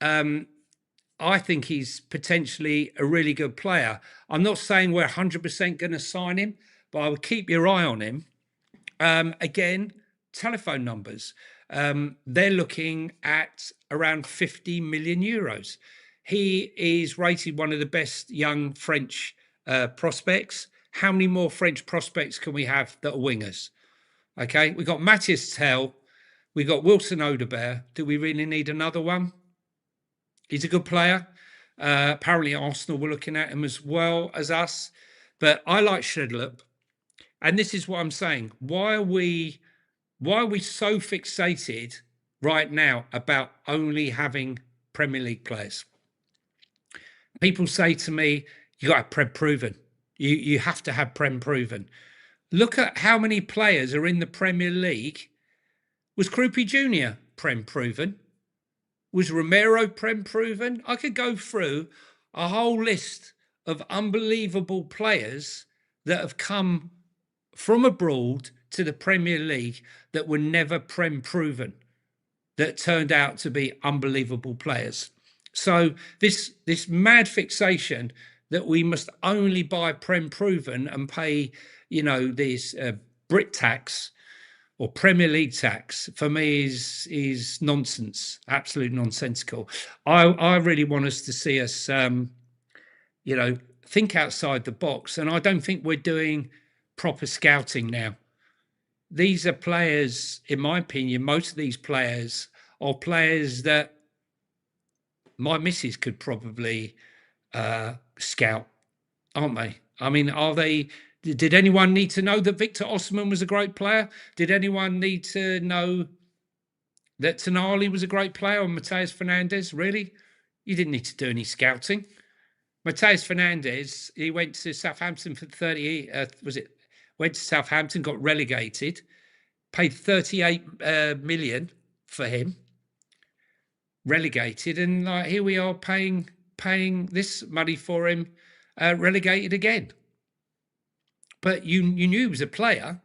I think he's potentially a really good player. I'm not saying we're 100% going to sign him, but I would keep your eye on him. Again, telephone numbers. They're looking at around 50 million euros. He is rated one of the best young French prospects. How many more French prospects can we have that are wingers? Okay, we've got Matthias Tell, we've got Wilson Odobert. Do we really need another one? He's a good player. Apparently Arsenal were looking at him as well as us. But I like Schledler. And this is what I'm saying. Why are we so fixated right now about only having Premier League players? People say to me, you got to have Prem proven. You have to have Prem proven. Look at how many players are in the Premier League. Was Krupi Jr. Prem proven? Was Romero Prem proven? I could go through a whole list of unbelievable players that have come from abroad to the Premier League that were never Prem proven, that turned out to be unbelievable players. So this mad fixation that we must only buy Prem proven and pay, this Brit tax or Premier League tax, for me is nonsense, absolute nonsensical. I really want us to see us, think outside the box, and I don't think we're doing proper scouting now. These are players, in my opinion, most of these players are players that my missus could probably scout, aren't they? I mean, are they? Did anyone need to know that Victor Osimhen was a great player? Did anyone need to know that Tonali was a great player or Mateus Fernandes? Really? You didn't need to do any scouting. Mateus Fernandes, he went to Southampton for 30, went to Southampton, got relegated, paid 38 million for him, relegated, and here we are paying this money for him, relegated again. But you knew he was a player.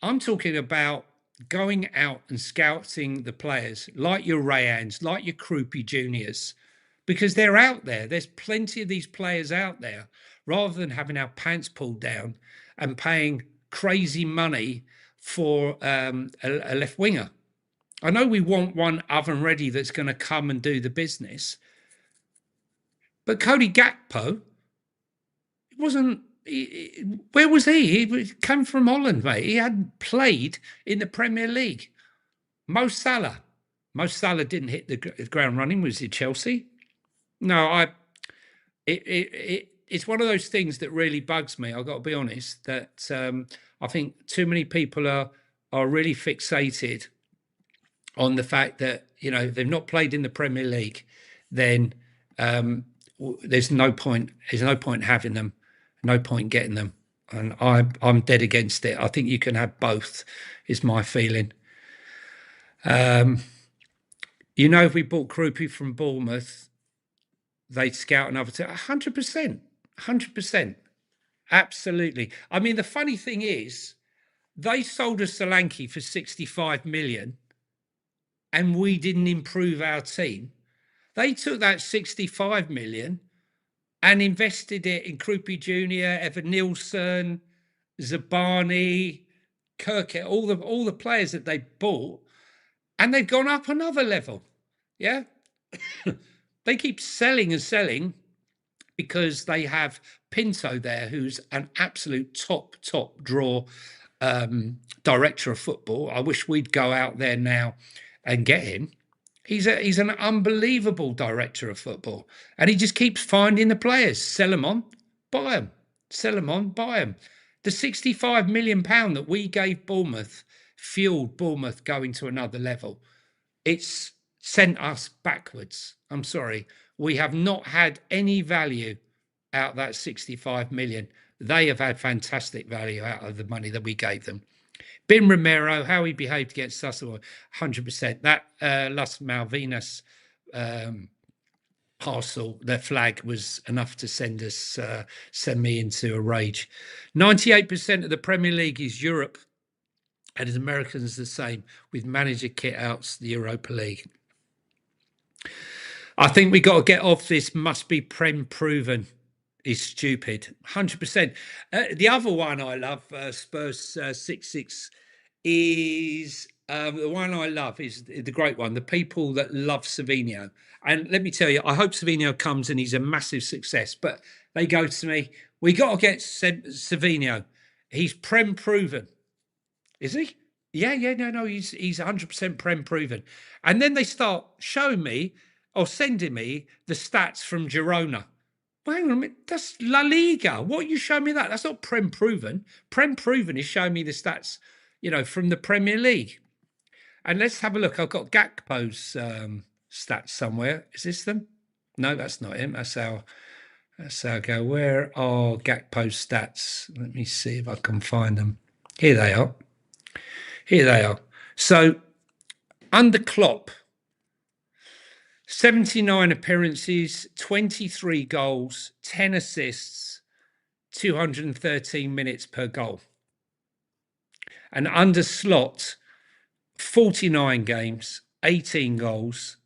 I'm talking about going out and scouting the players like your Rayans, like your Krupi Juniors, because they're out there. There's plenty of these players out there, rather than having our pants pulled down and paying crazy money for a left winger. I know we want one oven ready that's going to come and do the business, but Cody Gakpo wasn't. Where was he? He came from Holland, mate. He hadn't played in the Premier League. Mo Salah didn't hit the ground running. Was it Chelsea? No, it's one of those things that really bugs me. I've got to be honest. That I think too many people are really fixated on the fact that if they've not played in the Premier League, then there's no point. There's no point having them. No point getting them, and I'm dead against it. I think you can have both, is my feeling. If we bought Krupi from Bournemouth, they'd scout another 100%, 100%, absolutely. I mean, the funny thing is, they sold us Solanke for 65 million, and we didn't improve our team. They took that 65 million and invested it in Krupi Jr., Evan Nielsen, Zabani, Kirkett, all the players that they bought, and they've gone up another level. Yeah. They keep selling and selling because they have Pinto there, who's an absolute top draw director of football. I wish we'd go out there now and get him. He's an unbelievable director of football, and he just keeps finding the players, sell them on, buy them, sell them on, buy them. The £65 million that we gave Bournemouth fueled Bournemouth going to another level. It's sent us backwards. I'm sorry. We have not had any value out of that 65 million. They have had fantastic value out of the money that we gave them. Ben Romero, how he behaved against us, 100%. That Las Malvinas parcel, their flag, was enough to send me into a rage. 98% of the Premier League is Europe, and as Americans the same, with manager kit outs the Europa League. I think we got to get off this must be Prem proven. Is stupid. 100%. The other one I love, Spurs 66, is the one I love is the great one. The people that love Savinho. And let me tell you, I hope Savinho comes and he's a massive success. But they go to me, we got to get Savinho. He's Prem proven. Is he? Yeah, no, he's 100% Prem proven. And then they start showing me or sending me the stats from Girona. Hang on a minute, that's La Liga. What you show me that? That's not Prem proven. Prem proven is showing me the stats, from the Premier League. And let's have a look. I've got Gakpo's stats somewhere. Is this them? No, that's not him. That's our go. Where are Gakpo's stats? Let me see if I can find them. Here they are. So under Klopp, 79 appearances, 23 goals, 10 assists, 213 minutes per goal. And under Slot, 49 games, 18 goals,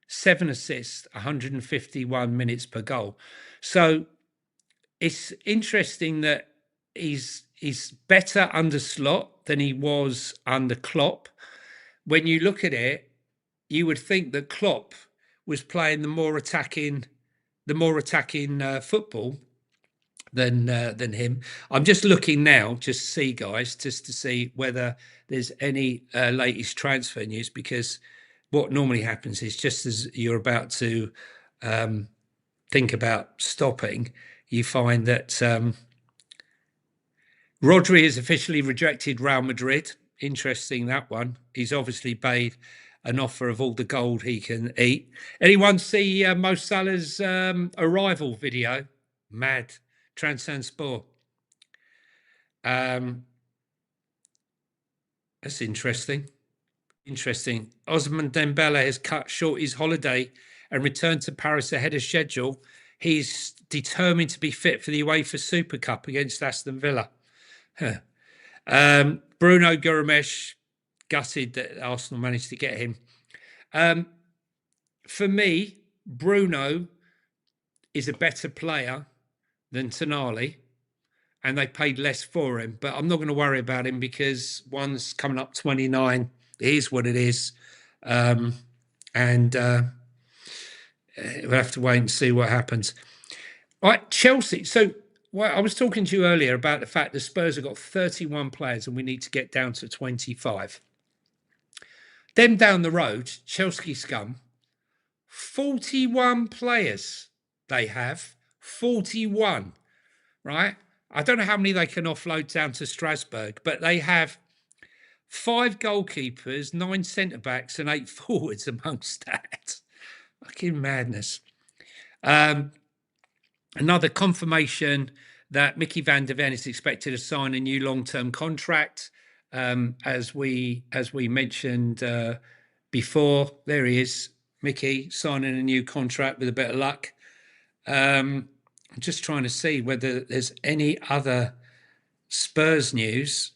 7 assists, 151 minutes per goal. So it's interesting that he's better under Slot than he was under Klopp. When you look at it, you would think that Klopp was playing the more attacking football than him. I'm just looking now, just to see, guys, just to see whether there's any latest transfer news, because what normally happens is just as you're about to think about stopping, you find that Rodri has officially rejected Real Madrid. Interesting, that one. He's obviously made an offer of all the gold he can eat. Anyone see Mo Salah's arrival video? Mad. Transport. That's interesting. Interesting. Osman Dembele has cut short his holiday and returned to Paris ahead of schedule. He's determined to be fit for the UEFA Super Cup against Aston Villa. Bruno Gomes, gutted that Arsenal managed to get him. For me, Bruno is a better player than Tonali, and they paid less for him. But I'm not going to worry about him because one's coming up 29. It is what it is. And we'll have to wait and see what happens. All right, Chelsea. So I was talking to you earlier about the fact that Spurs have got 31 players and we need to get down to 25. Them down the road, Chelsea scum, 41 players they have. 41, right? I don't know how many they can offload down to Strasbourg, but they have 5 goalkeepers, 9 centre-backs and 8 forwards amongst that. Fucking madness. Another confirmation that Mickey van der Ven is expected to sign a new long-term contract. As we mentioned before, there he is, Mickey, signing a new contract with a bit of luck. I'm just trying to see whether there's any other Spurs news.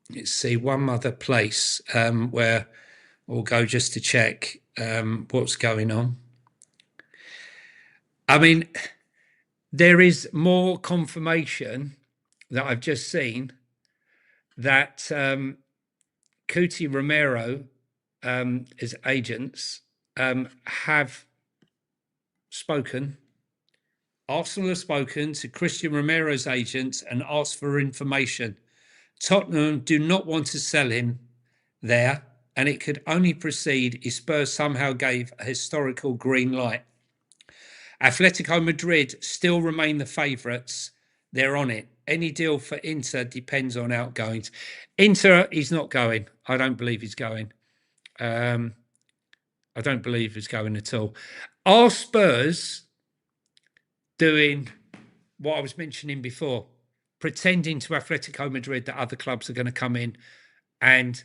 Let's see, one other place where we'll go just to check what's going on. I mean, there is more confirmation that I've just seen that Cuti Romero, his agents, have spoken. Arsenal have spoken to Christian Romero's agents and asked for information. Tottenham do not want to sell him there, and it could only proceed if Spurs somehow gave a historical green light. Atletico Madrid still remain the favourites. They're on it. Any deal for Inter depends on outgoings. Inter, he's not going. I don't believe he's going. I don't believe he's going at all. Are Spurs doing what I was mentioning before, pretending to Atletico Madrid that other clubs are going to come in and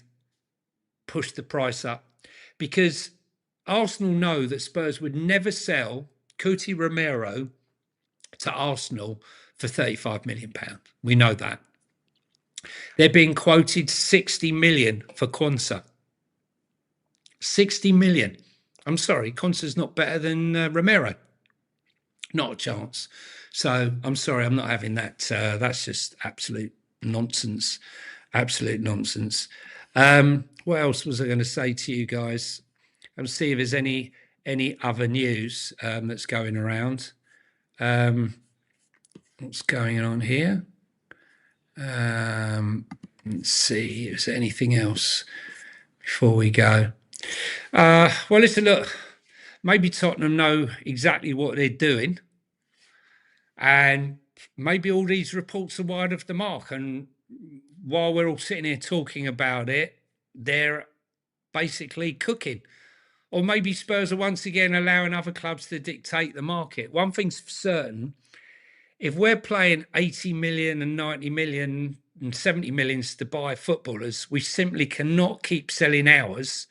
push the price up? Because Arsenal know that Spurs would never sell Cuti Romero to Arsenal for £35 million. We know that. They're being quoted 60 million for Quansah. 60 million. I'm sorry, Quansah's not better than Romero. Not a chance. So I'm sorry, I'm not having that. That's just absolute nonsense. Absolute nonsense. What else was I going to say to you guys? I'll see if there's any other news that's going around. What's going on here? Let's see if there's anything else before we go. Well, listen, look, maybe Tottenham know exactly what they're doing, and maybe all these reports are wide of the mark. And while we're all sitting here talking about it, they're basically cooking. Or maybe Spurs are once again allowing other clubs to dictate the market. One thing's for certain, if we're playing 80 million and 90 million and 70 millions to buy footballers, we simply cannot keep selling ours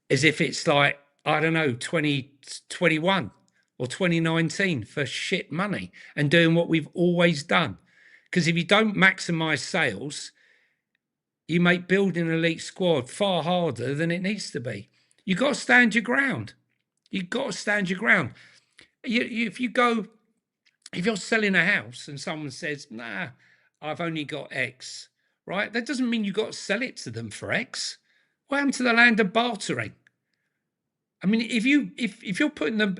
as if it's like I don't know, 2021 or 2019 for shit money and doing what we've always done. Because if you don't maximize sales, you make building an elite squad far harder than it needs to be. You've got to stand your ground. You've got to stand your ground. If you go, if you're selling a house and someone says, nah, I've only got X, right? That doesn't mean you've got to sell it to them for X. What happened to the land of bartering? I mean, if you're putting them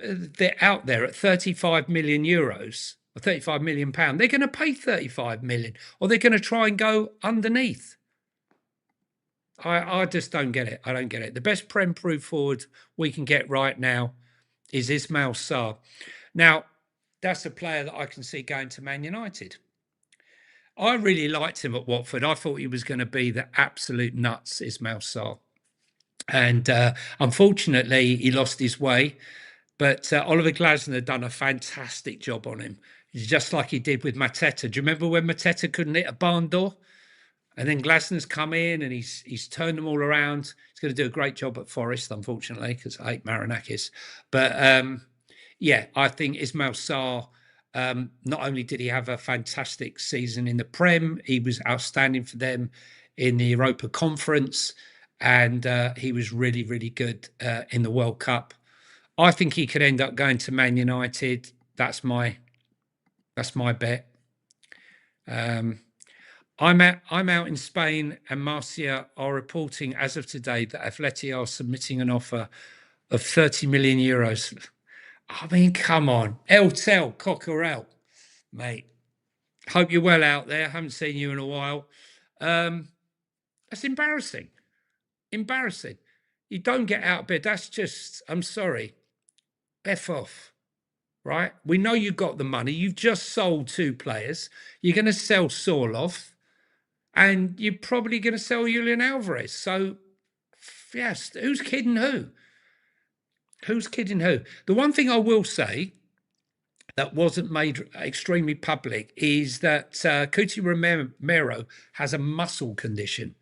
out there at 35 million euros or 35 million pound, they're going to pay 35 million, or they're going to try and go underneath. I just don't get it. I don't get it. The best Prem proof forward we can get right now is Ismail Sarr. Now, that's a player that I can see going to Man United. I really liked him at Watford. I thought he was going to be the absolute nuts, Ismail Sarr. And unfortunately, he lost his way. But Oliver Glasner had done a fantastic job on him, just like he did with Mateta. Do you remember when Mateta couldn't hit a barn door? And then Glasner's come in and he's turned them all around. He's going to do a great job at Forest, unfortunately, because I hate Marinakis. But yeah, I think Ismail Sarr, not only did he have a fantastic season in the Prem, he was outstanding for them in the Europa Conference, and he was really, really good in the World Cup. I think he could end up going to Man United. That's my bet. I'm out in Spain, and Marcia are reporting as of today that Atleti are submitting an offer of 30 million euros. I mean, come on, El Tel Coquerel, mate. Hope you're well out there. Haven't seen you in a while. That's embarrassing. Embarrassing. You don't get out of bed. That's just, I'm sorry. F off, right? We know you've got the money. You've just sold 2 players. You're going to sell Sorloth, and you're probably going to sell Julian Alvarez. So, yes, who's kidding who? Who's kidding who? The one thing I will say that wasn't made extremely public is that Cuti Romero has a muscle condition.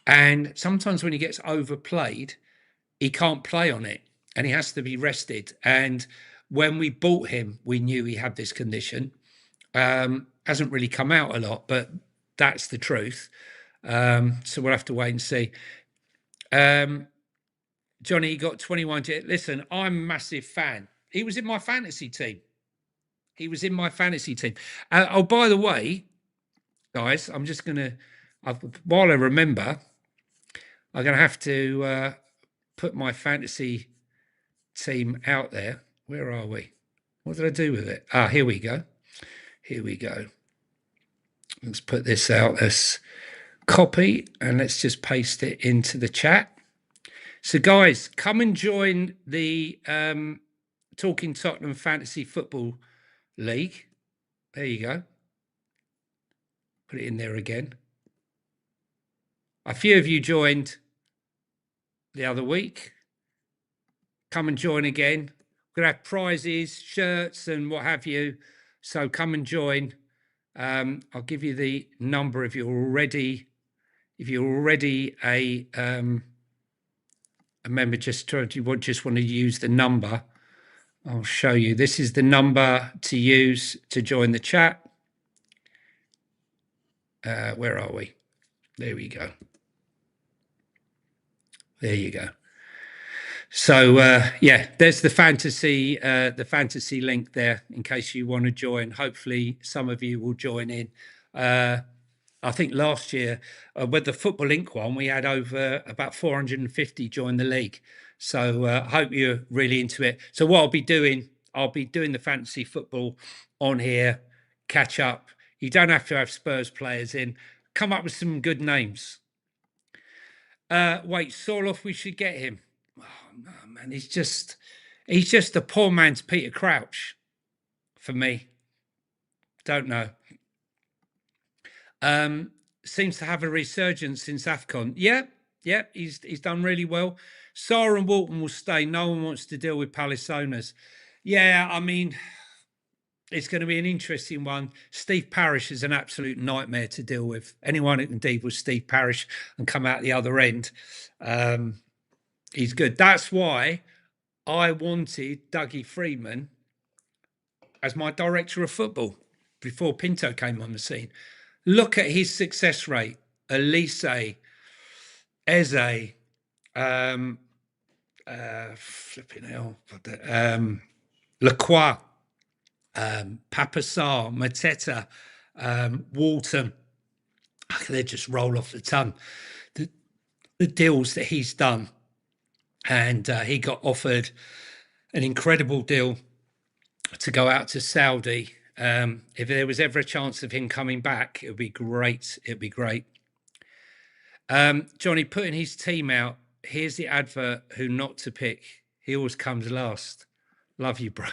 And sometimes when he gets overplayed, he can't play on it and he has to be rested. And when we bought him, we knew he had this condition. Hasn't really come out a lot, but that's the truth. So we'll have to wait and see. Johnny got 21. Listen, I'm a massive fan. He was in my fantasy team. Oh, by the way, guys, I'm just going to, while I remember, I'm going to have to put my fantasy team out there. Where are we? What did I do with it? Ah, here we go. Let's put this out as copy and let's just paste it into the chat. So, guys, come and join the Talking Tottenham Fantasy Football League. There you go. Put it in there again. A few of you joined the other week. Come and join again. We're going to have prizes, shirts, and what have you. So come and join. I'll give you the number if you're already a member. Just want to use the number. I'll show you. This is the number to use to join the chat. Where are we? There we go. There you go. So yeah, there's the fantasy link there in case you want to join. Hopefully some of you will join in. I think last year with the Football Link one, we had over about 450 join the league. So I hope you're really into it. So what I'll be doing the fantasy football on here, catch up. You don't have to have Spurs players in. Come up with some good names. Wait, Sorloth, we should get him. Oh, no, man, he's just a poor man's Peter Crouch for me. Don't know. Seems to have a resurgence since AFCON. Yeah, he's done really well. Sarr and Walton will stay. No one wants to deal with Palisonas. Yeah, I mean, it's going to be an interesting one. Steve Parish is an absolute nightmare to deal with. Anyone who can deal with Steve Parish and come out the other end, He's good. That's why I wanted Dougie Freeman as my director of football before Pinto came on the scene. Look at his success rate. Elise, Eze, flipping hell, Lacroix, Papassar, Mateta, Walton. They just roll off the tongue. The deals that he's done, and he got offered an incredible deal to go out to Saudi. If there was ever a chance of him coming back, it would be great. It'd be great. Jonny putting his team out. Here's the advert. Who not to pick? He always comes last. Love you, bro.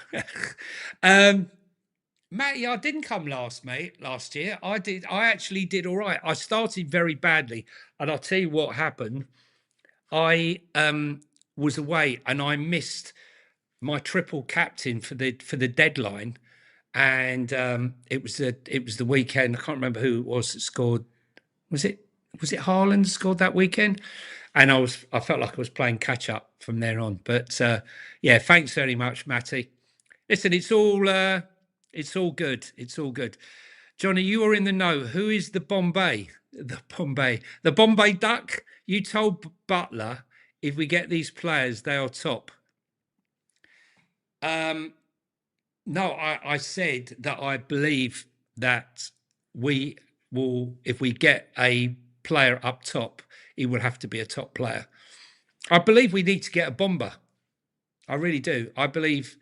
Matty, I didn't come last, mate. Last year, I did. I actually did all right. I started very badly, and I'll tell you what happened. I was away, and I missed my triple captain for the deadline, and it was the weekend. I can't remember who it was that scored. Was it Haaland scored that weekend? And I felt like I was playing catch up from there on. But yeah, thanks very much, Matty. Listen, it's all good. It's all good. Jonny, you are in the know. Who is the Bombay Duck? You told Butler if we get these players, they are top. No, I said that I believe that we will, if we get a player up top, he will have to be a top player. I believe we need to get a bomber. I really do. I believe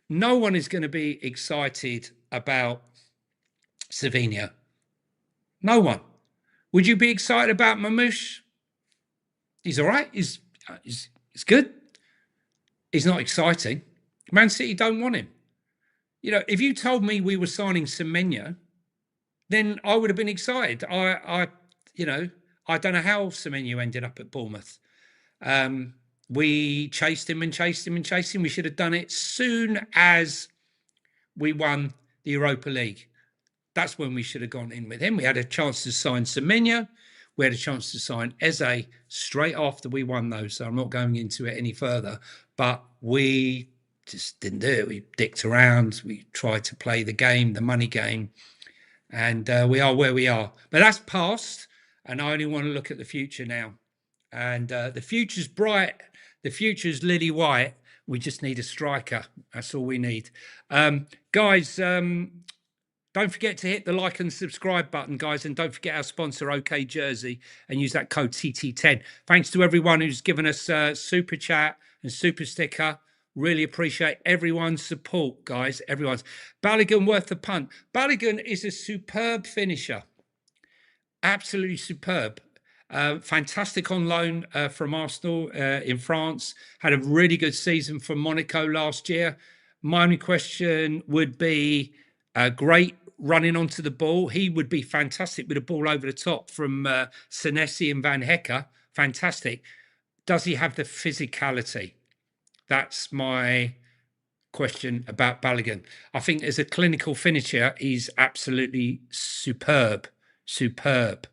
no one is going to be excited about Savinho. No one. Would you be excited about Mamouche? He's all right. He's good. He's not exciting. Man City don't want him. You know, if you told me we were signing Semenyo, then I would have been excited. I don't know how Semenyo ended up at Bournemouth. We chased him and chased him and chased him. We should have done it soon as we won the Europa League. That's when we should have gone in with him. We had a chance to sign Semenyo. We had a chance to sign Eze straight after we won those. So I'm not going into it any further. But we just didn't do it. We dicked around. We tried to play the game, the money game. And we are where we are. But that's past. And I only want to look at the future now. And the future's bright. The future's lily white. We just need a striker. That's all we need. Guys, don't forget to hit the like and subscribe button, guys. And don't forget our sponsor, OK Jersey, and use that code TT10. Thanks to everyone who's given us super chat and super sticker. Really appreciate everyone's support, guys. Everyone's. Balogun worth the punt. Balogun is a superb finisher. Absolutely superb. Fantastic on loan from Arsenal in France. Had a really good season for Monaco last year. My only question would be great running onto the ball. He would be fantastic with a ball over the top from Senesi and Van Hecke. Fantastic. Does he have the physicality? That's my question about Balogun. I think as a clinical finisher, he's absolutely superb. Superb.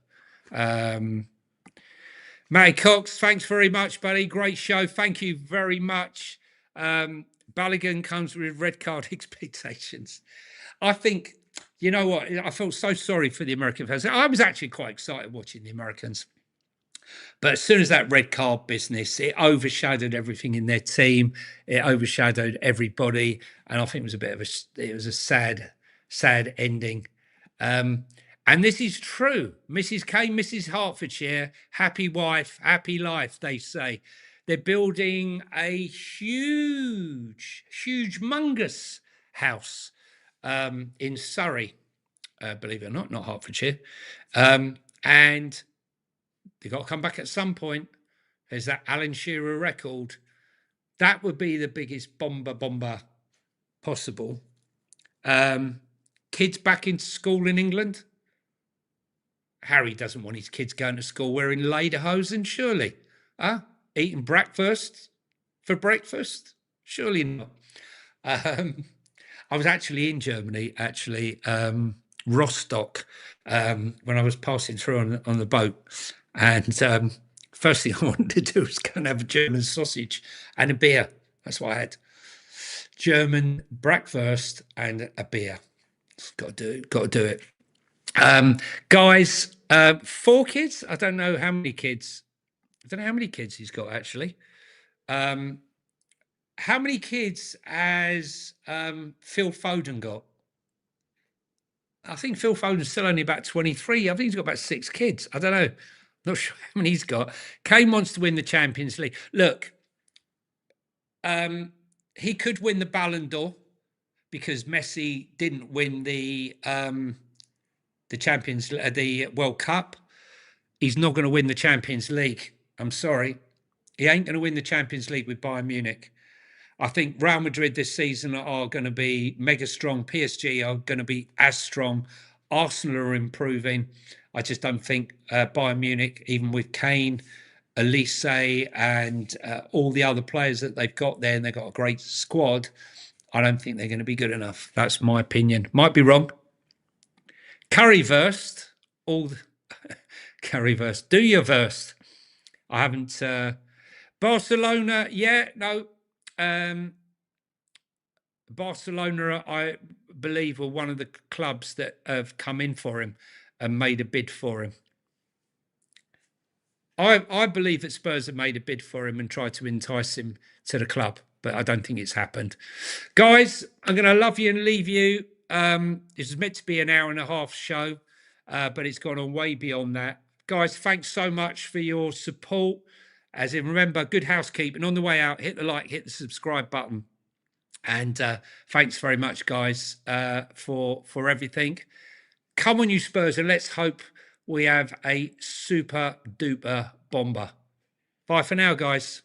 Matty Cox, thanks very much, buddy. Great show. Thank you very much. Balogun comes with red card expectations. I think, you know what? I felt so sorry for the American fans. I was actually quite excited watching the Americans. But as soon as that red card business, it overshadowed everything in their team. It overshadowed everybody. And I think it was a bit of a sad ending. And this is true. Mrs. K, Mrs. Hertfordshire, happy wife, happy life, they say. They're building a humongous house in Surrey, believe it or not Hertfordshire. And they've got to come back at some point. There's that Alan Shearer record. That would be the biggest bomber possible. Kids back into school in England. Harry doesn't want his kids going to school wearing lederhosen, surely. Eating breakfast for breakfast? Surely not. I was actually in Germany, Rostock, when I was passing through on the boat. And First thing I wanted to do was go and have a German sausage and a beer. That's what I had. German breakfast and a beer. Got to do it. Got to do it. Guys, 4 kids. I don't know how many kids. I don't know how many kids he's got actually. How many kids has Phil Foden got? I think Phil Foden's still only about 23. I think he's got about 6 kids. I don't know. Not sure how many he's got. Kane wants to win the Champions League. Look, he could win the Ballon d'Or because Messi didn't win the World Cup. He's not going to win the Champions League. I'm sorry. He ain't going to win the Champions League with Bayern Munich. I think Real Madrid this season are going to be mega strong. PSG are going to be as strong. Arsenal are improving. I just don't think Bayern Munich, even with Kane, Elise, and all the other players that they've got there, and they've got a great squad, I don't think they're going to be good enough. That's my opinion. Might be wrong. Curryverse, Curryverse, do your verse. I haven't. Barcelona, yeah, no. Barcelona, I believe, were one of the clubs that have come in for him and made a bid for him. I believe that Spurs have made a bid for him and tried to entice him to the club, but I don't think it's happened. Guys, I'm going to love you and leave you. This is meant to be an hour and a half show, but it's gone on way beyond that. Guys, thanks so much for your support. As in, remember, good housekeeping. On the way out, hit the like, hit the subscribe button. And thanks very much, guys, for everything. Come on, you Spurs, and let's hope we have a super duper bomber. Bye for now, guys.